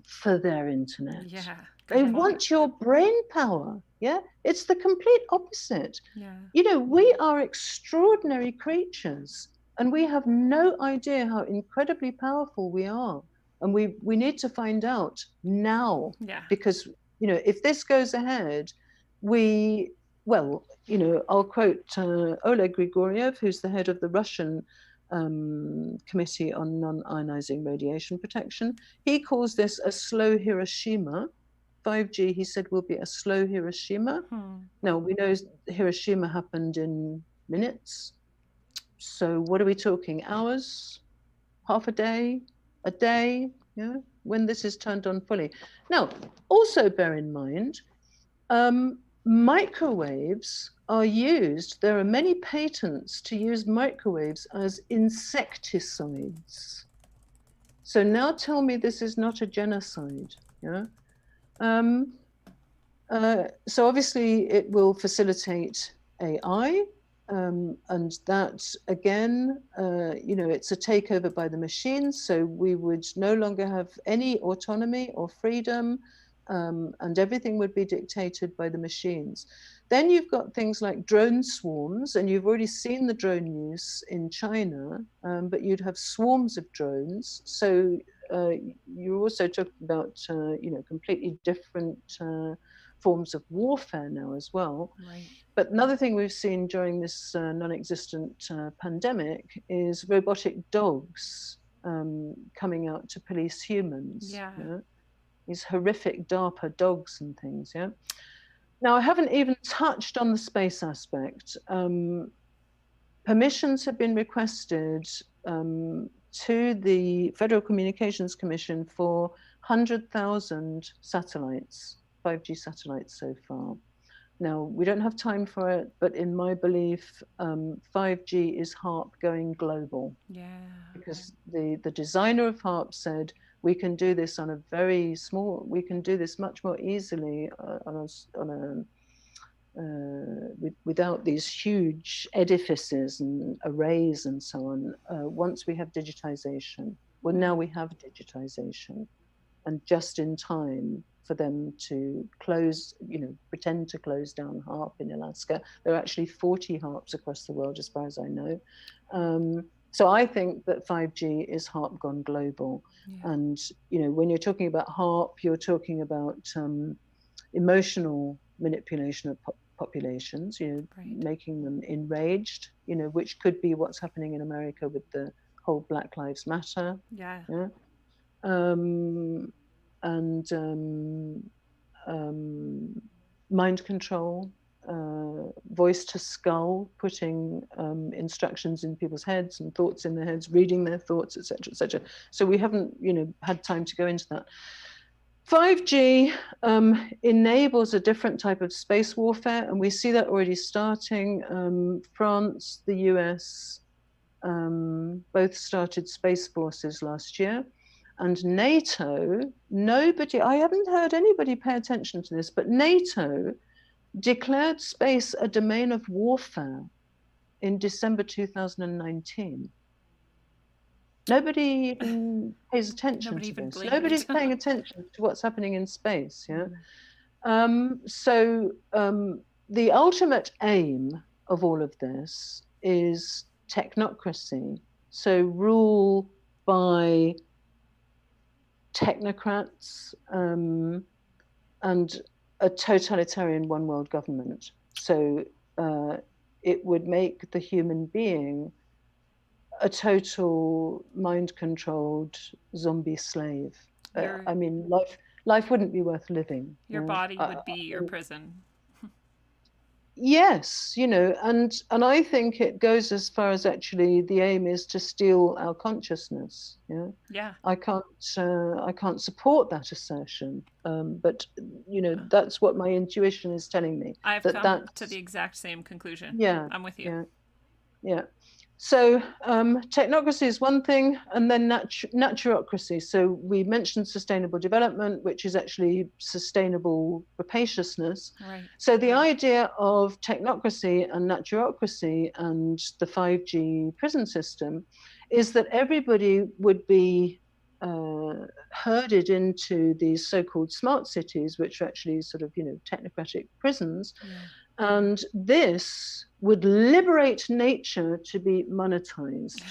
Speaker 3: for their internet.
Speaker 2: Yeah.
Speaker 3: They want your brain power. Yeah. It's the complete opposite.
Speaker 2: Yeah.
Speaker 3: We are extraordinary creatures, and we have no idea how incredibly powerful we are. And we need to find out now.
Speaker 2: Yeah.
Speaker 3: Because, if this goes ahead, I'll quote Oleg Grigoriev, who's the head of the Russian Committee on Non-Ionizing Radiation Protection. He calls this a slow Hiroshima. 5G, he said, will be a slow Hiroshima. Now, we know Hiroshima happened in minutes. So what are we talking? Hours? Half a day? A day? When this is turned on fully. Now, also bear in mind, microwaves are used. There are many patents to use microwaves as insecticides. So now tell me this is not a genocide. So obviously it will facilitate AI, and that again, it's a takeover by the machines. So we would no longer have any autonomy or freedom. And everything would be dictated by the machines. Then you've got things like drone swarms, and you've already seen the drone use in China, but you'd have swarms of drones. So you're also talking about, completely different forms of warfare now as well.
Speaker 2: Right.
Speaker 3: But another thing we've seen during this non-existent pandemic is robotic dogs coming out to police humans.
Speaker 2: Yeah.
Speaker 3: These horrific DARPA dogs and things, yeah? Now, I haven't even touched on the space aspect. Permissions have been requested to the Federal Communications Commission for 100,000 satellites, 5G satellites so far. Now, we don't have time for it, but in my belief, 5G is HARP going global.
Speaker 2: Yeah.
Speaker 3: Because the designer of HARP said, we can do this on a very small, we can do this much more easily without these huge edifices and arrays and so on, once we have digitization. Well, now we have digitization, and just in time for them to close, pretend to close down HARP in Alaska. There are actually 40 HARPs across the world, as far as I know. So I think that 5G is HARP gone global. Yeah. And, when you're talking about HARP, you're talking about emotional manipulation of populations, right. Making them enraged, which could be what's happening in America with the whole Black Lives Matter.
Speaker 2: Yeah.
Speaker 3: Mind control. Voice to skull, putting instructions in people's heads and thoughts in their heads, reading their thoughts, etc., etc. So we haven't, had time to go into that. 5G enables a different type of space warfare, and we see that already starting. France, the US, both started space forces last year. And NATO, nobody, I haven't heard anybody pay attention to this, but NATO declared space a domain of warfare in December 2019. Nobody even pays attention
Speaker 2: Nobody
Speaker 3: to
Speaker 2: even
Speaker 3: this.
Speaker 2: blinked.
Speaker 3: Nobody's paying attention to what's happening in space. Yeah. The ultimate aim of all of this is technocracy. So rule by technocrats and a totalitarian one world government. So it would make the human being a total mind-controlled zombie slave. I mean, life wouldn't be worth living.
Speaker 2: Your body would be your prison.
Speaker 3: Yes, and I think it goes as far as actually the aim is to steal our consciousness.
Speaker 2: Yeah.
Speaker 3: I can't support that assertion, but that's what my intuition is telling me.
Speaker 2: I've come to the exact same conclusion.
Speaker 3: Yeah,
Speaker 2: I'm with you.
Speaker 3: Yeah. So technocracy is one thing, and then naturocracy. So we mentioned sustainable development, which is actually sustainable rapaciousness.
Speaker 2: Right.
Speaker 3: So the idea of technocracy and naturocracy and the 5G prison system is that everybody would be herded into these so-called smart cities, which are actually sort of, technocratic prisons.
Speaker 2: Yeah.
Speaker 3: And this would liberate nature to be monetized.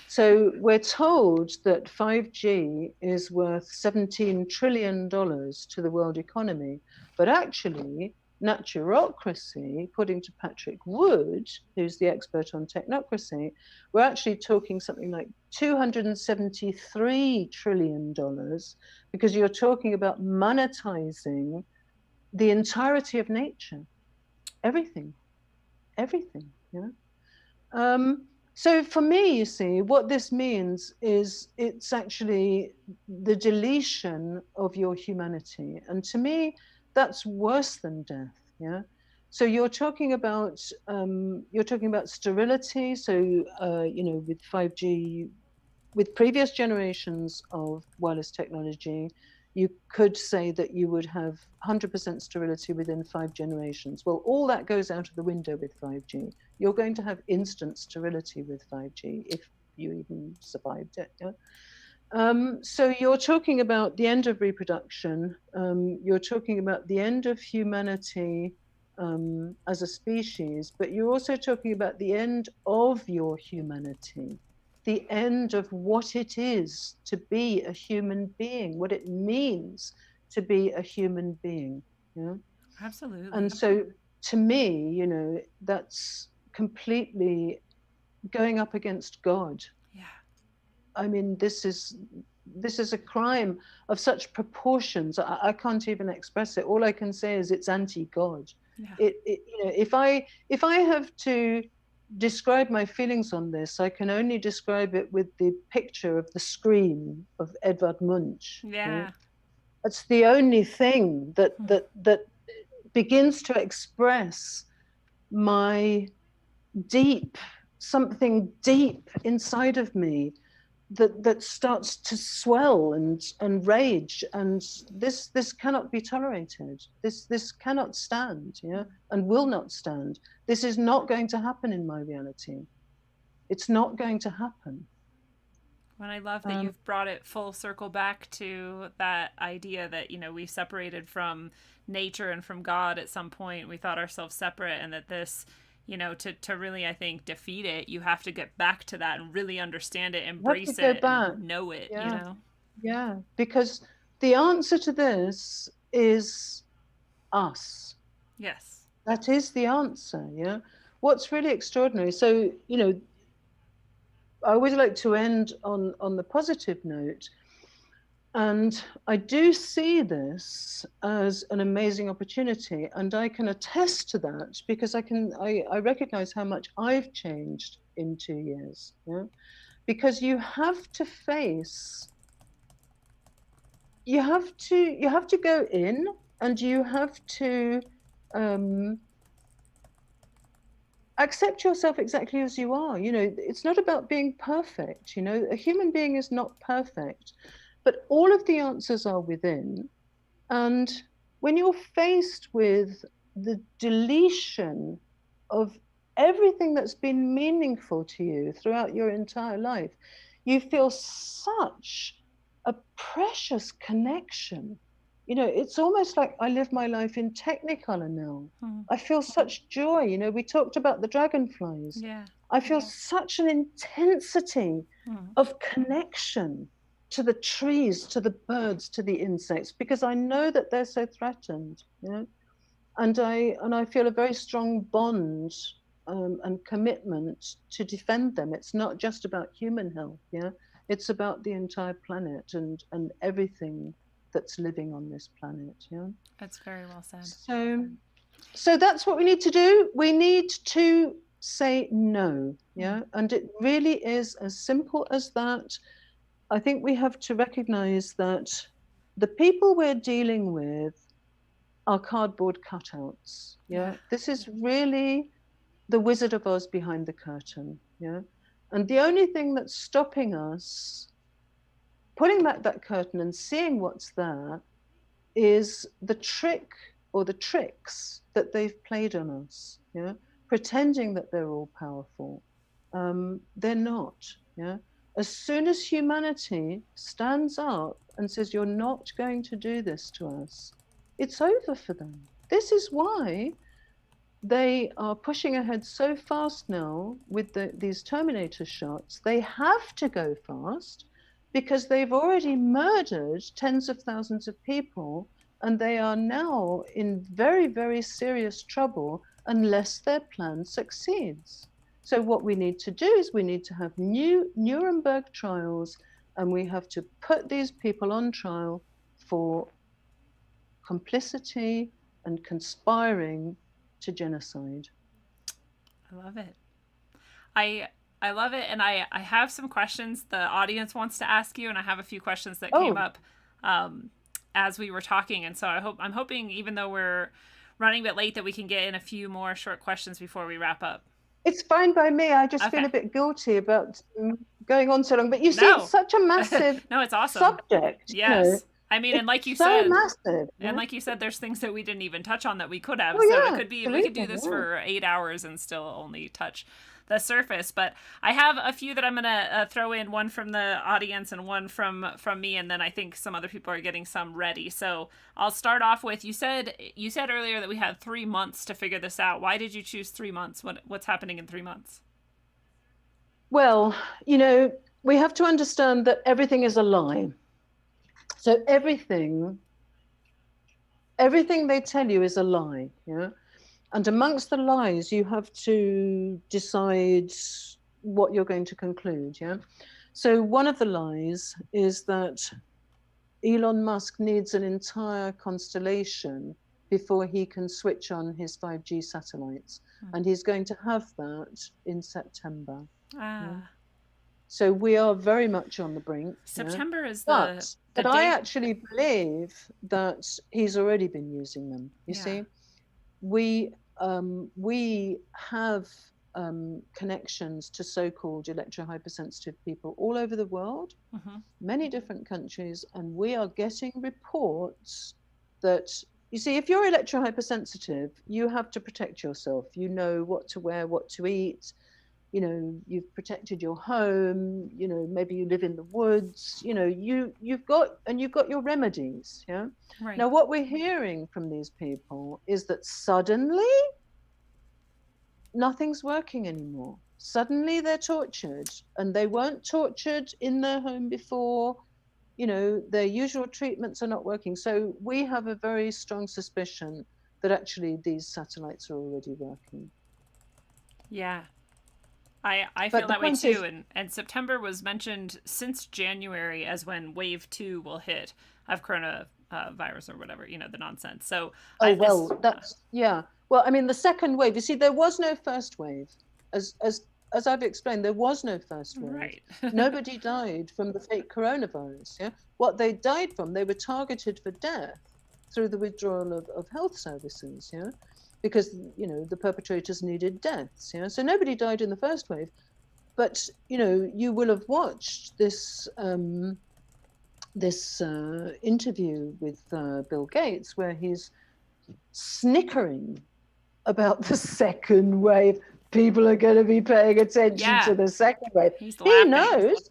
Speaker 3: So we're told that 5G is worth $17 trillion to the world economy. But actually, naturocracy, according to Patrick Wood, who's the expert on technocracy, we're actually talking something like $273 trillion, because you're talking about monetizing the entirety of nature. Everything. So for me, you see, what this means is it's actually the deletion of your humanity. And to me, that's worse than death. Yeah. So you're talking about sterility. So with 5G, with previous generations of wireless technology, you could say that you would have 100% sterility within 5 generations. Well, all that goes out of the window with 5G. You're going to have instant sterility with 5G if you even survived it. Yeah? So you're talking about the end of reproduction. You're talking about the end of humanity as a species, but you're also talking about the end of your humanity. The end of what it is to be a human being, what it means to be a human being. Yeah?
Speaker 2: Absolutely.
Speaker 3: And so to me, that's completely going up against God.
Speaker 2: Yeah. I
Speaker 3: mean, this is a crime of such proportions. I can't even express it. All I can say is it's anti-God. Yeah. If I have to describe my feelings on this, I can only describe it with the picture of the Scream of Edvard Munch.
Speaker 2: Yeah.
Speaker 3: Right? That's the only thing that begins to express my something deep inside of me that starts to swell and rage, and this cannot be tolerated. This cannot stand, and will not stand. This is not going to happen in my reality. It's not going to happen.
Speaker 2: Well, I love that you've brought it full circle back to that idea that, we separated from nature and from God at some point. We thought ourselves separate, and that this, to really, I think, defeat it, you have to get back to that and really understand it, embrace it, and know it,
Speaker 3: Yeah, because the answer to this is us.
Speaker 2: Yes.
Speaker 3: That is the answer, yeah? What's really extraordinary, so, I always like to end on the positive note. And I do see this as an amazing opportunity, and I can attest to that because I recognize how much I've changed in 2 years. Yeah? Because you have to go in, and you have to accept yourself exactly as you are. It's not about being perfect. A human being is not perfect. but all of the answers are within. And when you're faced with the deletion of everything that's been meaningful to you throughout your entire life, you feel such a precious connection. You know, it's almost like I live my life in Technicolor now. I feel such joy. You know, we talked about the dragonflies.
Speaker 2: Yeah.
Speaker 3: I feel such an intensity of connection to the trees, to the birds, to the insects, because I know that they're so threatened, you know, and I feel a very strong bond and commitment to defend them. It's not just about human health, yeah, it's about the entire planet and everything that's living on this planet, yeah.
Speaker 2: That's very well said.
Speaker 3: So that's what we need to do. We need to say no, yeah, and it really is as simple as that. I think we have to recognize that the people we're dealing with are cardboard cutouts. Yeah. This is really the Wizard of Oz behind the curtain. Yeah. And the only thing that's stopping us pulling back that curtain and seeing what's there is the trick or the tricks that they've played on us. Yeah. Pretending that they're all powerful. They're not. Yeah. As soon as humanity stands up and says, you're not going to do this to us, it's over for them. This is why they are pushing ahead so fast now with these Terminator shots. They have to go fast because they've already murdered tens of thousands of people, and they are now in very, very serious trouble unless their plan succeeds. So what we need to do is we need to have new Nuremberg trials, and we have to put these people on trial for complicity and conspiring to genocide.
Speaker 2: I love it. I love it, and I have some questions the audience wants to ask you, and I have a few questions that came up as we were talking, and so I'm hoping, even though we're running a bit late, that we can get in a few more short questions before we wrap up.
Speaker 3: It's fine by me. I just feel a bit guilty about going on so long. But you see, it's such a massive
Speaker 2: no, it's awesome.
Speaker 3: Subject.
Speaker 2: Yes.
Speaker 3: You know?
Speaker 2: I mean, and like you
Speaker 3: so
Speaker 2: said,
Speaker 3: massive,
Speaker 2: and like you said, there's things that we didn't even touch on that we could have.
Speaker 3: Oh,
Speaker 2: so
Speaker 3: yeah,
Speaker 2: it could be, we could do this for 8 hours and still only touch the surface. But I have a few that I'm going to throw in, one from the audience and one from me. And then I think some other people are getting some ready. So I'll start off with, you said earlier that we had 3 months to figure this out. Why did you choose 3 months? What's happening in 3 months?
Speaker 3: Well, you know, we have to understand that everything is a lie. So everything they tell you is a lie, yeah? And amongst the lies, you have to decide what you're going to conclude, yeah? So one of the lies is that Elon Musk needs an entire constellation before he can switch on his 5G satellites. And he's going to have that in September. Yeah? So we are very much on the brink.
Speaker 2: September is
Speaker 3: but I actually believe that he's already been using them. You see, we have connections to so-called electro hypersensitive people all over the world, many different countries, and we are getting reports that, you see, if you're electro hypersensitive, you have to protect yourself. You know what to wear, what to eat. You know, you've protected your home, you know, maybe you live in the woods, you know, you've got your remedies, yeah? Right. Now, what we're hearing from these people is that suddenly nothing's working anymore. Suddenly they're tortured, and they weren't tortured in their home before. You know, their usual treatments are not working. So we have a very strong suspicion that actually these satellites are already working.
Speaker 2: Yeah. I feel that way too, and September was mentioned since January as when wave 2 will hit of coronavirus or whatever, you know, the nonsense. So well, I mean, the second wave, you see, there was no first wave. As I've explained, there was no first wave. Right.
Speaker 3: Nobody died from the fake coronavirus. Yeah, what they died from, they were targeted for death through the withdrawal of health services. Yeah. Because, you know, the perpetrators needed deaths, you know? So nobody died in the first wave. But, you know, you will have watched this this interview with Bill Gates where he's snickering about the second wave. People are going to be paying attention to the second wave.
Speaker 2: He's
Speaker 3: He
Speaker 2: laughing.
Speaker 3: knows,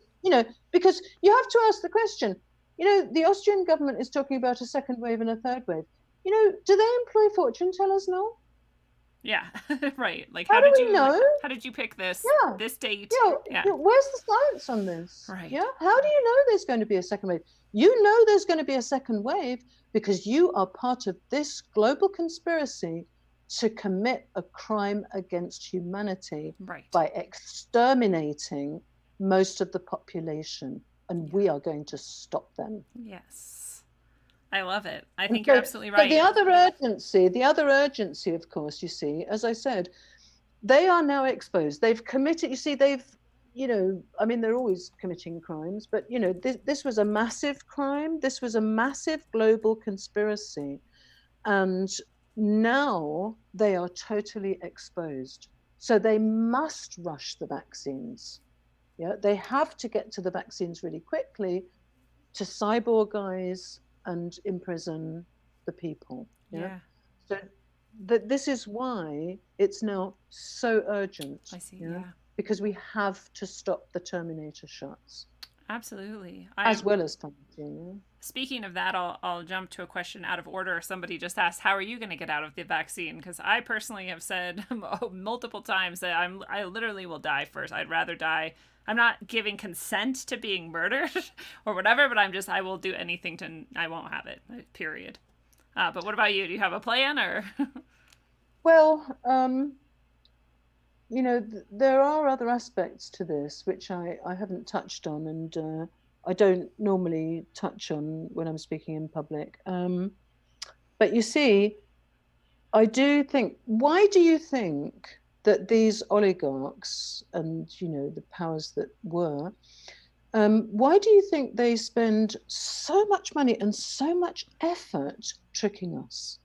Speaker 3: because you have to ask the question, the Austrian government is talking about a second wave and a third wave. Do they employ fortune tellers now?
Speaker 2: Yeah, right. Like,
Speaker 3: how did you know?
Speaker 2: How did you pick this this date?
Speaker 3: Yeah. Where's the science on this?
Speaker 2: Right.
Speaker 3: Yeah. How do you know there's going to be a second wave? You know there's going to be a second wave because you are part of this global conspiracy to commit a crime against humanity by exterminating most of the population, and we are going to stop them.
Speaker 2: Yes. I love it. I think you're absolutely right.
Speaker 3: But the other urgency, of course, you see, as I said, they are now exposed. They've committed, you see, they're always committing crimes, but, this was a massive crime. This was a massive global conspiracy. And now they are totally exposed. So they must rush the vaccines. Yeah, they have to get to the vaccines really quickly to cyborgize and imprison the people. Yeah. So this is why it's now so urgent.
Speaker 2: I see.
Speaker 3: Because we have to stop the Terminator shots.
Speaker 2: Absolutely.
Speaker 3: As well as fighting.
Speaker 2: Speaking of that, I'll jump to a question out of order. Somebody just asked, how are you going to get out of the vaccine? Because I personally have said multiple times that I literally will die first. I'd rather die. I'm not giving consent to being murdered or whatever, but I will do anything I won't have it, period. But what about you? Do you have a plan or?
Speaker 3: Well, there are other aspects to this which I haven't touched on, and I don't normally touch on when I'm speaking in public. But you see, I do think, why do you think that these oligarchs and, the powers that were, why do you think they spend so much money and so much effort tricking us?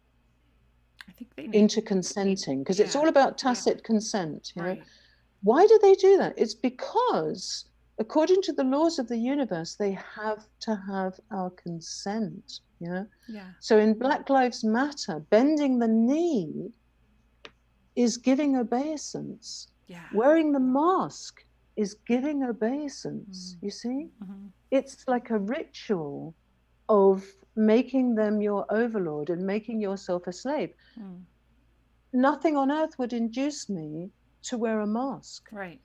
Speaker 2: I think they
Speaker 3: into consenting, because it's all about tacit consent. Why do they do that? It's because, according to the laws of the universe, they have to have our consent. So in Black Lives Matter, bending the knee is giving obeisance. Wearing the mask is giving obeisance. You see, it's like a ritual of making them your overlord and making yourself a slave. Nothing on earth would induce me to wear a mask.
Speaker 2: Right.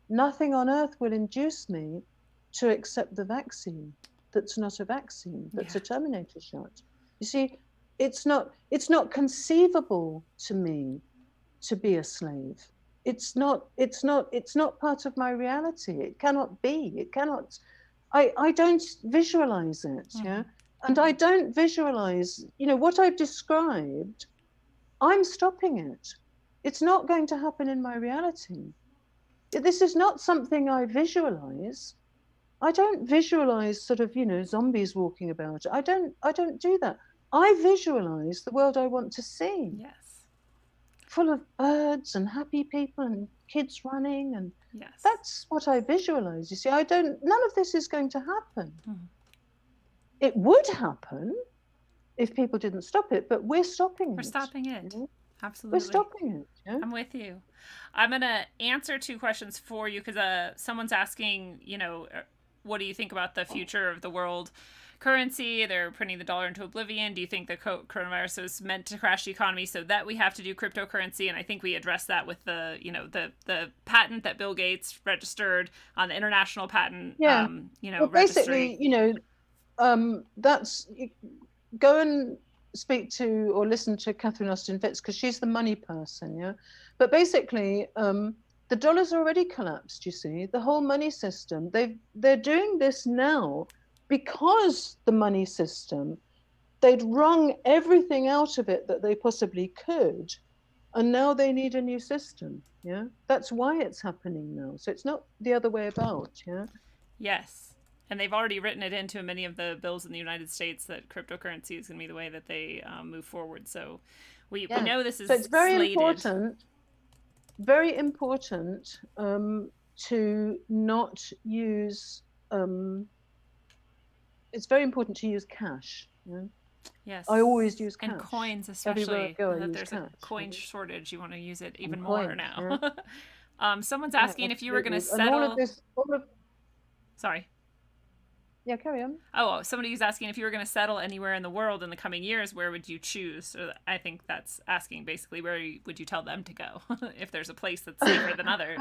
Speaker 3: Nothing on earth will induce me to accept the vaccine that's not a vaccine, that's a Terminator shot. You see, it's not conceivable to me to be a slave. It's not part of my reality. It cannot be. It cannot. I don't visualize it. And I don't visualize, what I've described. I'm stopping it. It's not going to happen in my reality. This is not something I visualize. I don't visualize sort of, zombies walking about. I don't do that. I visualize the world I want to see.
Speaker 2: Yes.
Speaker 3: Full of birds and happy people and kids running, and that's what I visualize. You see, none of this is going to happen. It would happen if people didn't stop it, but we're stopping it.
Speaker 2: We're stopping it. Absolutely.
Speaker 3: We're stopping it.
Speaker 2: I'm with you. I'm going to answer 2 questions for you because someone's asking, what do you think about the future of the world currency? They're printing the dollar into oblivion. Do you think the coronavirus is meant to crash the economy so that we have to do cryptocurrency? And I think we addressed that with the patent that Bill Gates registered on the international patent,
Speaker 3: well, basically, that's, go and speak to or listen to Catherine Austin Fitts, because she's the money person. But basically, the dollar's already collapsed. You see, the whole money system. They're doing this now because the money system, they'd wrung everything out of it that they possibly could, and now they need a new system. That's why it's happening now. So it's not the other way about.
Speaker 2: Yes. And they've already written it into many of the bills in the United States that cryptocurrency is going to be the way that they move forward. So we know this is
Speaker 3: so it's very
Speaker 2: slated.
Speaker 3: Very important to not use it's very important to use cash. You know?
Speaker 2: Yes.
Speaker 3: I always use cash.
Speaker 2: And coins,
Speaker 3: Everywhere I
Speaker 2: especially.
Speaker 3: go, I
Speaker 2: That
Speaker 3: use
Speaker 2: there's
Speaker 3: cash.
Speaker 2: a coin shortage. You want to use it even
Speaker 3: And
Speaker 2: more
Speaker 3: coins,
Speaker 2: now. Someone's
Speaker 3: Yeah,
Speaker 2: asking if you were going to
Speaker 3: absolutely. And all of
Speaker 2: settle.
Speaker 3: this,
Speaker 2: Sorry.
Speaker 3: yeah, carry on.
Speaker 2: Oh, somebody was asking if you were going to settle anywhere in the world in the coming years, where would you choose? So I think that's asking basically where would you tell them to go if there's a place that's safer than others.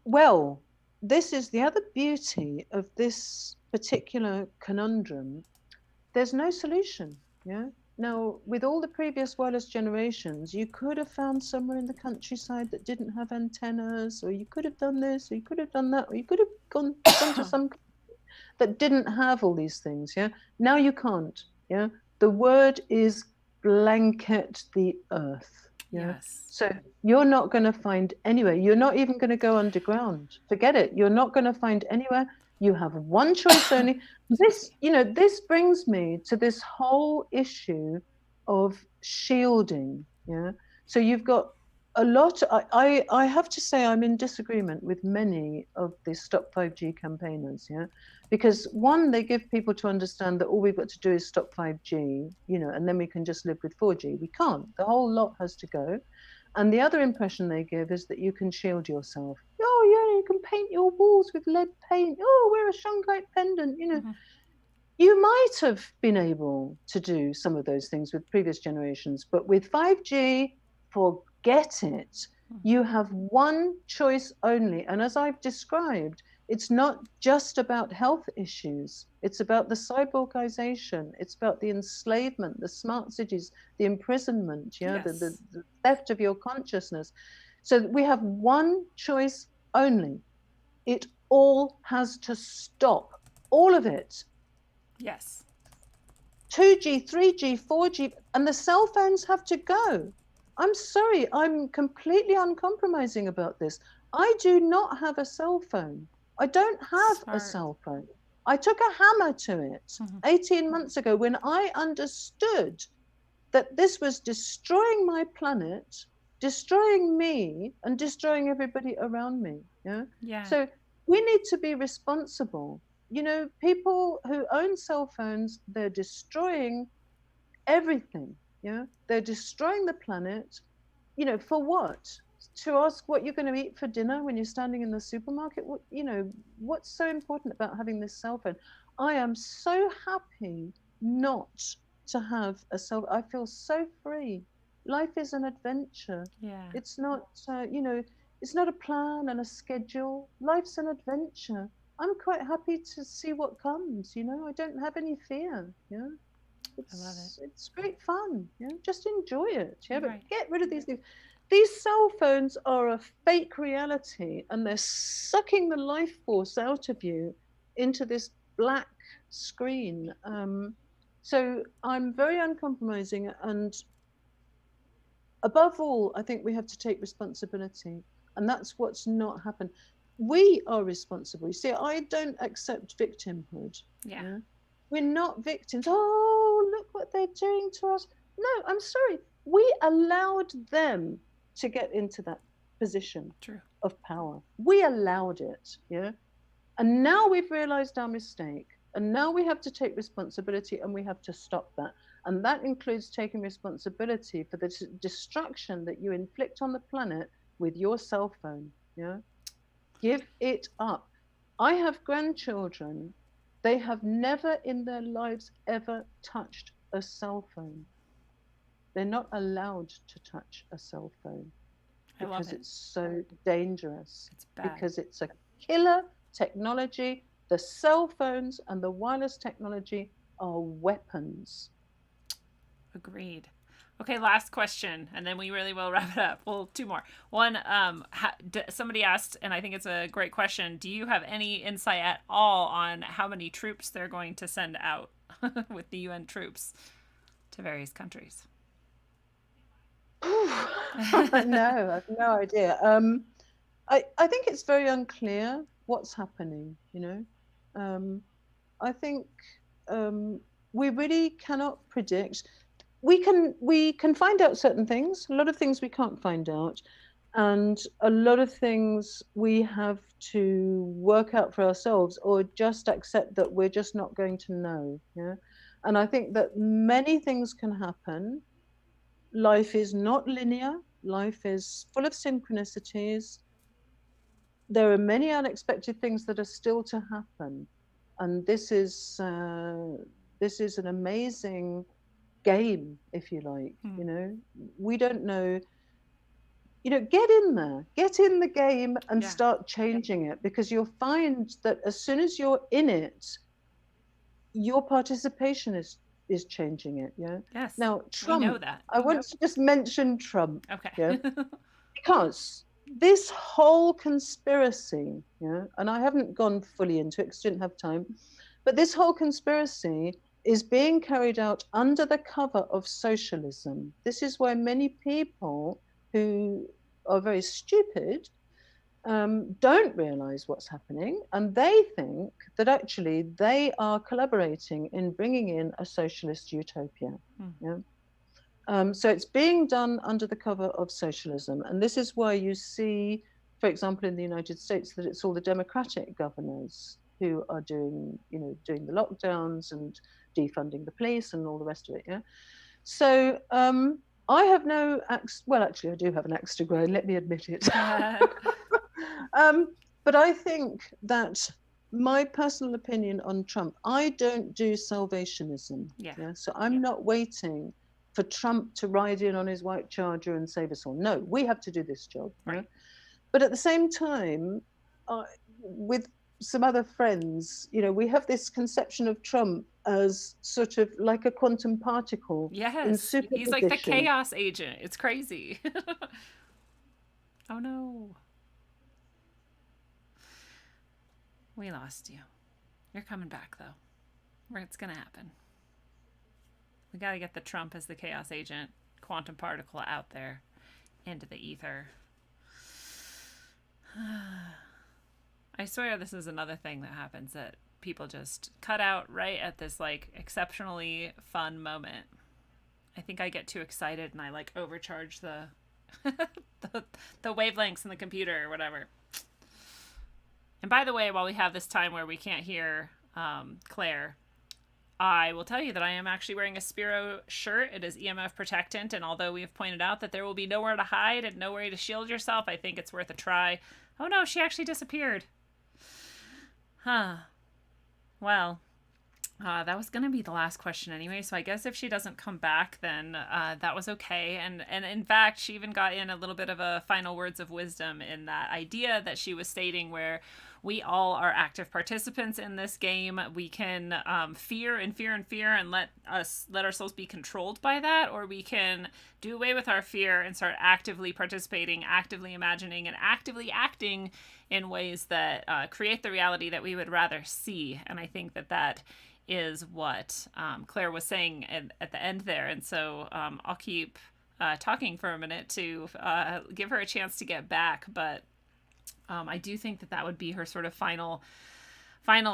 Speaker 3: Well, this is the other beauty of this particular conundrum. There's no solution. Yeah. Now, with all the previous wireless generations, you could have found somewhere in the countryside that didn't have antennas, or you could have done this, or you could have done that, or you could have gone to some that didn't have all these things. Yeah. Now you can't. Yeah. The word is blanket the earth. Yeah.
Speaker 2: Yes.
Speaker 3: So you're not going to find anywhere. You're not even going to go underground. Forget it. You're not going to find anywhere. You have one choice only. This brings me to this whole issue of shielding. Yeah. So you've got a lot. I have to say I'm in disagreement with many of the Stop 5G campaigners. Yeah. Because one, they give people to understand that all we've got to do is stop 5G, and then we can just live with 4G. We can't. The whole lot has to go. And the other impression they give is that you can shield yourself. Oh, yeah, you can paint your walls with lead paint. Oh, wear a shungite pendant.
Speaker 2: Mm-hmm.
Speaker 3: You might have been able to do some of those things with previous generations, but with 5G, forget it. You have one choice only. And as I've described, it's not just about health issues. It's about the cyborgization. It's about the enslavement, the smart cities, the imprisonment,
Speaker 2: Yes.
Speaker 3: the theft of your consciousness. So we have one choice only. It all has to stop. All of it.
Speaker 2: Yes.
Speaker 3: 2G, 3G, 4G, and the cell phones have to go. I'm sorry, I'm completely uncompromising about this. I do not have a cell phone. I don't have a cell phone. I took a hammer to it 18 months ago when I understood that this was destroying my planet, destroying me, and destroying everybody around me. Yeah. So we need to be responsible. People who own cell phones, they're destroying everything. Yeah. They're destroying the planet. For what? To ask what you're going to eat for dinner when you're standing in the supermarket. What's so important about having this cell phone? I am so happy not to have a cell. I feel so free. Life is an adventure.
Speaker 2: Yeah.
Speaker 3: It's not, it's not a plan and a schedule. Life's an adventure. I'm quite happy to see what comes. I don't have any fear. Yeah.
Speaker 2: I love it.
Speaker 3: It's great fun. Just enjoy it. Yeah,
Speaker 2: Right.
Speaker 3: But get rid of these things. These cell phones are a fake reality, and they're sucking the life force out of you into this black screen. So I'm very uncompromising, and above all, I think we have to take responsibility, and that's what's not happened. We are responsible. You see, I don't accept victimhood.
Speaker 2: Yeah.
Speaker 3: We're not victims. Oh, look what they're doing to us. No, I'm sorry. We allowed them to get into that position of power. We allowed it. Yeah. And now we've realized our mistake. And now we have to take responsibility, and we have to stop that. And that includes taking responsibility for the destruction that you inflict on the planet with your cell phone. Yeah. Give it up. I have grandchildren. They have never in their lives ever touched a cell phone. They're not allowed to touch a cell phone because it's so dangerous.
Speaker 2: It's bad.
Speaker 3: Because it's a killer technology. The cell phones and the wireless technology are weapons.
Speaker 2: Agreed. Okay, last question, and then we really will wrap it up. Well, two more. One, somebody asked, and I think it's a great question, do you have any insight at all on how many troops they're going to send out with the UN troops to various countries?
Speaker 3: No, I've no idea. I think it's very unclear what's happening, I think we really cannot predict. We can find out certain things. A lot of things we can't find out. And a lot of things we have to work out for ourselves, or just accept that we're just not going to know. Yeah. And I think that many things can happen. Life is not linear. Life is full of synchronicities. There are many unexpected things that are still to happen. And this is an amazing game, if you like. You know, we don't know. You know, get in there, get in the game and start changing it, because you'll find that as soon as you're in it, your participation is changing it. Yeah.
Speaker 2: Yes.
Speaker 3: Now, Trump,
Speaker 2: we know that.
Speaker 3: I want to just mention Trump.
Speaker 2: Okay.
Speaker 3: Yeah. Because this whole conspiracy, yeah, and I haven't gone fully into it because I didn't have time, but this whole conspiracy is being carried out under the cover of socialism. This is why many people who are very stupid don't realize what's happening, and they think that actually they are collaborating in bringing in a socialist utopia. Yeah? So it's being done under the cover of socialism, and this is why you see, for example, in the United States, that it's all the Democratic governors who are doing the lockdowns and defunding the police and all the rest of it. Yeah. So I have no axe. Well, actually, I do have an axe to grind. Let me admit it. But I think that my personal opinion on Trump, I don't do salvationism. Yeah. So I'm not waiting for Trump to ride in on his white charger and save us all. No, we have to do this job. Right. Yeah? But at the same time, with some other friends, we have this conception of Trump as sort of like a quantum particle.
Speaker 2: Yes, he's like the chaos agent. It's crazy. Oh no. We lost you. You're coming back though. It's gonna happen. We gotta get the Trump as the chaos agent quantum particle out there into the ether. I swear this is another thing that happens, that people just cut out right at this like exceptionally fun moment. I think I get too excited and I like overcharge the the wavelengths in the computer or whatever. And by the way, while we have this time where we can't hear Claire, I will tell you that I am actually wearing a Spiro shirt. It is EMF protectant, and although we have pointed out that there will be nowhere to hide and nowhere to shield yourself, I think it's worth a try. Oh no, she actually disappeared. Huh. Well, that was going to be the last question anyway, so I guess if she doesn't come back, then that was okay. And in fact, she even got in a little bit of a final words of wisdom in that idea that she was stating, where we all are active participants in this game. We can fear and let ourselves be controlled by that, or we can do away with our fear and start actively participating, actively imagining, and actively acting in ways that create the reality that we would rather see. And I think that is what Claire was saying at the end there. And so I'll keep talking for a minute to give her a chance to get back. But I do think that would be her sort of final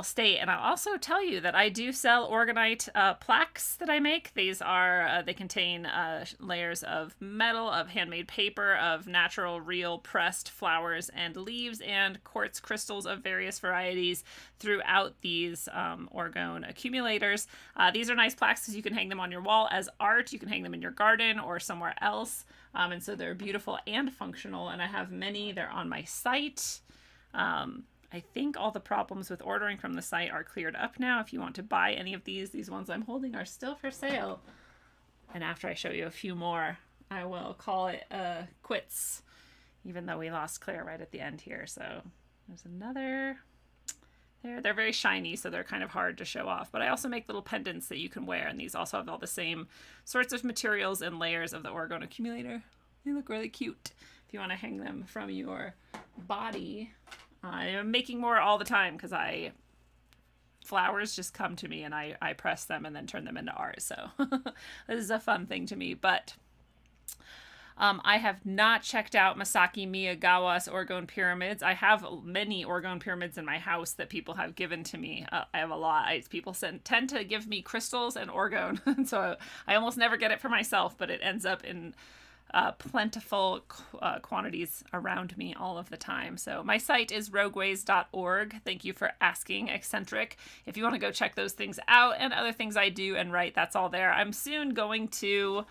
Speaker 2: state. And I'll also tell you that I do sell orgonite plaques that I make. These are, they contain layers of metal, of handmade paper, of natural, real pressed flowers and leaves, and quartz crystals of various varieties throughout these orgone accumulators. These are nice plaques because you can hang them on your wall as art. You can hang them in your garden or somewhere else. And so they're beautiful and functional. And I have many. They're on my site. I think all the problems with ordering from the site are cleared up now. If you want to buy any of these ones I'm holding are still for sale. And after I show you a few more, I will call it quits, even though we lost Claire right at the end here. So there's another. They're very shiny, so they're kind of hard to show off. But I also make little pendants that you can wear, and these also have all the same sorts of materials and layers of the orgone accumulator. They look really cute if you want to hang them from your body. I'm making more all the time because flowers just come to me and I press them and then turn them into art. So this is a fun thing to me. But I have not checked out Masaki Miyagawa's orgone pyramids. I have many orgone pyramids in my house that people have given to me. I have a lot. People tend to give me crystals and orgone. And so I almost never get it for myself, but it ends up in plentiful quantities around me all of the time. So my site is rogueways.org. Thank you for asking, Eccentric. If you want to go check those things out and other things I do and write, that's all there. I'm soon going to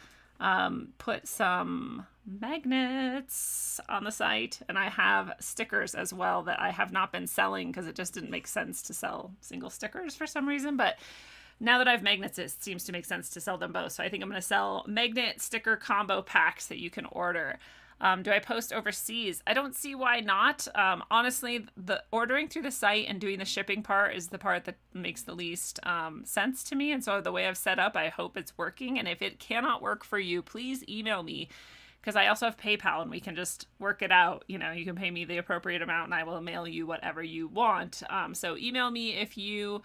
Speaker 2: put some magnets on the site, and I have stickers as well that I have not been selling because it just didn't make sense to sell single stickers for some reason, but now that I have magnets, it seems to make sense to sell them both. So I think I'm going to sell magnet sticker combo packs that you can order. Do I post overseas? I don't see why not. Honestly, the ordering through the site and doing the shipping part is the part that makes the least sense to me. And so the way I've set up, I hope it's working. And if it cannot work for you, please email me, because I also have PayPal and we can just work it out. You know, you can pay me the appropriate amount and I will mail you whatever you want. So email me if you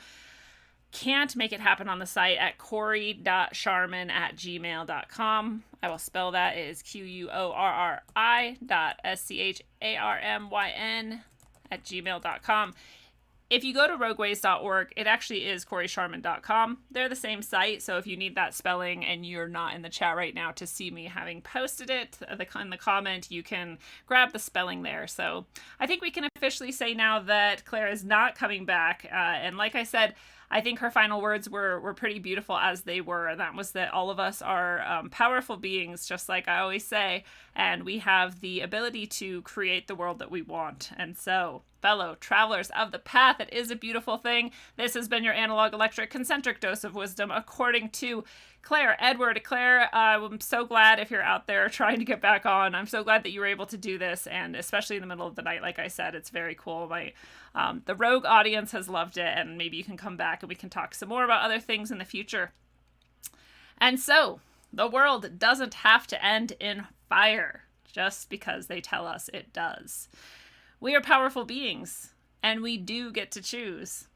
Speaker 2: can't make it happen on the site at corey.sharman@gmail.com. I will spell that. It is QUORRI.SCHARMYN@gmail.com. If you go to rogueways.org, it actually is corysharman.com. They're the same site, so if you need that spelling and you're not in the chat right now to see me having posted it in the comment, you can grab the spelling there. So I think we can officially say now that Claire is not coming back. And like I said, I think her final words were pretty beautiful as they were. And that was that all of us are powerful beings, just like I always say, and we have the ability to create the world that we want. And so, fellow travelers of the path, it is a beautiful thing. This has been your analog electric concentric dose of wisdom according to Claire Edward. Claire, I'm so glad if you're out there trying to get back on. I'm so glad that you were able to do this, and especially in the middle of the night, like I said, it's very cool. The Rogue audience has loved it, and maybe you can come back and we can talk some more about other things in the future. And so, the world doesn't have to end in fire just because they tell us it does. We are powerful beings, and we do get to choose.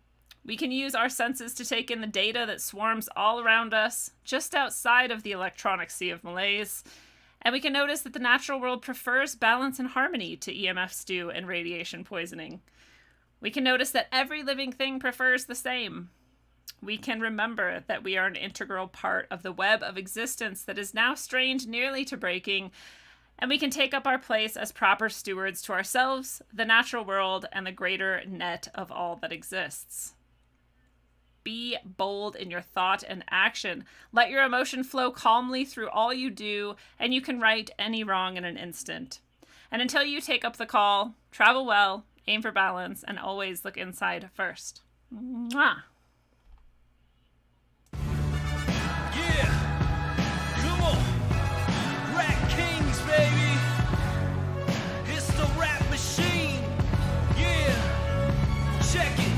Speaker 2: We can use our senses to take in the data that swarms all around us, just outside of the electronic sea of malaise, and we can notice that the natural world prefers balance and harmony to EMF stew and radiation poisoning. We can notice that every living thing prefers the same. We can remember that we are an integral part of the web of existence that is now strained nearly to breaking, and we can take up our place as proper stewards to ourselves, the natural world, and the greater net of all that exists. Be bold in your thought and action. Let your emotion flow calmly through all you do, and you can right any wrong in an instant. And until you take up the call, travel well, aim for balance, and always look inside first. Mwah.
Speaker 5: Yeah, come on, Rat Kings, baby. It's the rap machine. Yeah, check it.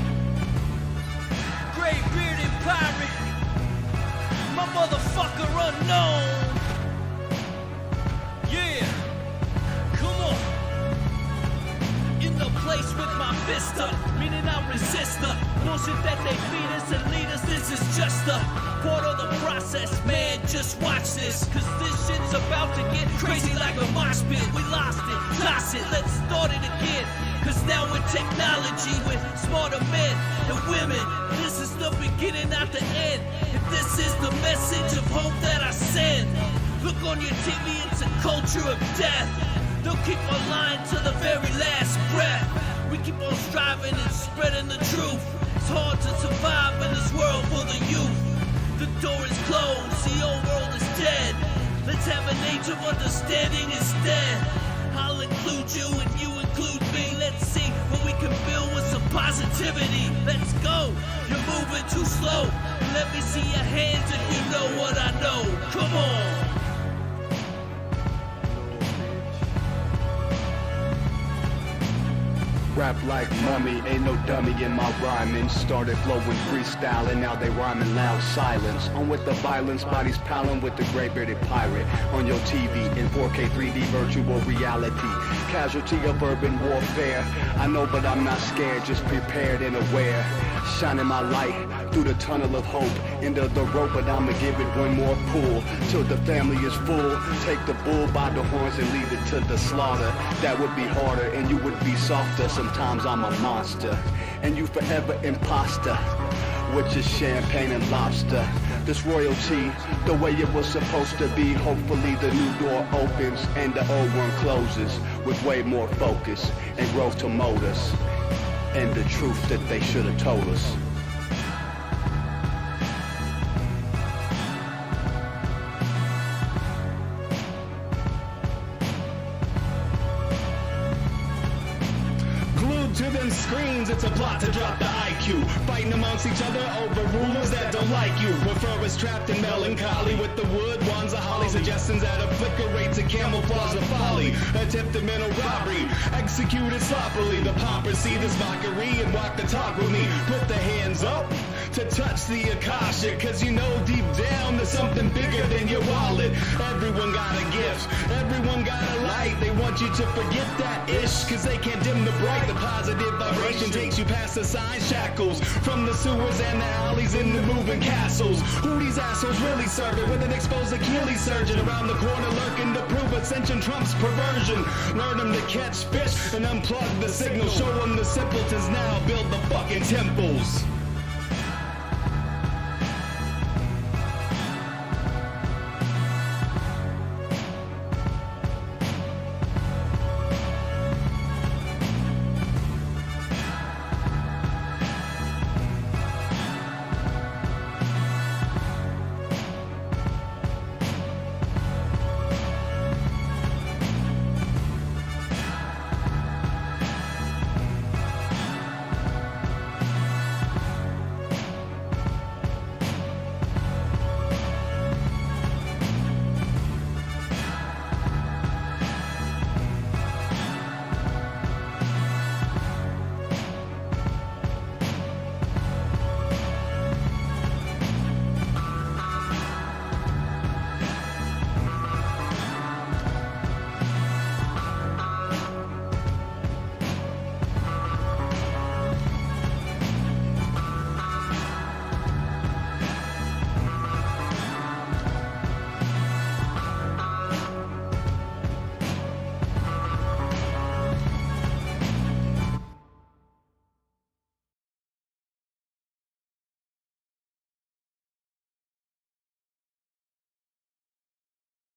Speaker 5: Great bearded pirate, my motherfucker unknown. Yeah, come on. In the place with my fist up, meaning I resist the bullshit that they feed us and lead us. This is just a part of the process, man. Just watch this, cause this shit's about to get crazy like a mosh pit. We lost it, toss it, let's start it again. Cause now with technology, with smarter men and women, this is the beginning, not the end. And this is the message of hope that I send. Look on your TV, it's a culture of death. They'll keep on lying to the very last breath. We keep on striving and spreading the truth. It's hard to survive in this world for the youth. The door is closed, the old world is dead. Let's have an age of understanding instead. I'll include you and you include me. Let's see what we can build with some positivity. Let's go. You're moving too slow. Let me see your hands if you know what I know. Come on.
Speaker 6: Rap like mummy, ain't no dummy in my rhyming. Started flowing freestyle and now they rhyming loud silence. On with the violence, bodies piling with the gray bearded pirate. On your TV in 4K 3D virtual reality. Casualty of urban warfare. I know but I'm not scared, just prepared and aware. Shining my light through the tunnel of hope. Into the rope, but I'ma give it one more pull. Till the family is full. Take the bull by the horns and lead it to the slaughter. That would be harder and you would be softer. Sometimes I'm a monster and you forever imposter. which is champagne and lobster. This royalty, the way it was supposed to be. Hopefully the new door opens and the old one closes, with way more focus and growth to mold us, and the truth that they should have told us.
Speaker 7: To them screens, it's a plot to drop the IQ. Fighting amongst each other over rulers that don't like you. Prefer us trapped in melancholy with the wood wands of holly. Suggestions that obliterate to camouflage the folly. Attempted mental robbery, executed sloppily. The paupers see this mockery and walk the talk with me. Put the hands up to touch the Akasha, cause you know deep down there's something bigger than your wallet. Everyone got a gift, everyone got a light. They want you to forget that ish, cause they can't dim the bright. The positive vibration takes you past the sign shackles, from the sewers and the alleys into moving castles. Who these assholes really serving with an exposed Achilles surgeon around the corner lurking to prove ascension trumps perversion? Learn them to catch fish and unplug the signal. Show them the simpletons now build the fucking temples.